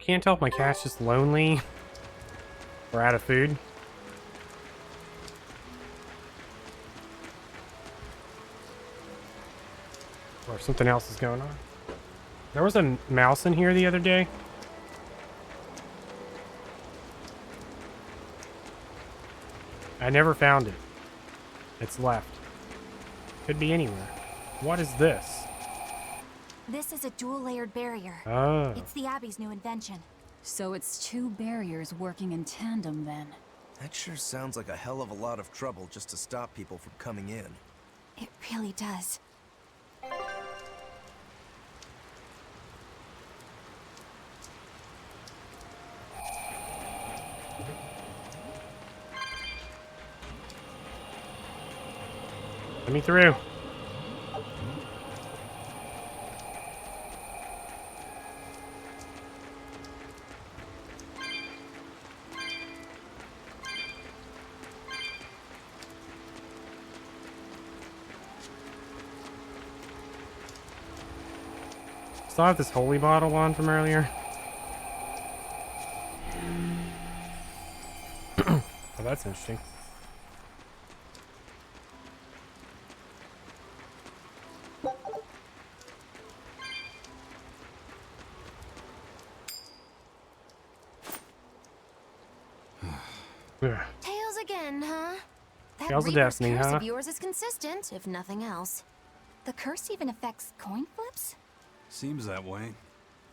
can't tell if my cat's just lonely or out of food. Or something else is going on. There was a mouse in here the other day. I never found it. It's left. Could be anywhere. What is this? This is a dual-layered barrier. Oh. It's the Abbey's new invention. So it's two barriers working in tandem then. That sure sounds like a hell of a lot of trouble just to stop people from coming in. It really does. Let me through. still have this holy bottle on from earlier. Oh, that's interesting. Tails again, huh? That Tails of Reaper's Destiny, curse huh? of yours is consistent, if nothing else. The curse even affects coin flips? Seems that way.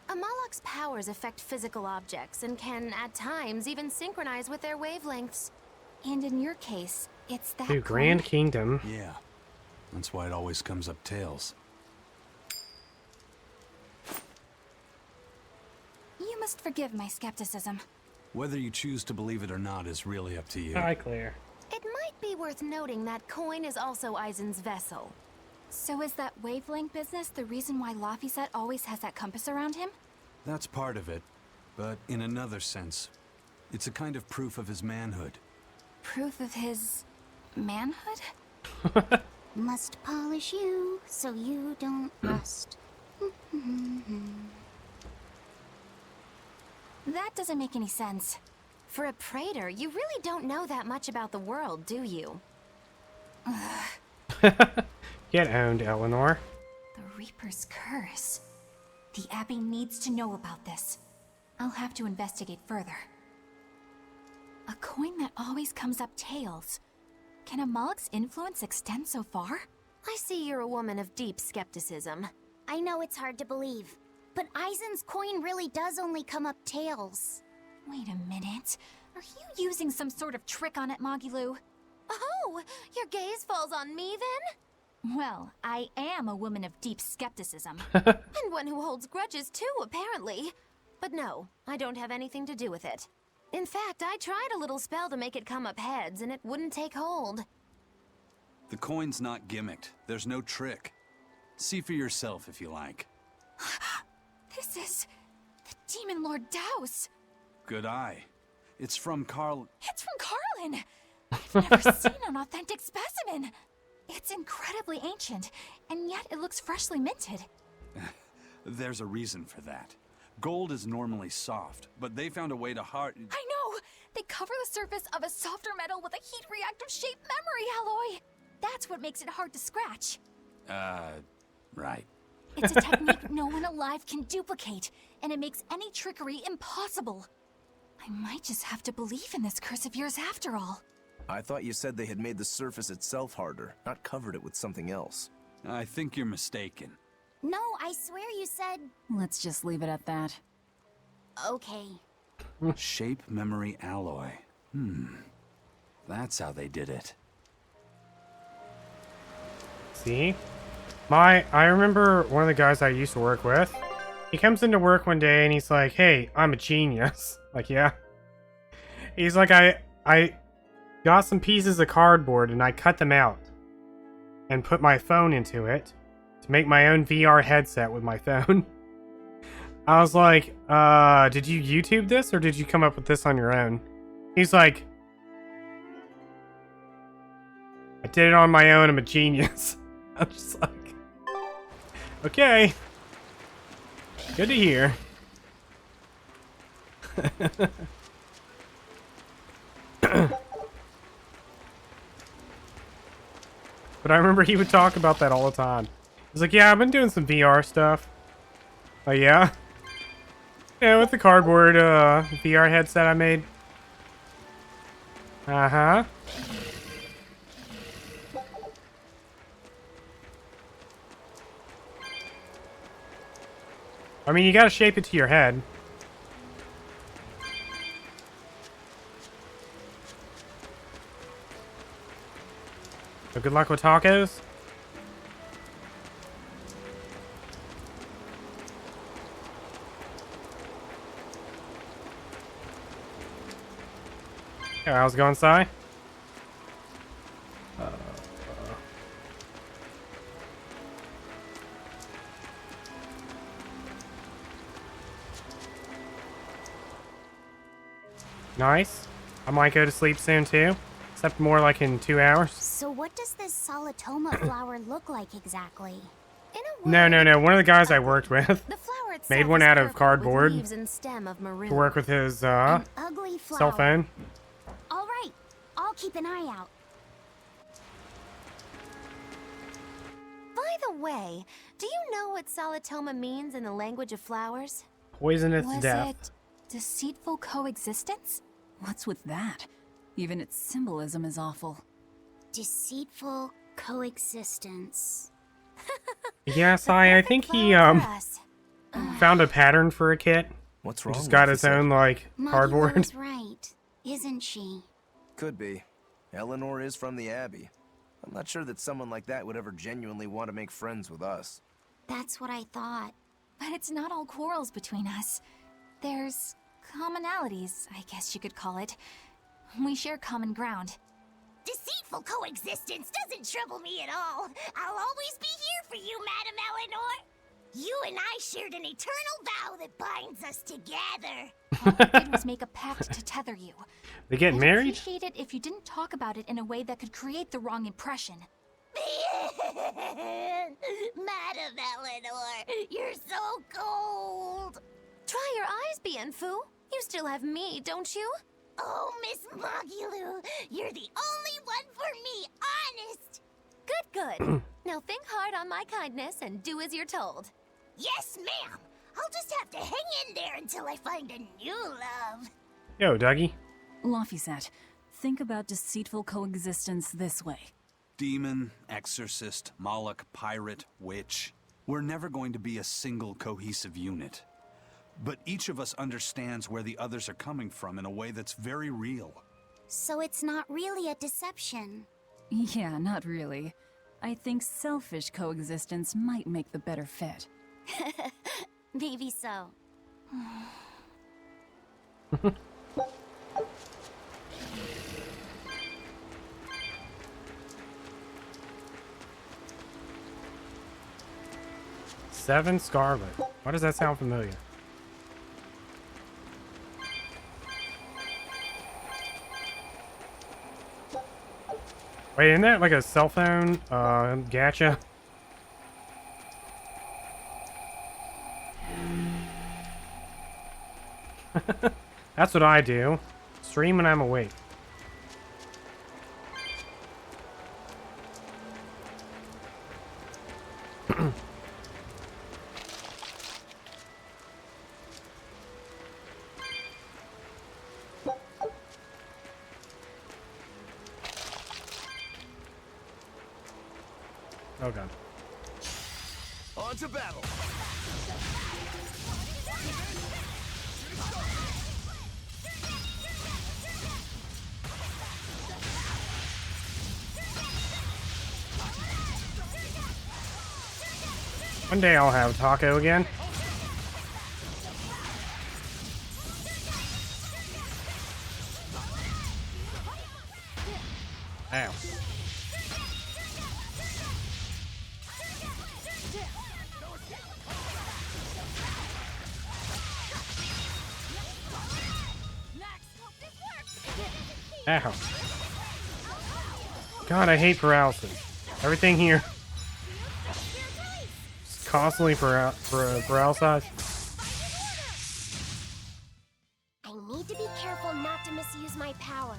Amalok's powers affect physical objects and can, at times, even synchronize with their wavelengths. And in your case, it's that Dude, Grand Kingdom. Yeah. That's why it always comes up tails. You must forgive my skepticism. Whether you choose to believe it or not is really up to you. Hi, Claire. It might be worth noting that coin is also Eisen's vessel. So is that wavelength business the reason why Laphicet always has that compass around him? That's part of it. But in another sense, it's a kind of proof of his manhood. Proof of his manhood? Must polish you so you don't rust. That doesn't make any sense. For a praetor, you really don't know that much about the world, do you? Get owned, Eleanor. The Reaper's curse. The Abbey needs to know about this. I'll have to investigate further. A coin that always comes up tails. Can Amalek's influence extend so far? I see you're a woman of deep skepticism. I know it's hard to believe, but Eisen's coin really does only come up tails. Wait a minute. Are you using some sort of trick on it, Magilu? Oh, your gaze falls on me then? Well, I am a woman of deep skepticism. And one who holds grudges too, apparently. But no, I don't have anything to do with it. In fact, I tried a little spell to make it come up heads, and it wouldn't take hold. The coin's not gimmicked. There's no trick. See for yourself if you like. This is the Demon Lord Douse. Good eye. It's from Carl. It's from Carlin. I've never seen an authentic specimen. It's incredibly ancient, and yet it looks freshly minted. There's a reason for that. Gold is normally soft, but they found a way to hard. I know! They cover the surface of a softer metal with a heat-reactive shaped memory alloy. That's what makes it hard to scratch. Right. It's a technique no one alive can duplicate, and it makes any trickery impossible. I might just have to believe in this curse of yours after all. I thought you said they had made the surface itself harder, not covered it with something else. I think you're mistaken. No, I swear you said... Let's just leave it at that. Okay. Shape memory alloy. That's how they did it. See? I remember one of the guys I used to work with. He comes into work one day and he's like, "Hey, I'm a genius." Like, yeah. He's like, I got some pieces of cardboard and I cut them out and put my phone into it to make my own VR headset with my phone. I was like, did you YouTube this or did you come up with this on your own? He's like, I did it on my own, I'm a genius. I'm just like, okay. Good to hear. But I remember he would talk about that all the time. He's like, yeah, I've been doing some VR stuff. Oh, yeah? Yeah, with the cardboard VR headset I made. Uh-huh. I mean, you gotta shape it to your head. So good luck with tacos. Yeah, how's it going, Si? Nice. I might go to sleep soon too, except more like in 2 hours. So what does this solitoma flower look like exactly? No. One of the guys I worked with. The flower Made itself one is out of purple cardboard with leaves and stem of maroon. to work with his An ugly flower. cell phone. All right, I'll keep an eye out. By the way, do you know what Solitoma means in the language of flowers? Poisonous Was death. it deceitful coexistence? What's with that? Even its symbolism is awful. Deceitful coexistence. Yes, I think he found a pattern for a kit. What's He wrong just got with his it? own like cardboard. was right, isn't she? Could be. Eleanor is from the Abbey. I'm not sure that someone like that would ever genuinely want to make friends with us. That's what I thought. But it's not all quarrels between us. There's commonalities, I guess you could call it. We share common ground. Deceitful coexistence doesn't trouble me at all. I'll always be here for you, Madam Eleanor. You and I shared an eternal vow that binds us together. All we did was make a pact to tether you. They get I'd married? appreciate it if you didn't talk about it in a way that could create the wrong impression. Madam Eleanor, you're so cold. Try your eyes, Bienfu. You still have me, don't you? Oh, Miss Mogulu, you're the only one for me, honest. Good, good. Now think hard on my kindness and do as you're told. Yes, ma'am. I'll just have to hang in there until I find a new love. Yo, Dougie. Laphicet, think about deceitful coexistence this way. Demon, exorcist, Moloch, pirate, witch. We're never going to be a single cohesive unit. But each of us understands where the others are coming from in a way that's very real. So it's not really a deception. Yeah, not really. I think selfish coexistence might make the better fit. Maybe so. Seven Scarlet. Why does that sound familiar? Wait, isn't that like a cell phone? Gacha? That's what I do. Stream when I'm awake. Oh god. On to battle! One day I'll have taco again. Ow. Ow. God, I hate paralysis. Everything here. Just constantly paralysis. I need to be careful not to misuse my power.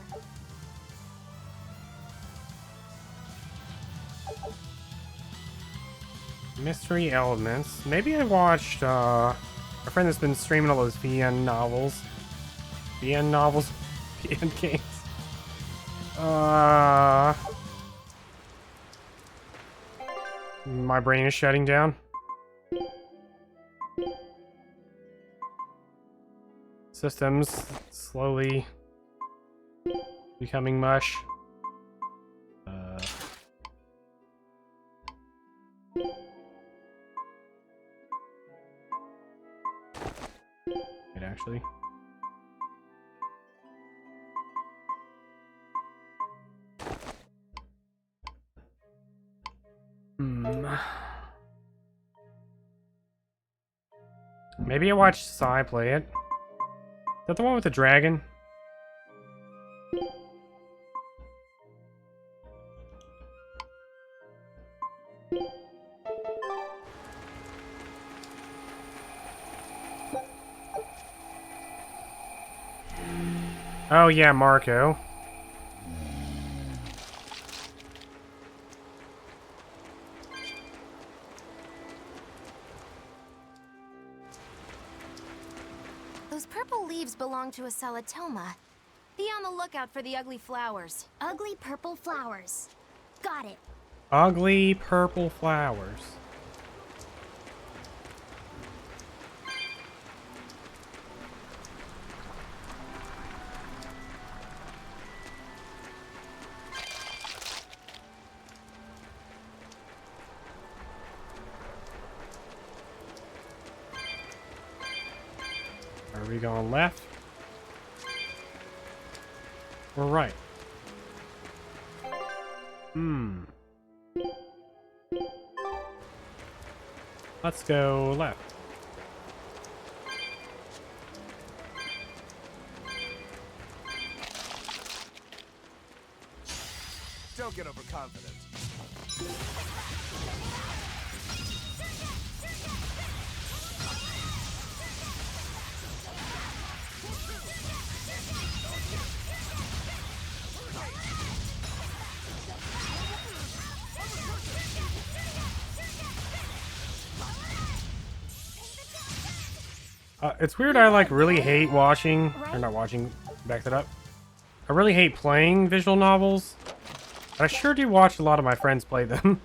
Mystery elements. Maybe I watched a friend that's been streaming all those VN novels. VN novels? VN games. My brain is shutting down. Systems slowly becoming mush. It actually. Maybe I watched Sai play it. Is that the one with the dragon? Oh yeah, Marco. Those purple leaves belong to a salatoma. Be on the lookout for the ugly flowers. Ugly purple flowers. Got it. Ugly purple flowers. Are we going left? Or right? Let's go left. Don't get overconfident. It's weird, I like really hate watching, or not watching, back that up. I really hate playing visual novels. But I sure do watch a lot of my friends play them.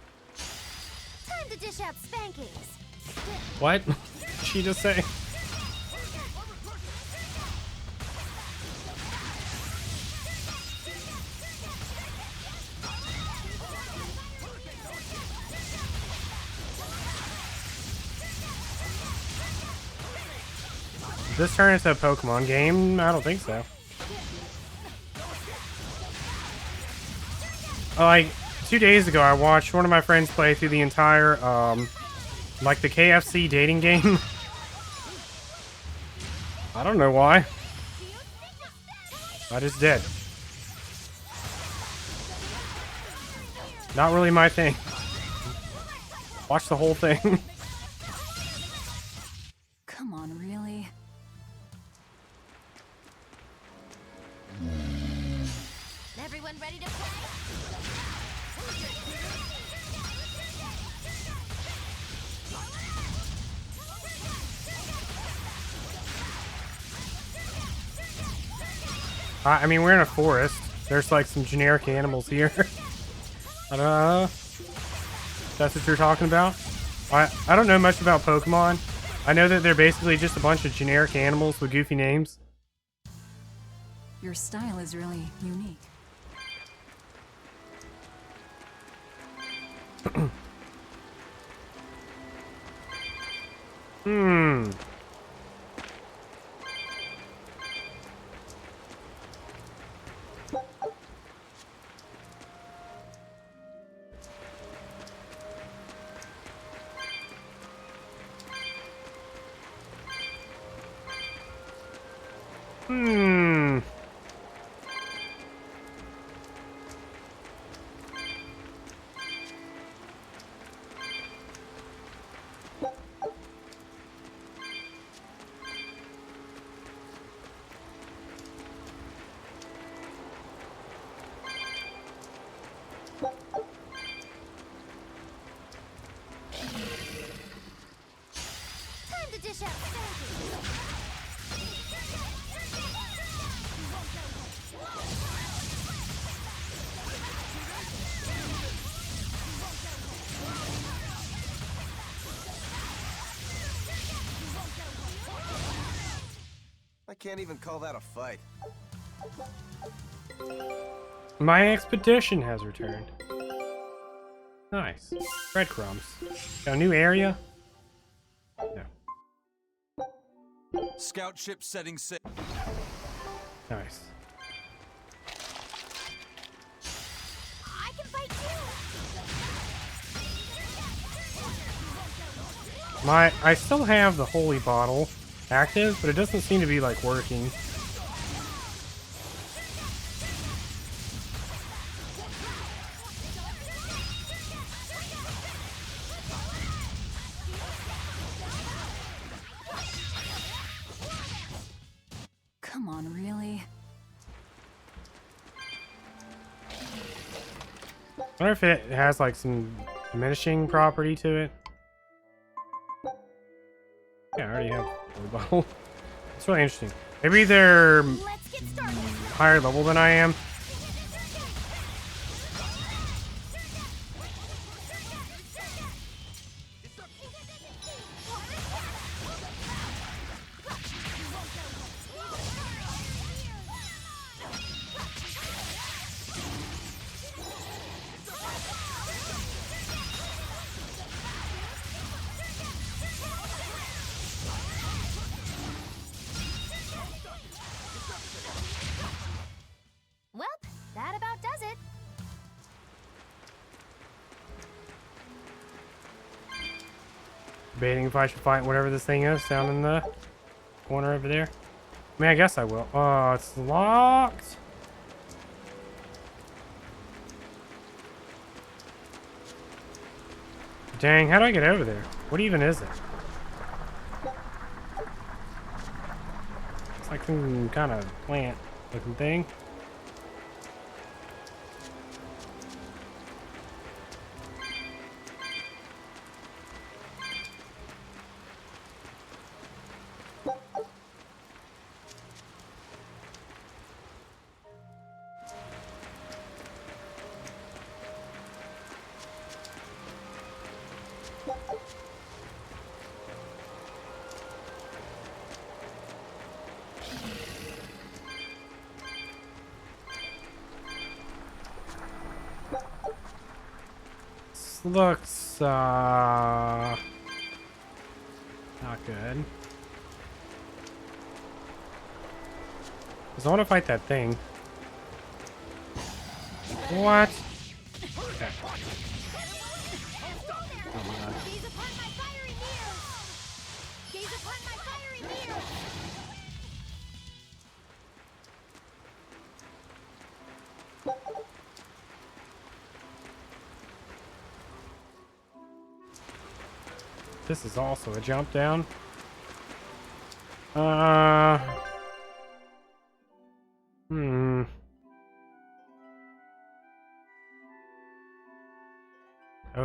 Time to dish out spankings. What? Did she just say? Did this turn into a Pokemon game? I don't think so. Like 2 days ago, I watched one of my friends play through the entire, like the KFC dating game. I don't know why. I just did. Not really my thing. Watch the whole thing. Come on, really? Everyone ready to play? I mean, we're in a forest. There's like some generic animals here. I don't know. That's what you're talking about? I don't know much about Pokemon. I know that they're basically just a bunch of generic animals with goofy names. Your style is really unique. Time to dish out spankings. I can't even call that a fight. My expedition has returned. Nice. Breadcrumbs. Got a new area? No. Scout ship setting sail. Nice. I can fight too. I still have the holy bottle active, but it doesn't seem to be like working. Come on, really? wonder if it has like some diminishing property to it. Yeah, I already have a bottle. It's really interesting. Maybe they're higher level than I am. Well, that about does it. Debating if I should fight whatever this thing is down in the corner over there. I mean, I guess I will. Oh, it's locked. Dang, how do I get over there? What even is it? It's like some kind of plant looking thing. Looks not good. Cause I want to fight that thing. What? Okay. Oh my god. Gaze upon my fiery mirror. Gaze upon my fiery mirror. This is also a jump down. Oh,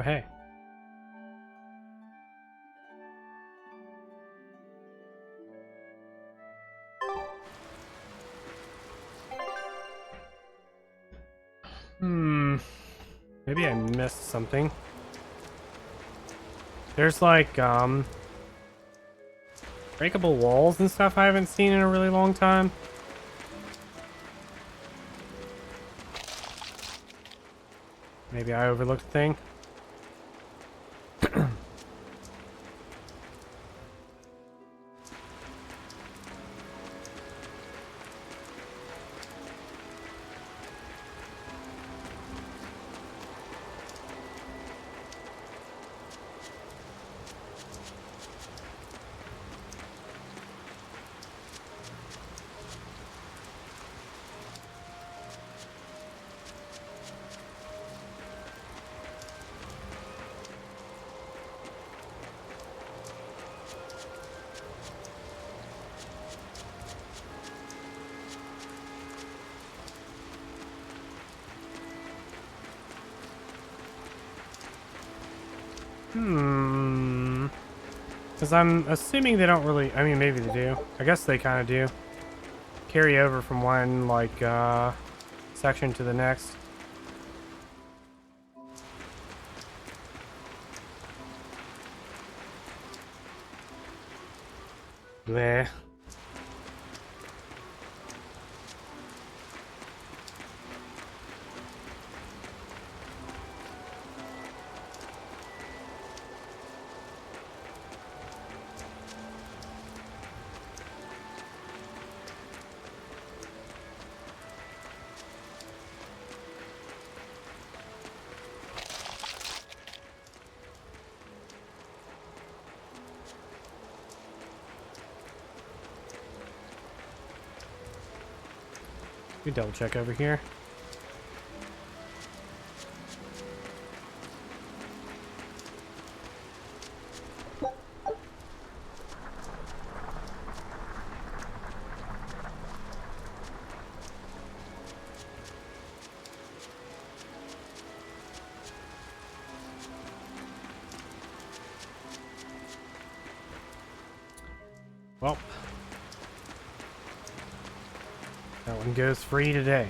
hey. Maybe I missed something. There's like, breakable walls and stuff I haven't seen in a really long time. Maybe I overlooked a thing. Because I'm assuming they don't really... I mean, maybe they do. I guess they kind of do. Carry over from one, like, section to the next. Bleh. We double check over here. Well, that one goes free today.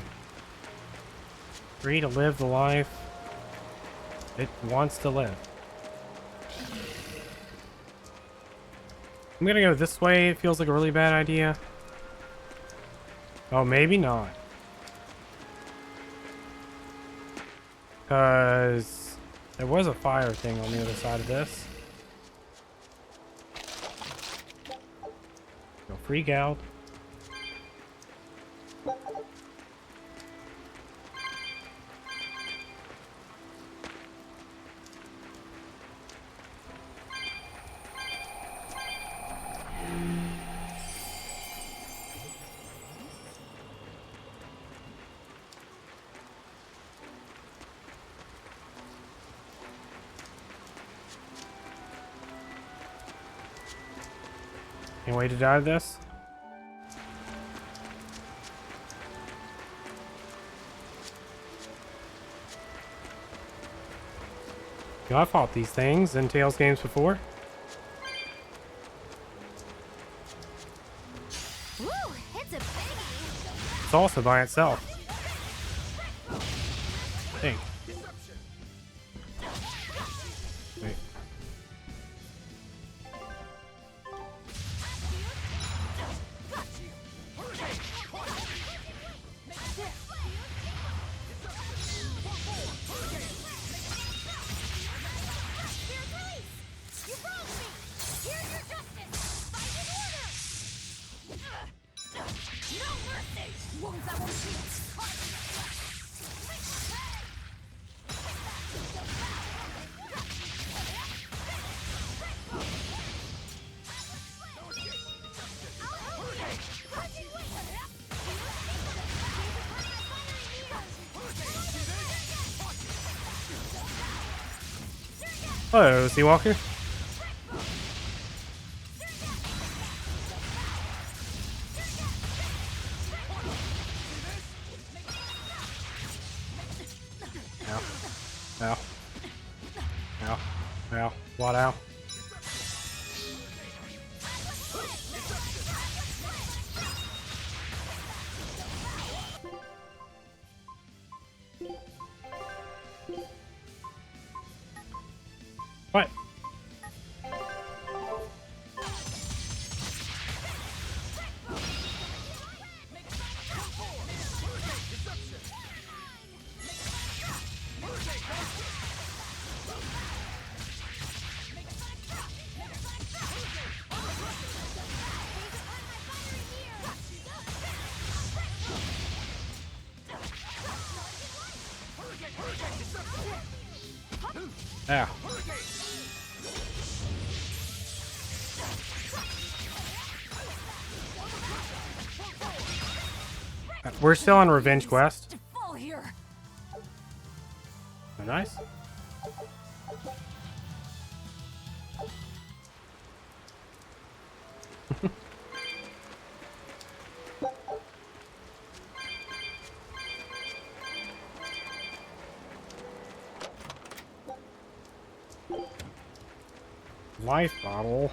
Free to live the life it wants to live. I'm gonna go this way. It feels like a really bad idea. Oh, maybe not. Because there was a fire thing on the other side of this. Go freak out. Any way to die of this? You know, I fought these things in Tales games before. Woo, it's a biggie. It's also by itself. Dang. Wait. Hello, Seawalker. Ow. Ow. Ow. Ow. What ow? What? Ow. We're still on Revenge Quest. Fall here. Oh, nice. Life bottle.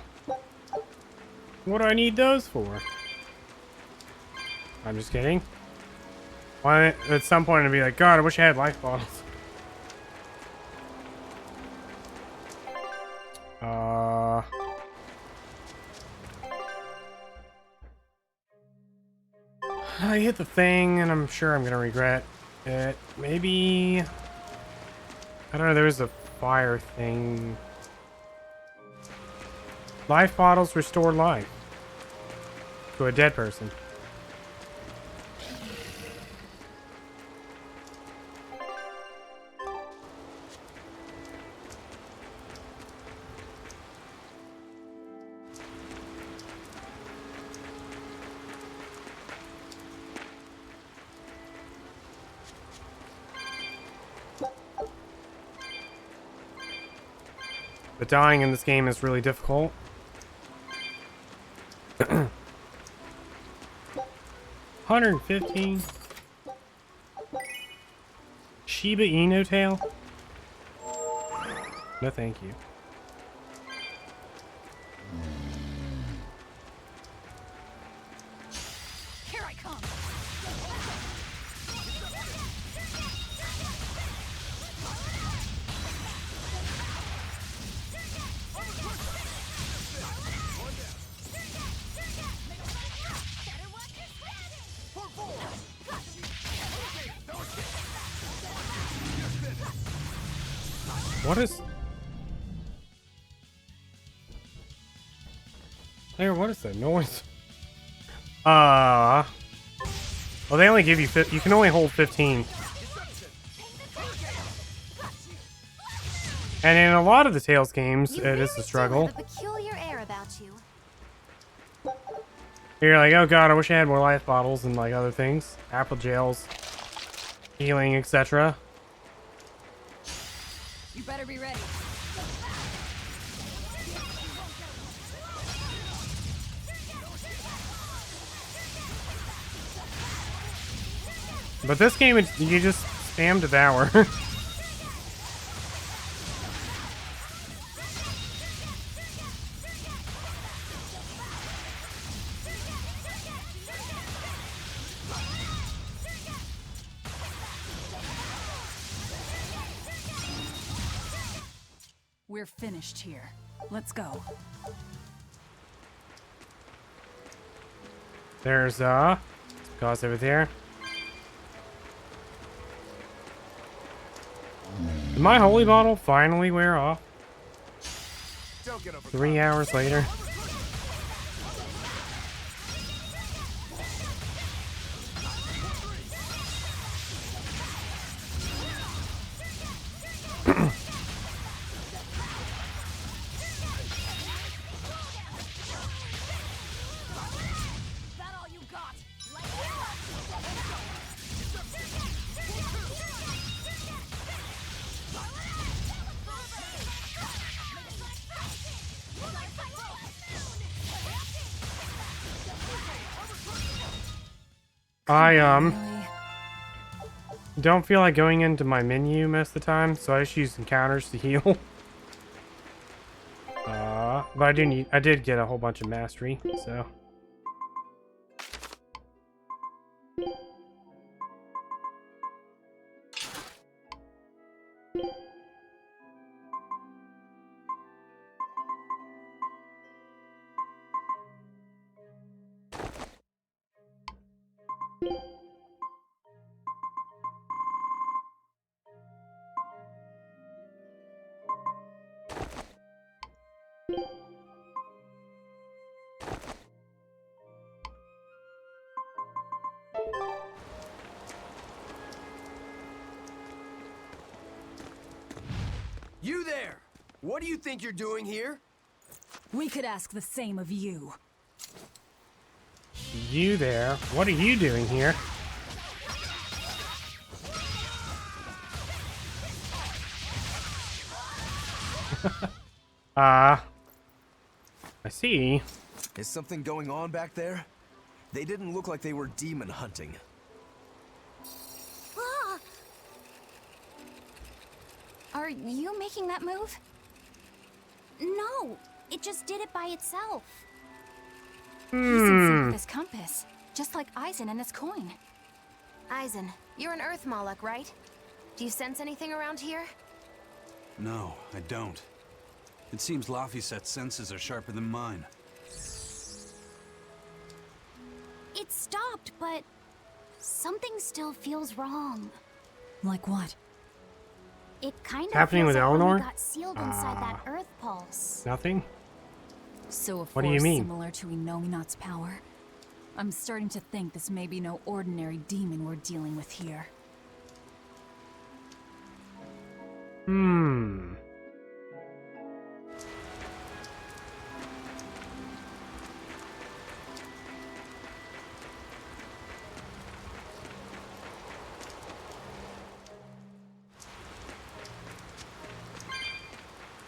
What do I need those for? I'm just kidding. Why, at some point, I'd be like, God, I wish I had life bottles. I hit the thing, and I'm sure I'm gonna regret it. Maybe... I don't know, there was a fire thing. Life bottles restore life to a dead person. But dying in this game is really difficult. 115. Shiba Inu tail? No, thank you. What is... Claire, what is that noise? Well, they only give you... You can only hold 15. And in a lot of the Tales games, it is a struggle. Have a peculiar air about you. You're like, oh god, I wish I had more life bottles and like other things. Apple gels, healing, etc. You better be ready. But this game, you just spam devour. We're finished here. Let's go. There's goes over there. Did my holy bottle finally wear off? 3 hours later. I don't feel like going into my menu most of the time, so I just use encounters to heal. But I did get a whole bunch of mastery, so. You there! What do you think you're doing here? We could ask the same of you. You there? What are you doing here? I see. Is something going on back there? They didn't look like they were demon hunting. Are you making that move? No, it just did it by itself. He's in with his compass, just like Eisen and his coin. Eisen, you're an Earth Moloch, right? Do you sense anything around here? No, I don't. It seems Laphicet's senses are sharper than mine. It stopped, but something still feels wrong. Like what? It kind of happening feels with like when Eleanor? we got sealed inside that Earth pulse. Nothing? So a What do you force mean? similar to Inominat's power. I'm starting to think this may be no ordinary demon we're dealing with here.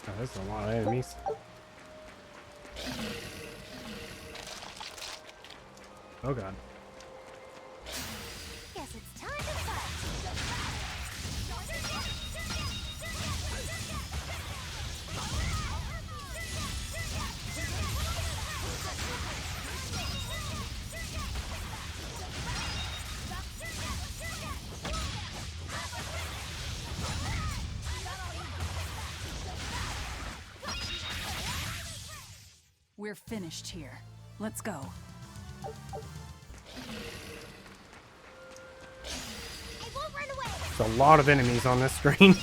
Oh, there's a lot of enemies. Oh god. Guess it's time to fight. We're finished here. Let's go. There's a lot of enemies on this screen.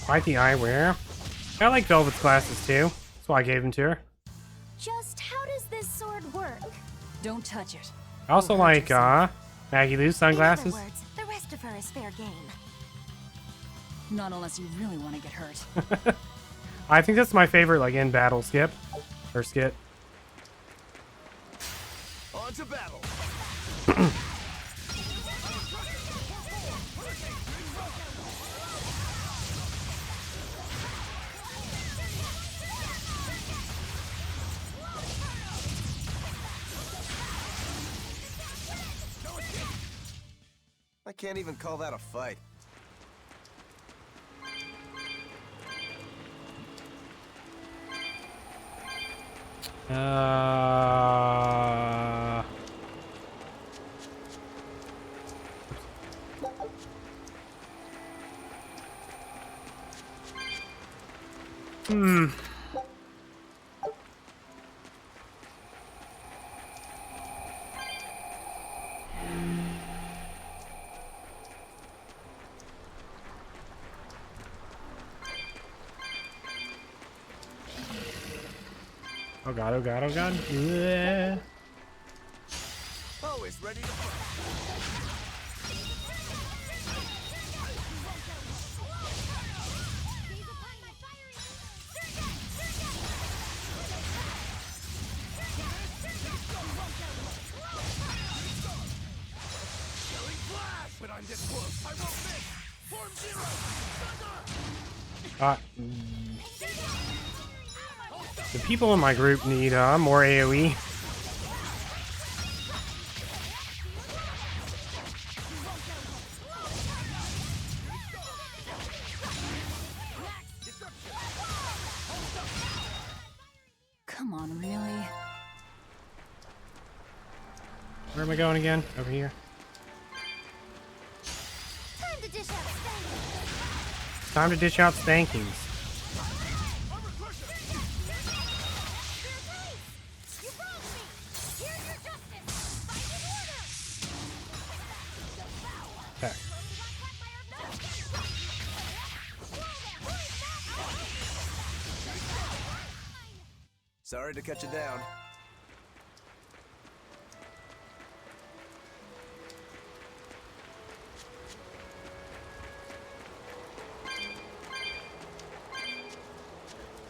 Fight the eyewear. I like Velvet's glasses too. That's why I gave them to her. Just how does this sword work? Don't touch it. I also like Maggie Lou's sunglasses. In other words, the rest of her is fair game. Not unless you really want to get hurt. I think that's my favorite, like, in battle skip. Or skit. On to battle. I can't even call that a fight. Oh god, oh god, oh god. Yeah. Always ready to fight. But I'm this close. I won't miss. Form zero. The people in my group need more AoE. Come on, really? Where am I going again? Over here. Time to dish out spankings. Time to dish out spankings. Okay. Sorry to cut you down.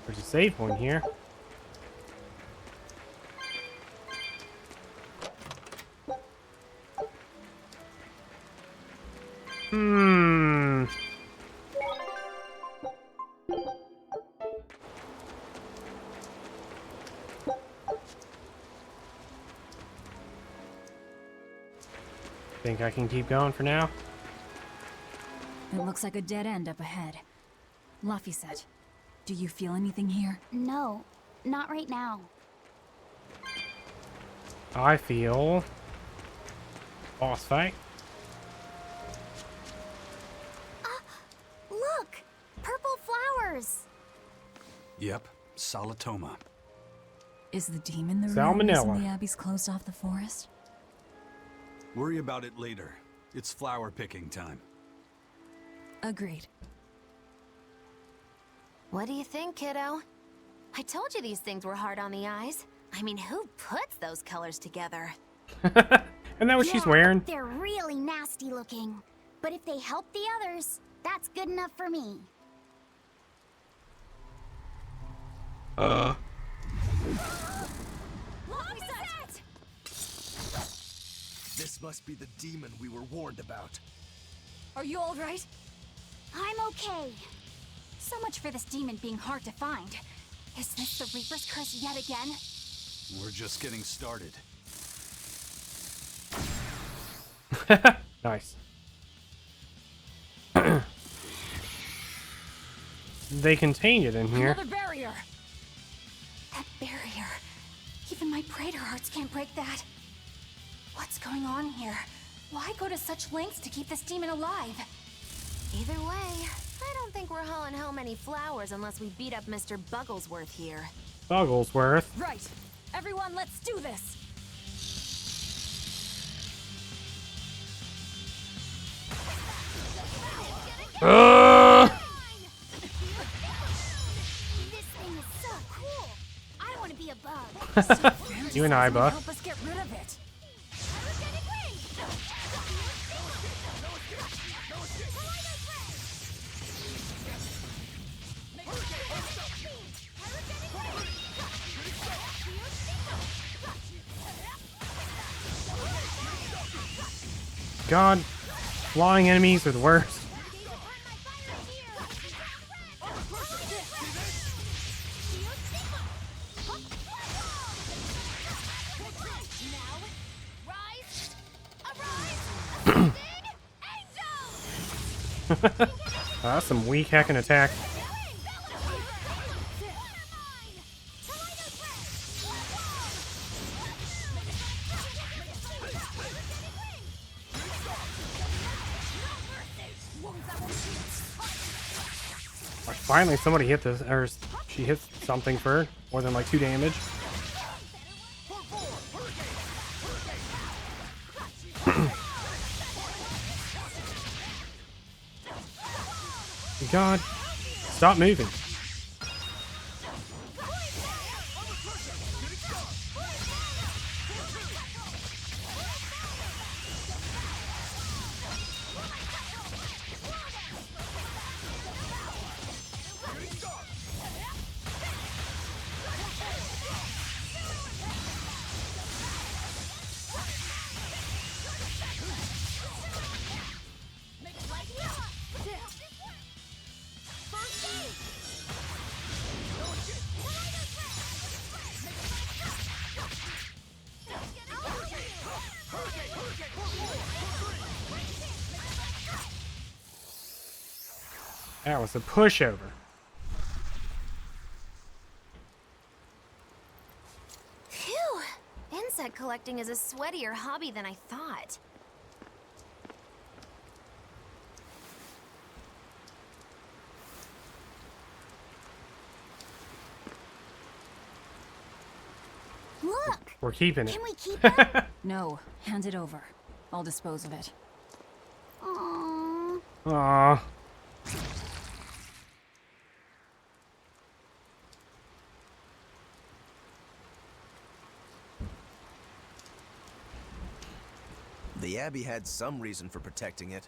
There's a save point here. Think I can keep going for now? It looks like a dead end up ahead. Laphicet, do you feel anything here? No, not right now. I feel boss fight. Look! Purple flowers! Yep, Salatoma. Is the demon the Salmonella. reason the Abbey's closed off the forest? Worry about it later. It's flower picking time. Agreed. What do you think, kiddo? I told you these things were hard on the eyes. I mean, who puts those colors together? Isn't that what she's wearing? They're really nasty looking. But if they help the others, that's good enough for me. This must be the demon we were warned about. Are you all right? I'm okay. So much for this demon being hard to find. Is this the Reaper's curse yet again? We're just getting started. Nice. They contained it in here. Another barrier! That barrier. Even my Praetor hearts can't break that. What's going on here? Why go to such lengths to keep this demon alive? Either way, I don't think we're hauling home any flowers unless we beat up Mr. Bugglesworth here. Bugglesworth. Right. Everyone, let's do this. be a bug. You and I, Buff. Help us get rid of it. God, flying enemies are the worst. That's some weak hacking attack. Finally, somebody hit this, or she hits something for more than like 2 damage. God, stop moving. That was a pushover. Phew! Insect collecting is a sweatier hobby than I thought. Look! We're keeping it. Can we keep it? No, hand it over. I'll dispose of it. Aww. Aww. The Abbey had some reason for protecting it.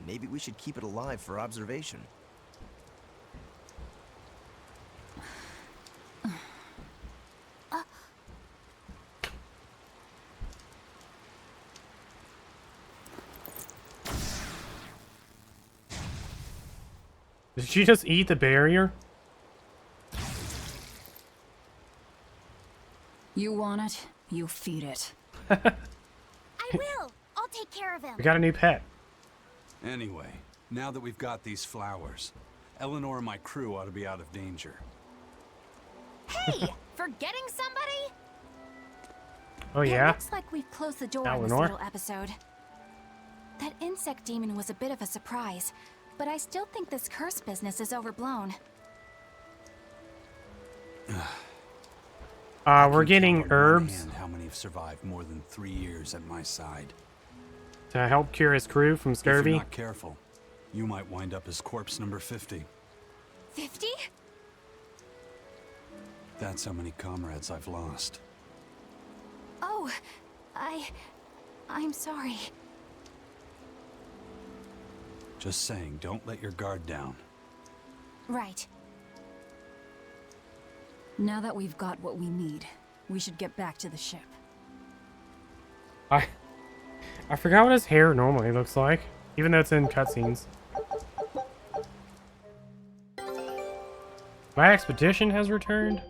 Maybe we should keep it alive for observation. Did she just eat the barrier? You want it, you feed it. I will! I'll take care of him. We got a new pet. Anyway, now that we've got these flowers, Eleanor and my crew ought to be out of danger. Hey! Forgetting somebody? Oh yeah? It looks like we've closed the door on this Eleanor? little episode. That insect demon was a bit of a surprise, but I still think this curse business is overblown. We're getting herbs How many have survived more than 3 years at my side? to help cure his crew from If scurvy. you're not careful, you might wind up as corpse number 50. 50? That's how many comrades I've lost. Oh, I'm sorry. Just saying, don't let your guard down. Right. Now that we've got what we need, we should get back to the ship. I forgot what his hair normally looks like, even though it's in cutscenes. My expedition has returned.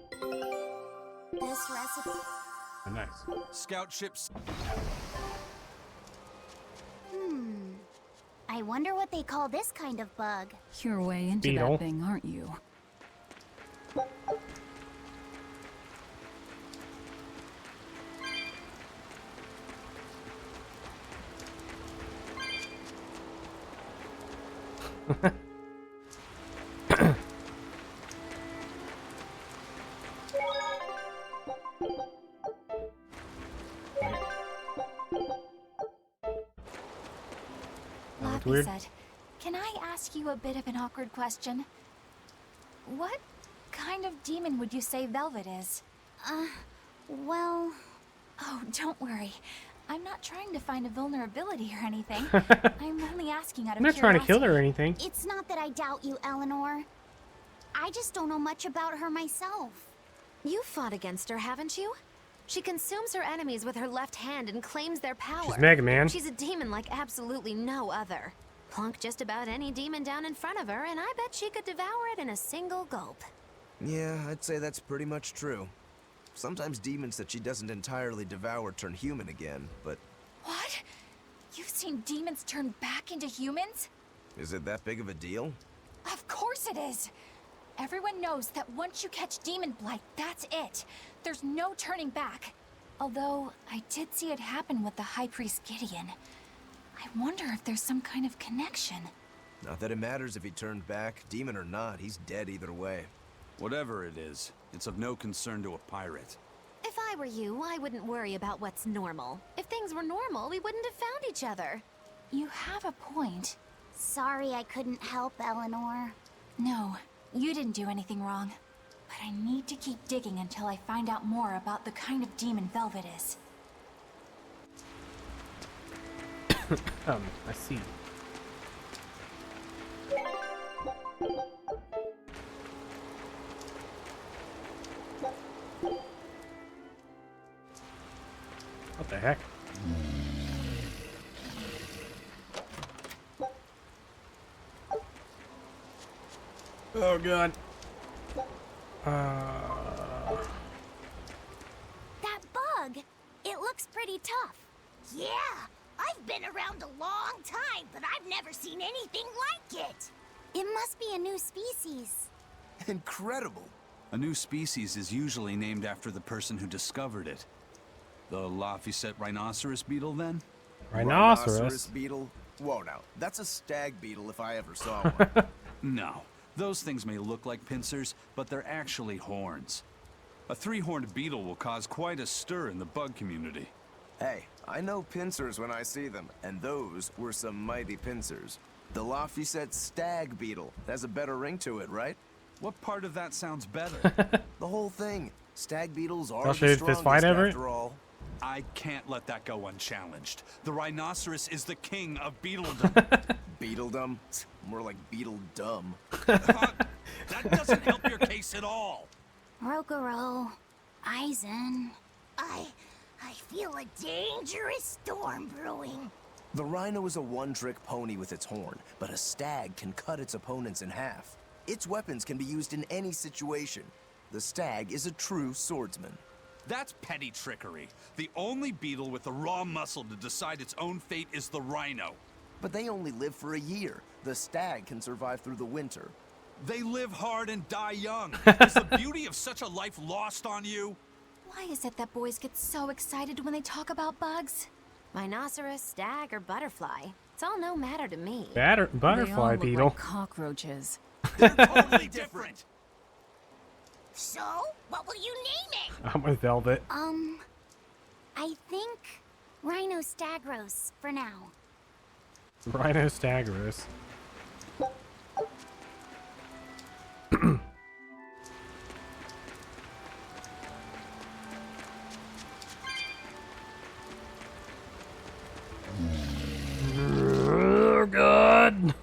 This recipe. Oh, nice. Scout ships. I wonder what they call this kind of bug. You're way into Beetle. that thing, aren't you? That's Lappy weird. said, "Can I ask you a bit of an awkward question? What kind of demon would you say Velvet is?" Well... Oh, don't worry. I'm not trying to find a vulnerability or anything. I'm only asking out of I'm not trying to kill her or curiosity. anything. It's not that I doubt you, Eleanor. I just don't know much about her myself. You fought against her, haven't you? She consumes her enemies with her left hand and claims their power. She's Mega Man. She's a demon like absolutely no other. Plunk just about any demon down in front of her, and I bet she could devour it in a single gulp. Yeah, I'd say that's pretty much true. Sometimes demons that she doesn't entirely devour turn human again, but... What? You've seen demons turn back into humans? Is it that big of a deal? Of course it is! Everyone knows that once you catch demon blight, that's it. There's no turning back. Although, I did see it happen with the High Priest Gideon. I wonder if there's some kind of connection. Not that it matters if he turned back, demon or not, he's dead either way. Whatever it is, it's of no concern to a pirate. If I were you, I wouldn't worry about what's normal. If things were normal, we wouldn't have found each other. You have a point. Sorry I couldn't help, Eleanor. No, you didn't do anything wrong. But I need to keep digging until I find out more about the kind of demon Velvet is. I see. What the heck? Oh god. That bug! It looks pretty tough. Yeah, I've been around a long time, but I've never seen anything like it. It must be a new species. Incredible! A new species is usually named after the person who discovered it. The Laphicet rhinoceros beetle, then? Rhinoceros? Beetle? Whoa, now. That's a stag beetle if I ever saw one. No. Those things may look like pincers, but they're actually horns. A three-horned beetle will cause quite a stir in the bug community. Hey, I know pincers when I see them, and those were some mighty pincers. The Laphicet stag beetle has a better ring to it, right? What part of that sounds better? The whole thing. Stag beetles are Y'all the should fist strongest fight over it? after all. I can't let that go unchallenged. The rhinoceros is the king of beetledom. Beetledom? More like beetle dumb. That doesn't help your case at all. Rokuro, Aizen. I feel a dangerous storm brewing. The rhino is a one-trick pony with its horn, but a stag can cut its opponents in half. Its weapons can be used in any situation. The stag is a true swordsman. That's petty trickery. The only beetle with the raw muscle to decide its own fate is the rhino. But they only live for a year. The stag can survive through the winter. They live hard and die young. Is the beauty of such a life lost on you? Why is it that boys get so excited when they talk about bugs? Rhinoceros, stag, or butterfly. It's all no matter to me. Butterfly they all beetle. look like cockroaches. They're totally different. So, what will you name it? I'm with Velvet. I think Rhinostagros for now. Rhinostagros. Oh god.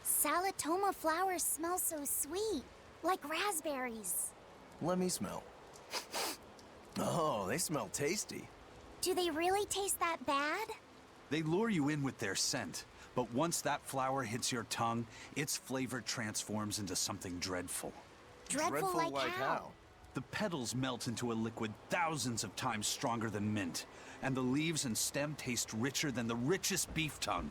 Salatoma flowers smell so sweet, like raspberries. Let me smell. Oh, they smell tasty. Do they really taste that bad? They lure you in with their scent, but once that flower hits your tongue, its flavor transforms into something dreadful. Dreadful like how? The petals melt into a liquid thousands of times stronger than mint, and the leaves and stem taste richer than the richest beef tongue.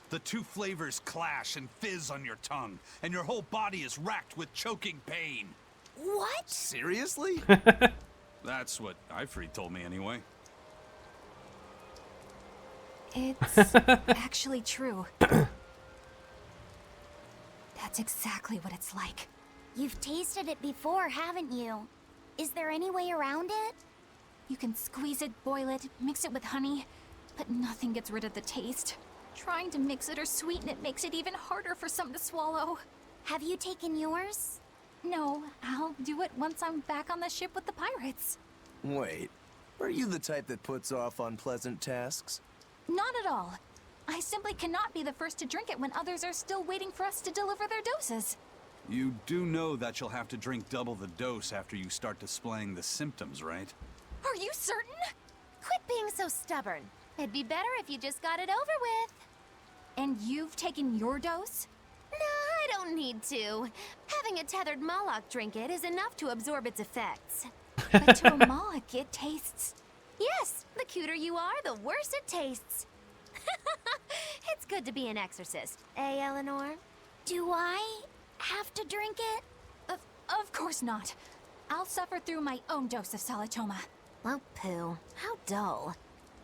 The two flavors clash and fizz on your tongue, and your whole body is racked with choking pain. What? Seriously? That's what Ifrit told me anyway. It's actually true. That's exactly what it's like. You've tasted it before, haven't you? Is there any way around it? You can squeeze it, boil it, mix it with honey. but nothing gets rid of the taste. Trying to mix it or sweeten it makes it even harder for some to swallow. Have you taken yours? No, I'll do it once I'm back on the ship with the pirates. Wait, are you the type that puts off unpleasant tasks? Not at all. I simply cannot be the first to drink it when others are still waiting for us to deliver their doses. You do know that you'll have to drink double the dose after you start displaying the symptoms, right? Are you certain? Quit being so stubborn. It'd be better if you just got it over with. And you've taken your dose? No, I don't need to. Having a tethered Moloch drink it is enough to absorb its effects. But to a Moloch, it tastes... Yes, the cuter you are, the worse it tastes. It's good to be an exorcist, eh, Eleanor? Do I have to drink it? Of course not. I'll suffer through my own dose of Salatoma. Oh, poo. How dull.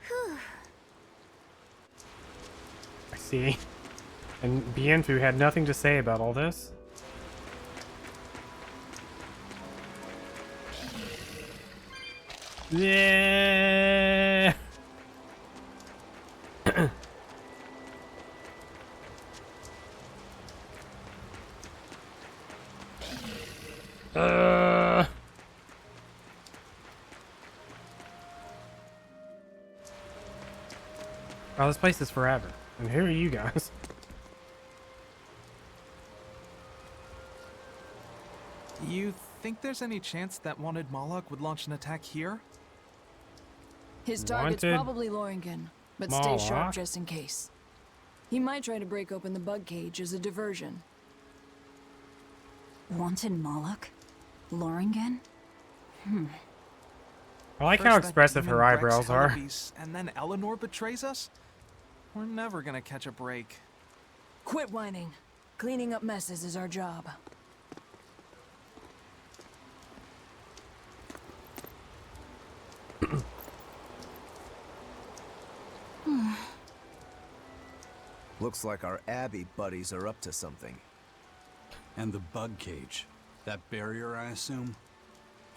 Whew. I see. And Bienfu had nothing to say about all this. Yeah. Oh, this place is forever. And who are you guys? You think there's any chance that wanted Moloch would launch an attack here? His target's Wanted probably Loringen, but Moloch? stay sharp just in case. He might try to break open the bug cage as a diversion. Wanted Moloch? Loringen? I like First how that expressive demon her Rex eyebrows are. Hellbeast, and then Eleanor betrays us? We're never gonna catch a break. Quit whining. Cleaning up messes is our job. Looks like our Abbey buddies are up to something. And the bug cage. That barrier, I assume?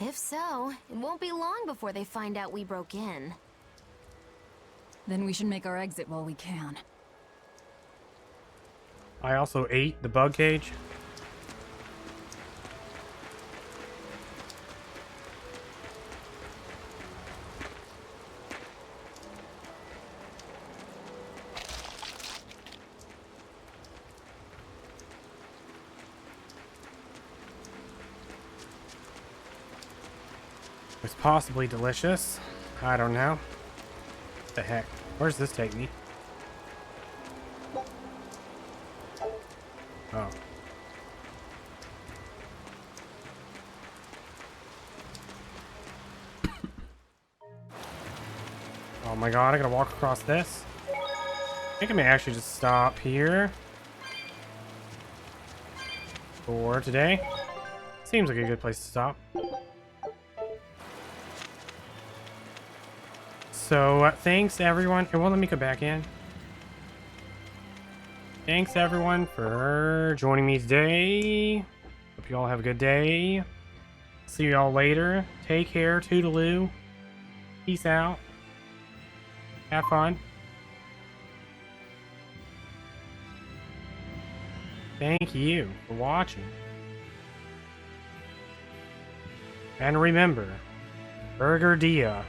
If so, it won't be long before they find out we broke in. Then we should make our exit while we can. I also ate the bug cage. It's possibly delicious. I don't know. What the heck? Where's this take me? Oh. Oh my god, I gotta walk across this. I think I may actually just stop here for today. Seems like a good place to stop. So, thanks everyone. It won't let me go back in. Thanks everyone for joining me today. Hope you all have a good day. See you all later. Take care. Toodaloo. Peace out. Have fun. Thank you for watching. And remember, Berseria.